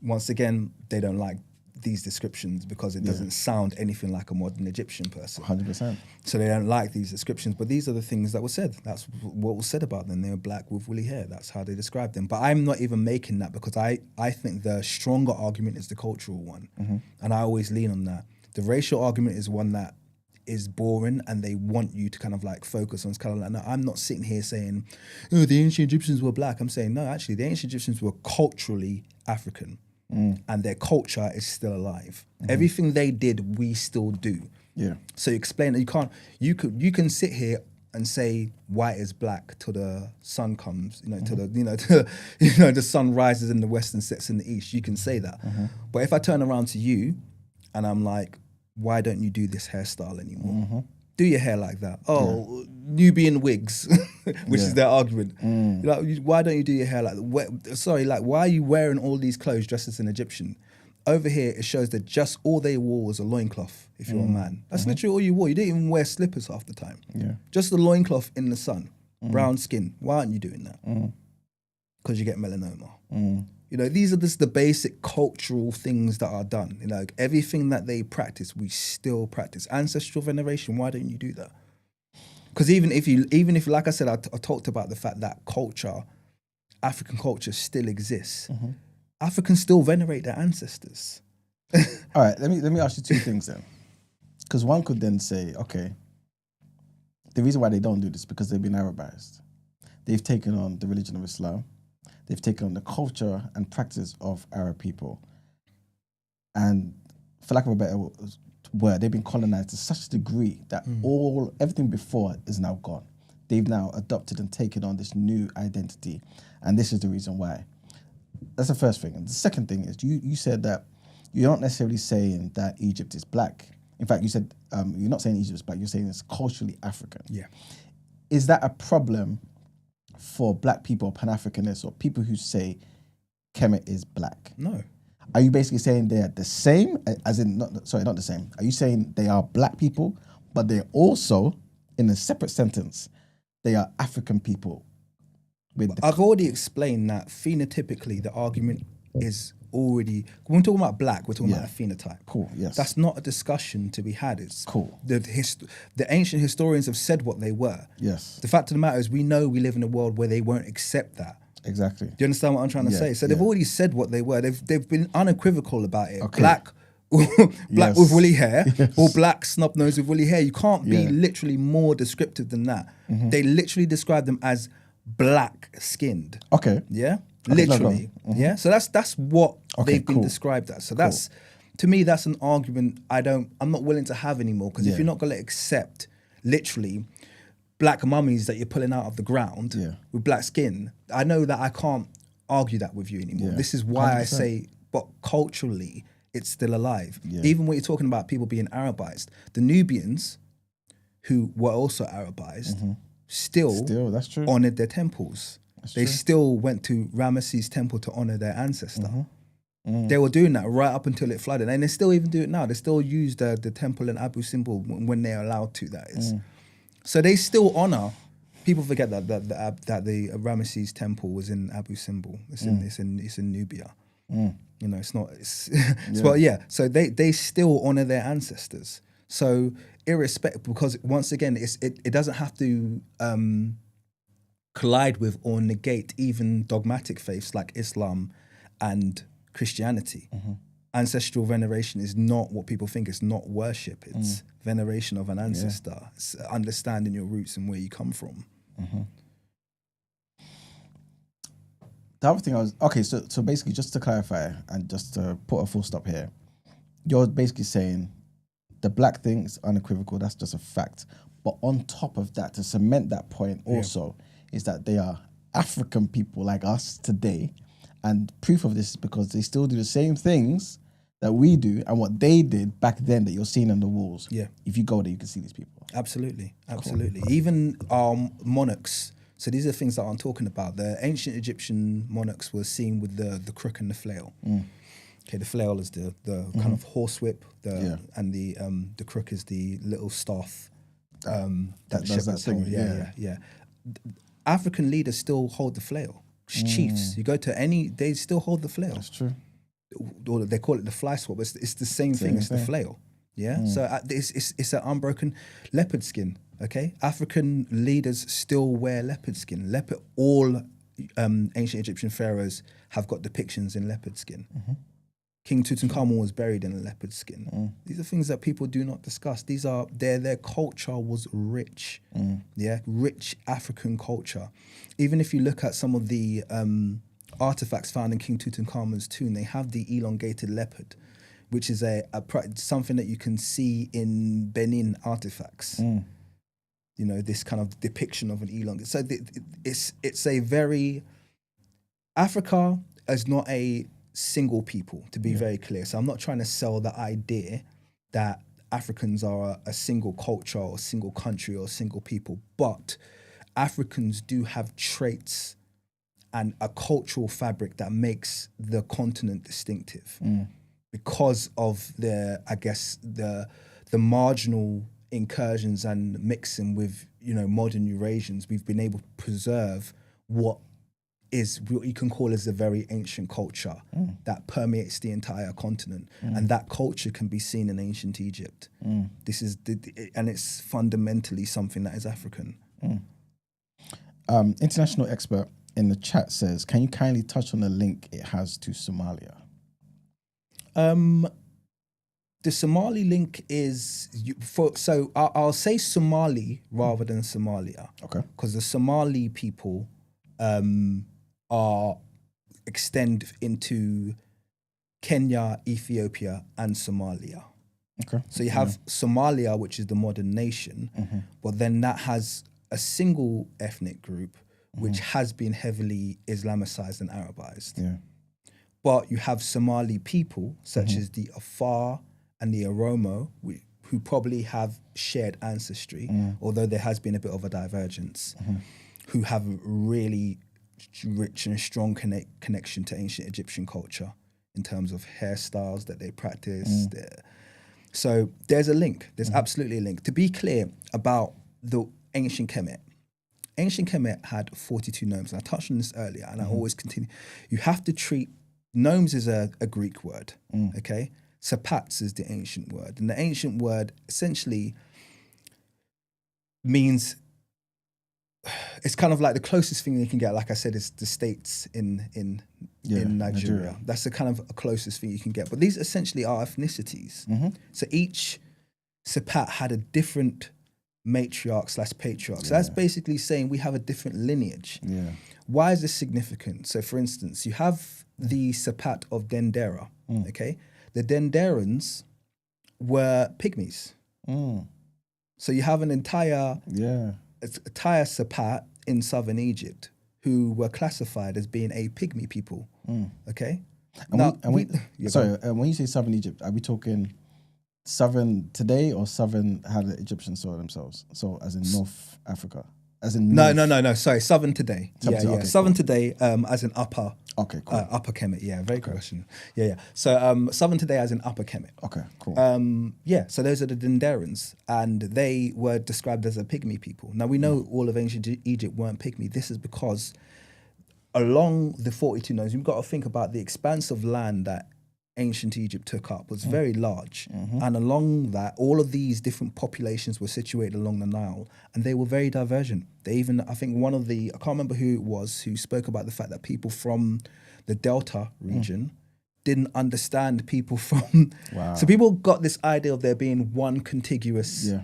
Once again, they don't like these descriptions because it doesn't sound anything like a modern Egyptian person. 100%. So they don't like these descriptions, but these are the things that were said. That's what was said about them. They were black with woolly hair. That's how they described them. But I'm not even making that because I think the stronger argument is the cultural one. And I always lean on that. The racial argument is one that is boring and they want you to kind of like focus on. It's kind of like, no, I'm not sitting here saying, oh, the ancient Egyptians were black. I'm saying, no, actually, the ancient Egyptians were culturally African. And their culture is still alive. Everything they did, we still do. Yeah. So you explain that you can sit here and say white is black till the sun comes, the sun rises in the west and sets in the east. You can say that. But if I turn around to you and I'm like, why don't you do this hairstyle anymore? Do your hair like that. Oh, Nubian wigs, which is their argument. Like, why don't you do your hair like that? Why are you wearing all these clothes dressed as an Egyptian? Over here, it shows that just all they wore was a loincloth, if you're a man. That's literally all you wore. You didn't even wear slippers half the time. Yeah. Just the loincloth in the sun, brown skin. Why aren't you doing that? Because you get melanoma. These are just the basic cultural things that are done. Everything that they practice, we still practice. Ancestral veneration, why don't you do that? Because even if, like I said, I talked about the fact that African culture still exists. Africans still venerate their ancestors. All right, let me ask you two things then. Because one could then say, okay, the reason why they don't do this is because they've been Arabized. They've taken on the religion of Islam. They've taken on the culture and practice of Arab people. And for lack of a better word, they've been colonized to such a degree that everything before is now gone. They've now adopted and taken on this new identity. And this is the reason why. That's the first thing. And the second thing is you said that you're not necessarily saying that Egypt is black. In fact, you said you're not saying Egypt is black, you're saying it's culturally African. Yeah. Is that a problem for black people, Pan-Africanists, or people who say Kemet is black? No. Are you basically saying they're the same, as in, not the same. Are you saying they are black people, but they're also, in a separate sentence, they are African people? I've already explained that phenotypically the argument is already, when we're talking about black, we're talking about a phenotype. Cool, yes. That's not a discussion to be had. It's cool. The ancient historians have said what they were. Yes. The fact of the matter is we know we live in a world where they won't accept that. Exactly. Do you understand what I'm trying to say? So they've already said what they were. They've been unequivocal about it. Okay. Black with woolly hair or black snub nose with woolly hair. You can't be literally more descriptive than that. They literally describe them as black skinned. Okay. Yeah? Okay, Literally. Yeah? So that's what they've been described as. So that's, to me, that's an argument I'm not willing to have anymore, because if you're not going to accept literally black mummies that you're pulling out of the ground with black skin, I know that I can't argue that with you anymore. Yeah. This is why 100%. I say, but culturally, it's still alive. Even when you're talking about people being Arabized, the Nubians, who were also Arabized, still that's true. honored their temples. They still went to Ramesses' temple to honor their ancestor. They were doing that right up until it flooded, and they still even do it now. They still use the temple in Abu Simbel when they're allowed to. That is, so they still honor. People forget that the Ramesses' temple was in Abu Simbel. It's in Nubia. It's not. So they still honor their ancestors. So irrespective, because once again, it doesn't have to collide with or negate even dogmatic faiths like Islam and Christianity. ancestral veneration is not what people think. It's not worship. It's veneration of an ancestor. It's understanding your roots and where you come from. The other thing so basically, just to clarify and just to put a full stop here, you're basically saying the black thing is unequivocal. That's just a fact. But on top of that, to cement that point also, is that they are African people like us today. And proof of this is because they still do the same things that we do and what they did back then that you're seeing on the walls. Yeah. If you go there, you can see these people. Absolutely. Even monarchs. So these are things that I'm talking about. The ancient Egyptian monarchs were seen with the crook and the flail. Okay, the flail is the kind of horsewhip, and the crook is the little staff that does that thing. Yeah. African leaders still hold the flail. Chiefs, you go to they still hold the flail. That's true. Or they call it the fly swap. It's the same thing. It's the flail. Yeah. So it's an unbroken leopard skin. Okay. African leaders still wear leopard skin. All ancient Egyptian pharaohs have got depictions in leopard skin. King Tutankhamun was buried in a leopard skin. These are things that people do not discuss. These are their culture was rich. Rich African culture. Even if you look at some of the artifacts found in King Tutankhamun's tomb, they have the elongated leopard, which is something that you can see in Benin artifacts. You know, this kind of depiction of an elongated. So it's a very Africa is not a single people, to be very clear. So I'm not trying to sell the idea that Africans are a single culture or a single country or a single people, but Africans do have traits and a cultural fabric that makes the continent distinctive because of the marginal incursions and mixing with, modern Eurasians. We've been able to preserve what you can call as a very ancient culture that permeates the entire continent, and that culture can be seen in ancient Egypt. This is and it's fundamentally something that is African. International expert in the chat says, "Can you kindly touch on the link it has to Somalia?" The Somali link is I'll say Somali rather than Somalia. Okay, because the Somali people extend into Kenya, Ethiopia, and Somalia. Okay. So you have Somalia, which is the modern nation, but then that has a single ethnic group which has been heavily Islamicized and Arabized. Yeah. But you have Somali people, such as the Afar and the Oromo, who probably have shared ancestry, although there has been a bit of a divergence, who have really rich and strong connection to ancient Egyptian culture in terms of hairstyles that they practice. So there's a link. There's absolutely a link. To be clear about the ancient Kemet had 42 nomes. And I touched on this earlier, and I always continue. You have to treat nomes is a Greek word, okay? Sapats is the ancient word, and the ancient word essentially means. It's kind of like the closest thing you can get, like I said, is the states in Nigeria. That's the kind of closest thing you can get. But these essentially are ethnicities. So each Sapat had a different matriarch/patriarch. So that's basically saying we have a different lineage. Why is this significant? So for instance, you have the Sapat of Dendera, okay? The Denderans were pygmies. So you have an entire Sapat in southern Egypt who were classified as being a pygmy people. Okay? When you say southern Egypt, are we talking southern today or southern how the Egyptians saw themselves? So as in North Africa? As in No. Sorry, southern today. Okay, southern today as in upper. Okay, cool. Upper Kemet. Yeah, very good question. Yeah. So southern today as in upper Kemet. Okay, cool. So those are the Denderans, and they were described as a pygmy people. Now we know all of ancient Egypt weren't pygmy. This is because along the 42 nodes, you've got to think about the expanse of land that ancient Egypt took up was very large. And along that, all of these different populations were situated along the Nile, and they were very divergent. They even, I think I can't remember who it was, who spoke about the fact that people from the Delta region didn't understand people from. Wow. So people got this idea of there being one contiguous, Yeah.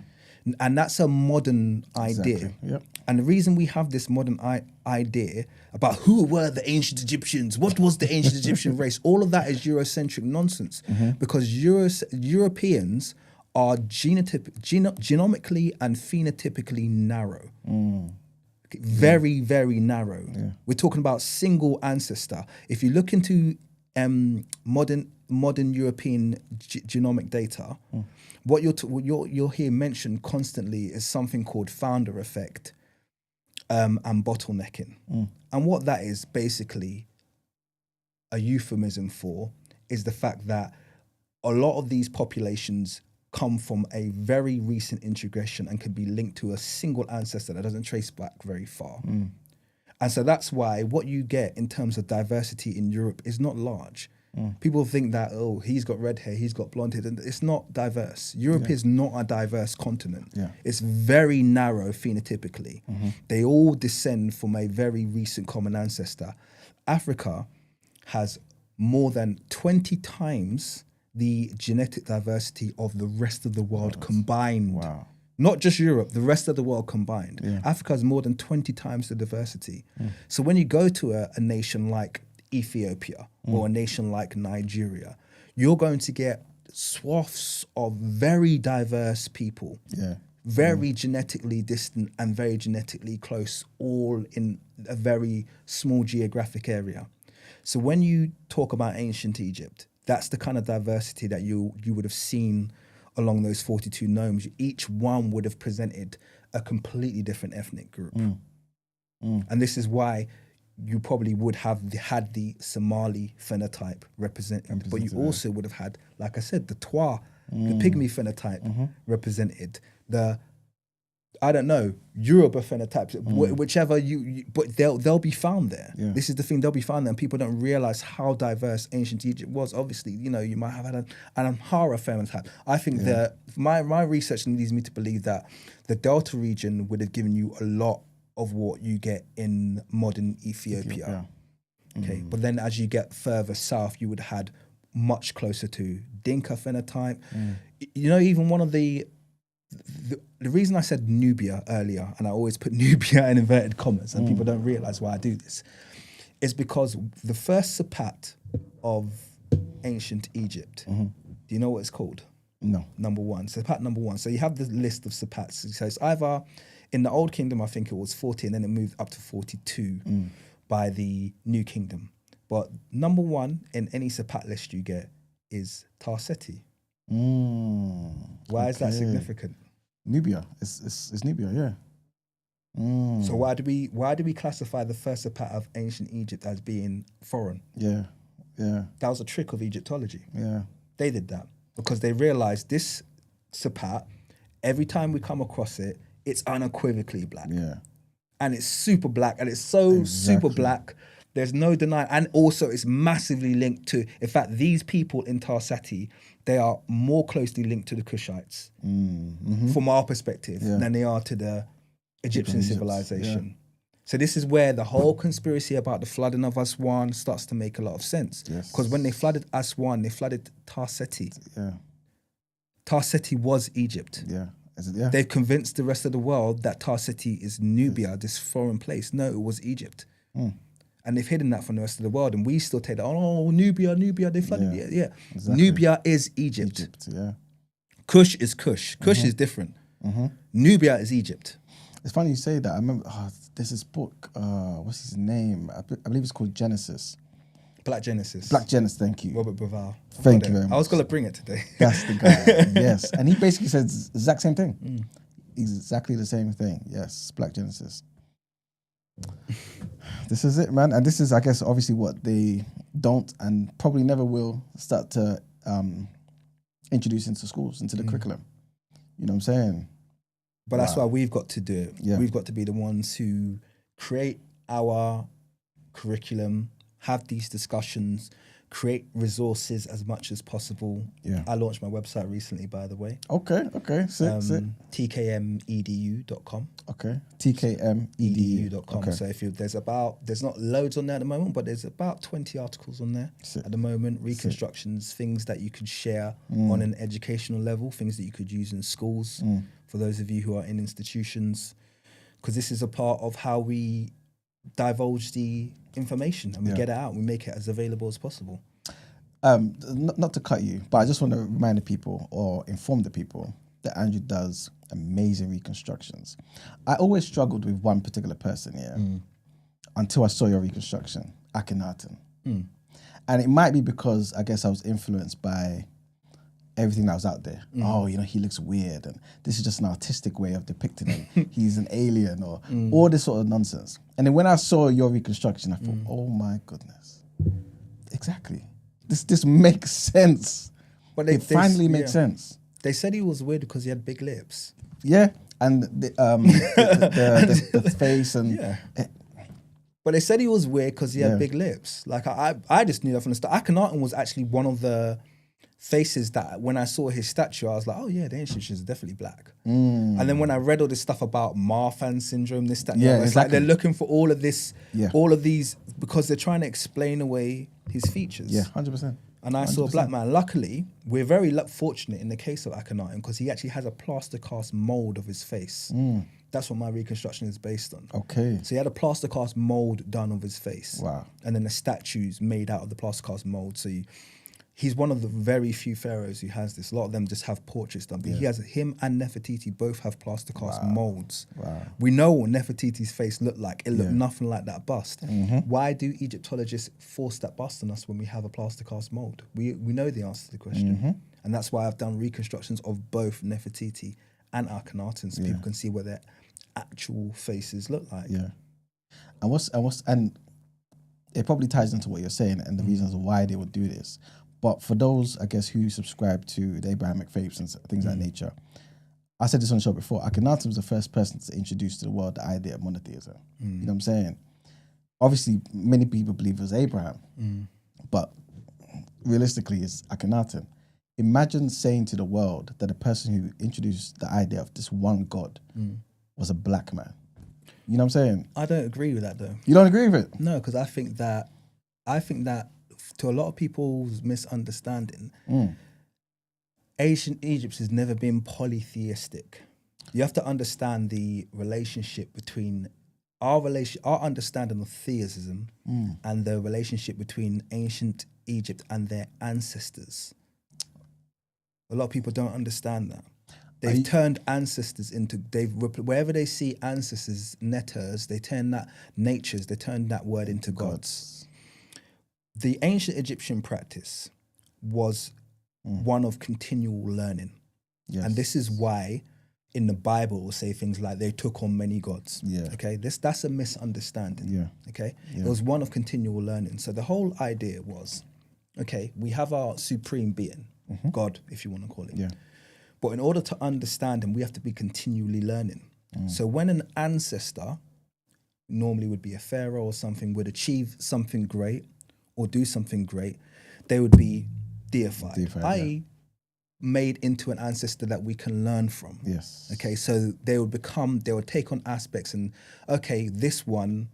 and that's a modern idea. Exactly. Yep. And the reason we have this modern idea about who were the ancient Egyptians, what was the ancient Egyptian race, all of that is Eurocentric nonsense, because Europeans are genomically and phenotypically narrow. Very, very narrow. Yeah. We're talking about single ancestor. If you look into modern European genomic data, what you'll hear mentioned constantly is something called founder effect and bottlenecking. And what that is basically a euphemism for is the fact that a lot of these populations come from a very recent integration and can be linked to a single ancestor that doesn't trace back very far. And so that's why what you get in terms of diversity in Europe is not large. People think that, oh, he's got red hair, he's got blonde hair. And it's not diverse. Europe is not a diverse continent. Yeah. It's very narrow phenotypically. They all descend from a very recent common ancestor. Africa has more than 20 times the genetic diversity of the rest of the world combined. Wow. Not just Europe, the rest of the world combined. Yeah. Africa has more than 20 times the diversity. So when you go to a nation like Ethiopia or a nation like Nigeria, you're going to get swaths of very diverse people, Yeah. very genetically distant and very genetically close, all in a very small geographic area. So when you talk about ancient Egypt, that's the kind of diversity that you would have seen along those 42 nomes. Each one would have presented a completely different ethnic group. And this is why you probably would have had the Somali phenotype represented, but you also would have had, like I said, the Twa, the pygmy phenotype represented, the, I don't know, Yoruba phenotypes, whichever but they'll be found there. Yeah. This is the thing, they'll be found there, and people don't realize how diverse ancient Egypt was. Obviously, you know, you might have had an Amhara phenotype. I think that my research leads me to believe that the Delta region would have given you a lot of what you get in modern Ethiopia. Okay, but then as you get further south, you would have had much closer to Dinka phenotype. You know, even one of the reason I said Nubia earlier, and I always put Nubia in inverted commas, and people don't realize why I do this, is because the first Sapat of ancient Egypt, do you know what it's called? No. Number one, Sapat number one. So you have the list of Sapats. So it's either, in the Old Kingdom, I think it was 40, and then it moved up to 42 by the New Kingdom. But number one in any Sapat list you get is Tarseti. Why is that significant? Nubia. It's Nubia, yeah. So why do we classify the first Sapat of ancient Egypt as being foreign? Yeah. Yeah. That was a trick of Egyptology. Yeah. They did that because they realized this Sapat, every time we come across it, it's unequivocally black. Yeah. And it's super black, and it's so super black. There's no denying. And also it's massively linked to, in fact, these people in Tarseti, they are more closely linked to the Kushites from our perspective than they are to the Egyptian civilization. So this is where the whole conspiracy about the flooding of Aswan starts to make a lot of sense. Because when they flooded Aswan, they flooded Tarseti. Yeah. Tarseti was Egypt. Yeah. Is it, yeah. They've convinced the rest of the world that Tarseti is Nubia, this foreign place. No, it was Egypt. And they've hidden that from the rest of the world. And we still take that, oh, Nubia, they flooded. Yeah. Exactly. Nubia is Egypt. Yeah. Kush is Kush. Kush is different. Nubia is Egypt. It's funny you say that. I remember there's this book, what's his name? I believe it's called Genesis. Black Genesis. Black Genesis, thank you. Robert Bravall. Thank you very much. I was going to bring it today. That's the guy, yes. And he basically says the exact same thing. Exactly the same thing, yes, Black Genesis. This is it, man. And this is, I guess, obviously what they don't and probably never will start to introduce into schools, into the curriculum. You know what I'm saying? But that's why we've got to do it. Yeah. We've got to be the ones who create our curriculum, have these discussions, create resources as much as possible. Yeah. I launched my website recently, by the way. Okay. Sick. tkmedu.com. Okay. TKMEDU. edu.com. Okay. So if you there's not loads on there at the moment, but there's about 20 articles on there Sick. at the moment, reconstructions, things that you could share on an educational level, things that you could use in schools for those of you who are in institutions, because this is a part of how we divulge the information and we get it out and we make it as available as possible. Not to cut you, but I just want to remind the people or inform the people that Andrew does amazing reconstructions. I always struggled with one particular person, until I saw your reconstruction, Akhenaten. And it might be because I guess I was influenced by everything that was out there. Oh, he looks weird, and this is just an artistic way of depicting him. He's an alien, or all this sort of nonsense. And then when I saw your reconstruction, I thought, oh my goodness, exactly. This makes sense. But it finally makes sense. They said he was weird because he had big lips. Yeah, and the face and. Yeah. But they said he was weird because he had big lips. Like I just knew that from the start. Akhenaten was actually one of the faces that when I saw his statue, I was like, oh yeah, the ancient Egyptians are definitely black. And then when I read all this stuff about Marfan syndrome, this, that, it's like they're looking for all of this, all of these, because they're trying to explain away his features. Yeah, 100%. And I saw a black man. Luckily, we're very fortunate in the case of Akhenaten because he actually has a plaster cast mold of his face. That's what my reconstruction is based on. Okay. So he had a plaster cast mold done of his face. Wow. And then the statues made out of the plaster cast mold. So he's one of the very few pharaohs who has this. A lot of them just have portraits done. But him and Nefertiti both have plaster cast molds. Wow. We know what Nefertiti's face looked like. It looked nothing like that bust. Why do Egyptologists force that bust on us when we have a plaster cast mold? We know the answer to the question. And that's why I've done reconstructions of both Nefertiti and Akhenaten so people can see what their actual faces look like. Yeah. And it probably ties into what you're saying and the reasons why they would do this. But for those, I guess, who subscribe to the Abrahamic faiths and things of that nature, I said this on the show before, Akhenaten was the first person to introduce to the world the idea of monotheism. You know what I'm saying? Obviously, many people believe it was Abraham, but realistically, it's Akhenaten. Imagine saying to the world that the person who introduced the idea of this one God was a black man. You know what I'm saying? I don't agree with that, though. You don't agree with it? No, because I think that to a lot of people's misunderstanding, ancient Egypt has never been polytheistic. You have to understand the relationship between our understanding of theism and the relationship between ancient Egypt and their ancestors. A lot of people don't understand that. They've turned ancestors into, wherever they see ancestors, neters, they turn that word into gods. The ancient Egyptian practice was one of continual learning. Yes. And this is why in the Bible we'll say things like they took on many gods. Yeah. Okay. That's a misunderstanding. Yeah. Okay. Yeah. It was one of continual learning. So the whole idea was, okay, we have our supreme being, God, if you want to call it. Yeah. But in order to understand him, we have to be continually learning. So when an ancestor, normally would be a pharaoh or something, would achieve something great or do something great, they would be deified, i.e. made into an ancestor that we can learn from. Yes. Okay, so they would take on aspects and, okay, this one,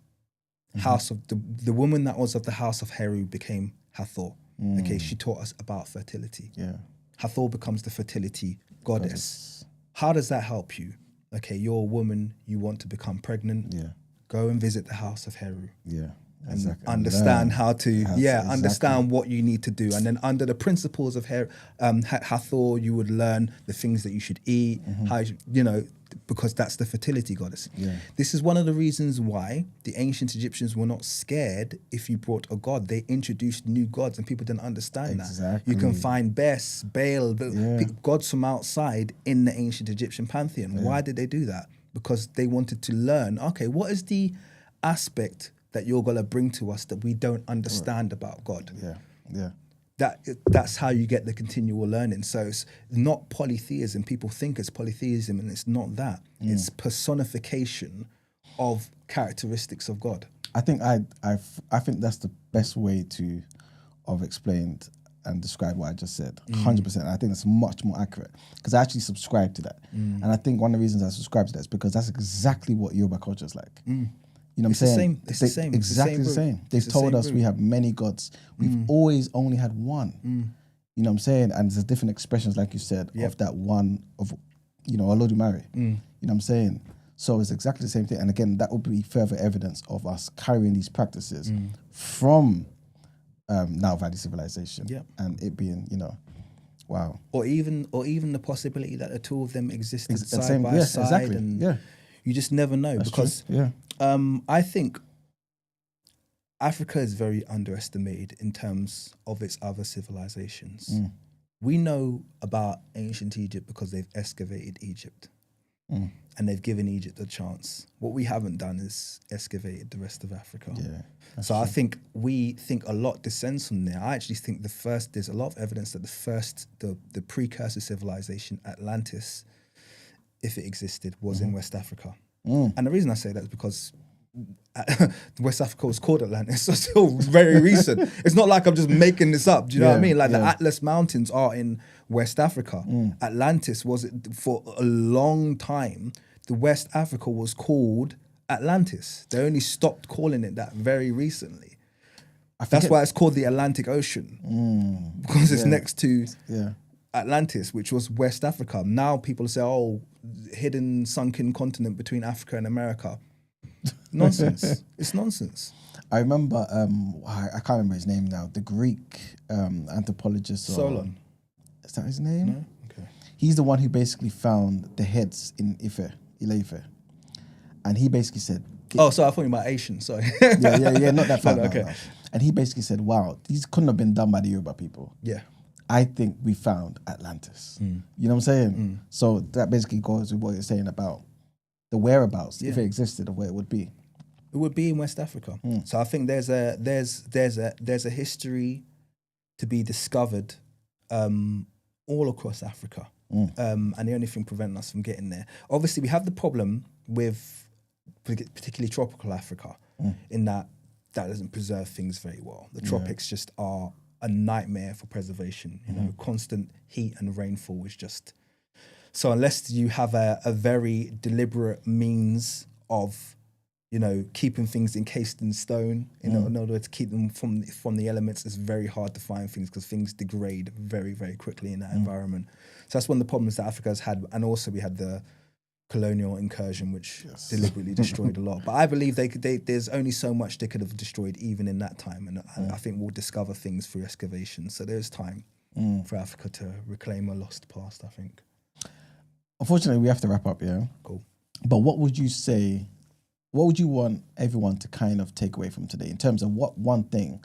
house of the woman that was of the house of Heru became Hathor. Okay, she taught us about fertility. Yeah. Hathor becomes the fertility goddess. How does that help you? Okay, you're a woman, you want to become pregnant. Yeah. Go and visit the house of Heru. Yeah. And understand how to, understand what you need to do. And then under the principles of Hathor, you would learn the things that you should eat, how because that's the fertility goddess. Yeah. This is one of the reasons why the ancient Egyptians were not scared if you brought a god. They introduced new gods and people didn't understand that. You can find Bes, Baal, gods from outside in the ancient Egyptian pantheon. Yeah. Why did they do that? Because they wanted to learn, okay, what is the aspect that you're going to bring to us that we don't understand about God? Yeah, yeah. That's how you get the continual learning. So it's not polytheism. People think it's polytheism, and it's not that. It's personification of characteristics of God. I think I think that's the best way to of explained and described what I just said. 100%. I think it's much more accurate because I actually subscribe to that. And I think one of the reasons I subscribe to that is because that's exactly what Yoruba culture is like. You know what I'm saying? It's the same. Exactly the same. They've told us we have many gods. We've always only had one. You know what I'm saying? And there's different expressions, like you said, of that one of, Olodumare. You know what I'm saying? So it's exactly the same thing. And again, that would be further evidence of us carrying these practices from Nile Valley civilization. And it being, wow. Or even the possibility that the two of them existed side by side. Exactly. And you just never know. That's because true. I think Africa is very underestimated in terms of its other civilizations. We know about ancient Egypt because they've excavated Egypt and they've given Egypt a chance. What we haven't done is excavated the rest of Africa. So I think we think a lot descends from there. I actually think there's a lot of evidence that the precursor civilization, Atlantis, if it existed, was in West Africa. And the reason I say that is because West Africa was called Atlantis, so it's still very recent. It's not like I'm just making this up. Do you know what I mean? Like the Atlas Mountains are in West Africa. Atlantis was, for a long time, the West Africa was called Atlantis. They only stopped calling it that very recently. That's why it's called the Atlantic Ocean, because it's next to Atlantis, which was West Africa. Now people say, oh, hidden sunken continent between Africa and America. Nonsense. It's nonsense. I remember, I can't remember his name now, the Greek anthropologist. Solon. Is that his name? No? Okay. He's the one who basically found the heads in Ile-Ife. And he basically said... Oh, sorry, I thought you were about Asian, sorry. yeah, not that far. Okay. No. And he basically said, wow, these couldn't have been done by the Yoruba people. Yeah. I think we found Atlantis. You know what I'm saying? So that basically goes with what you're saying about the whereabouts, if it existed, of where it would be. It would be in West Africa. So I think there's a history to be discovered all across Africa. And the only thing preventing us from getting there. Obviously, we have the problem with particularly tropical Africa in that doesn't preserve things very well. The tropics just are a nightmare for preservation. Constant heat and rainfall is just... So unless you have a very deliberate means of, keeping things encased in stone, in order to keep them from the elements, it's very hard to find things because things degrade very, very quickly in that environment. So that's one of the problems that Africa has had. And also we had the colonial incursion, which deliberately destroyed a lot. But I believe there's only so much they could have destroyed even in that time. And I think we'll discover things through excavation. So there's time for Africa to reclaim a lost past, I think. Unfortunately, we have to wrap up, yeah? Cool. But what would you want everyone to kind of take away from today in terms of what one thing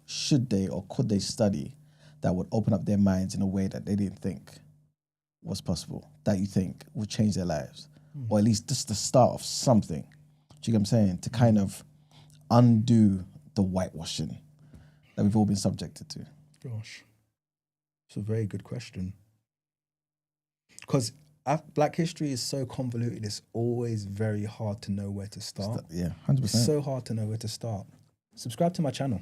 should they or could they study that would open up their minds in a way that they didn't think was possible, that you think would change their lives? Or at least just the start of something. Do you get what I'm saying? To kind of undo the whitewashing that we've all been subjected to. Gosh. It's a very good question. Because Black history is so convoluted, it's always very hard to know where to start. Yeah, 100%. It's so hard to know where to start. Subscribe to my channel.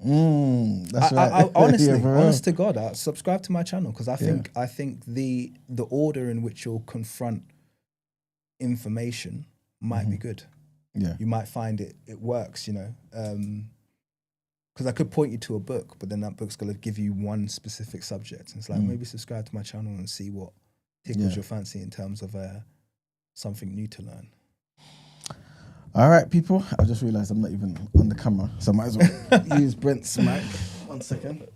That's right. I honestly, honest to God, subscribe to my channel because I think the order in which you'll confront information might be good. Yeah, you might find it works. Because I could point you to a book, but then that book's gonna give you one specific subject. And it's like maybe subscribe to my channel and see what tickles your fancy in terms of something new to learn. All right, people. I just realised I'm not even on the camera, so I might as well use Brent's mic. 1 second.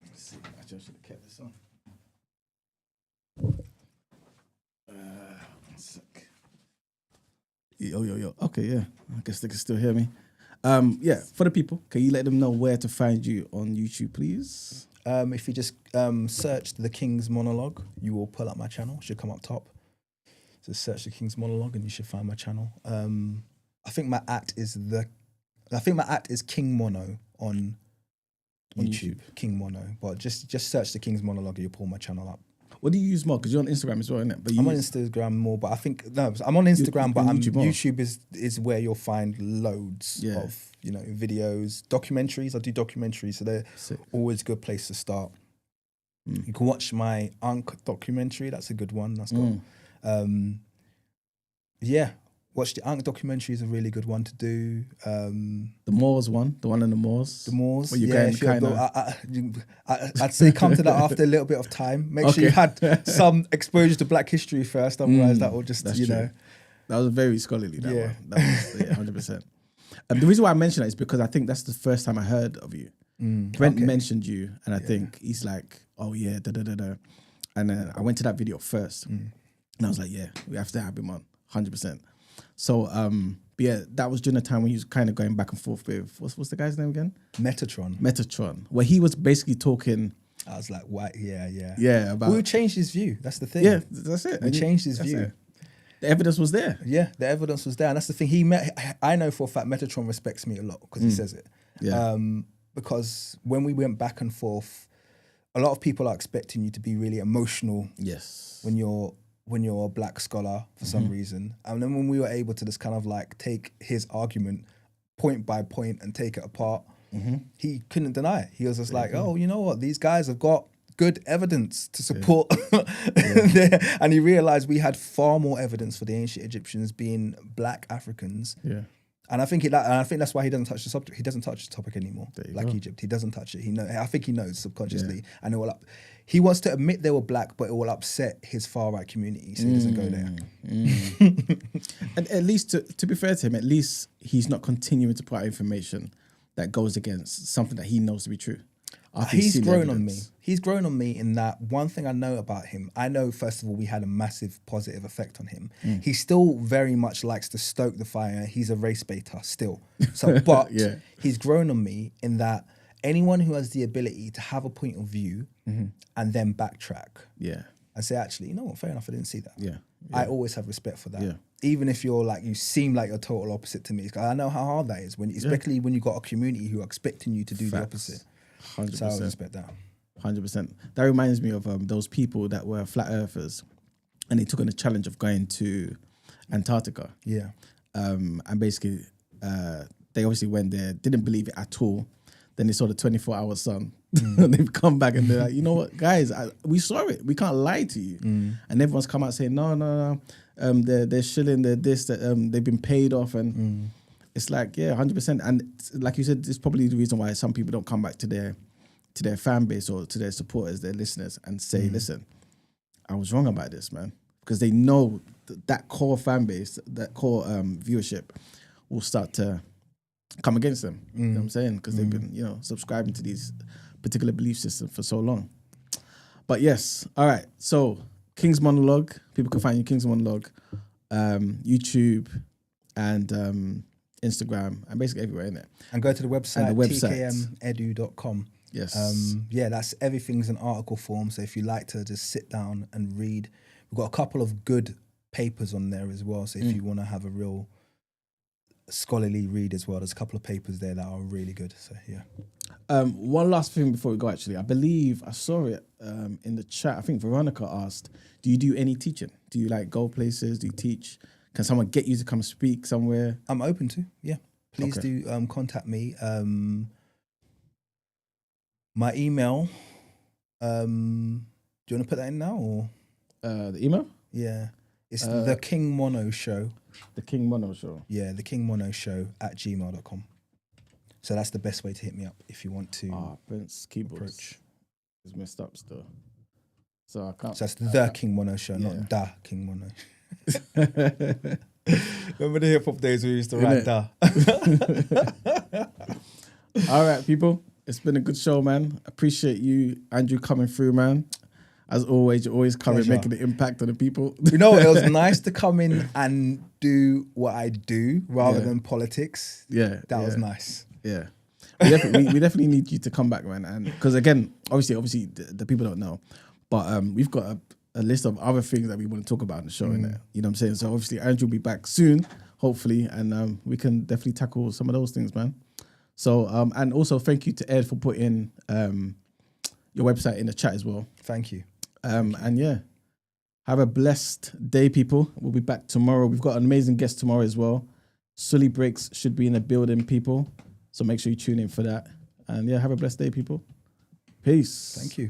Let's see. Actually, I should have kept this on. 1 sec. Yo. Okay, yeah. I guess they can still hear me. For the people, can you let them know where to find you on YouTube, please? If you just search The King's Monologue, you will pull up my channel. It should come up top. So search The King's Monologue and you should find my channel. I think my at is King Mono on YouTube. King Mono. But just search The King's Monologue and you'll pull my channel up. What do you use more? Because you're on Instagram as well, isn't it? But I'm on Instagram more, but I think I'm on Instagram, but YouTube is where you'll find loads of videos, documentaries. I do documentaries, so they're always a good place to start. You can watch my Ankh documentary. That's a good one. That's got, watch the Ankh documentary is a really good one to do. The Moors one, the one in the Moors. The Moors, Where you I'd say come to that after a little bit of time. Make sure you had some exposure to Black history first, otherwise that will just, know. That was very scholarly, that one. That was, 100%. The reason why I mention that is because I think that's the first time I heard of you. Brent mentioned you, and I think he's like, oh yeah, da-da-da-da. And then I went to that video first, and I was like, yeah, we have to have him on, 100%. So, that was during the time when he was kind of going back and forth with, what's the guy's name again? Metatron, where he was basically talking. I was like, what? Yeah. Yeah, about. We changed his view. That's the thing. Yeah, that's it. We changed his view. It. The evidence was there. Yeah, the evidence was there. And that's the thing. I know for a fact Metatron respects me a lot because he says it. Yeah. Because when we went back and forth, a lot of people are expecting you to be really emotional. Yes. When you're a Black scholar for some reason. And then when we were able to just kind of like take his argument point by point and take it apart, he couldn't deny it. He was just like, oh, you know what? These guys have got good evidence to support and he realized we had far more evidence for the ancient Egyptians being Black Africans. Yeah. And I think that's why he doesn't touch the subject. He doesn't touch the topic anymore. Black Egypt. He doesn't touch it. I think he knows subconsciously, and it will he wants to admit they were Black, but it will upset his far right community, so he doesn't go there. And at least to be fair to him, at least he's not continuing to put out information that goes against something that he knows to be true. He's grown on me. He's grown on me in that one thing I know about him. I know, first of all, we had a massive positive effect on him. He still very much likes to stoke the fire. He's a race baiter still. So, but he's grown on me in that anyone who has the ability to have a point of view and then backtrack and say, actually, you know what, fair enough, I didn't see that. Yeah. I always have respect for that. Yeah. Even if you're like, you seem like you're total opposite to me. I know how hard that is, especially when you've got a community who are expecting you to do the opposite. 100%. So I respect that. 100%. That reminds me of those people that were flat earthers and they took on the challenge of going to Antarctica. Yeah. And basically, they obviously went there, didn't believe it at all. Then they saw the 24-hour sun. And they've come back and they're like, you know what, guys, we saw it. We can't lie to you. And everyone's come out saying, no. They're shilling, they're this, they've been paid off. And it's like, 100%. And like you said, it's probably the reason why some people don't come back to their fan base or to their supporters, their listeners, and say, listen, I was wrong about this, man. Because they know that core fan base, that core viewership will start to come against them. You know what I'm saying? Because they've been, subscribing to these particular belief systems for so long. But yes, all right. So King's Monologue, people can find you King's Monologue, YouTube, and Instagram, and basically everywhere, innit? And go to the website, tkmedu.com. Yes. That's everything's in article form. So if you like to just sit down and read, we've got a couple of good papers on there as well. So if you want to have a real scholarly read as well, there's a couple of papers there that are really good. So yeah. One last thing before we go, actually, I believe I saw it in the chat. I think Veronica asked, do you do any teaching? Do you like go places? Do you teach? Can someone get you to come speak somewhere? I'm open to, yeah. Please do contact me. My email, do you want to put that in now? Or the email? Yeah. It's the King Mono Show. The King Mono Show. Yeah, the King Mono Show @gmail.com. So that's the best way to hit me up if you want to. Brent's keyboards is messed up still. So I can't. So that's the King Mono Show, not da King Mono. Remember the hip hop days we used to write da? All right, people. It's been a good show, man. Appreciate you, Andrew, coming through, man. As always, you're always coming, making an impact on the people. You know, it was nice to come in and do what I do rather than politics. Yeah. That was nice. Yeah. We definitely need you to come back, man. And because again, obviously the people don't know, but we've got a list of other things that we want to talk about in the show, innit? You know what I'm saying? So obviously Andrew will be back soon, hopefully, and we can definitely tackle some of those things, man. So and also thank you to Ed for putting your website in the chat as well. Thank you. And yeah, have a blessed day, people. We'll be back tomorrow. We've got an amazing guest tomorrow as well. Sully Breaks should be in the building, people. So make sure you tune in for that. And yeah, have a blessed day, people. Peace. Thank you.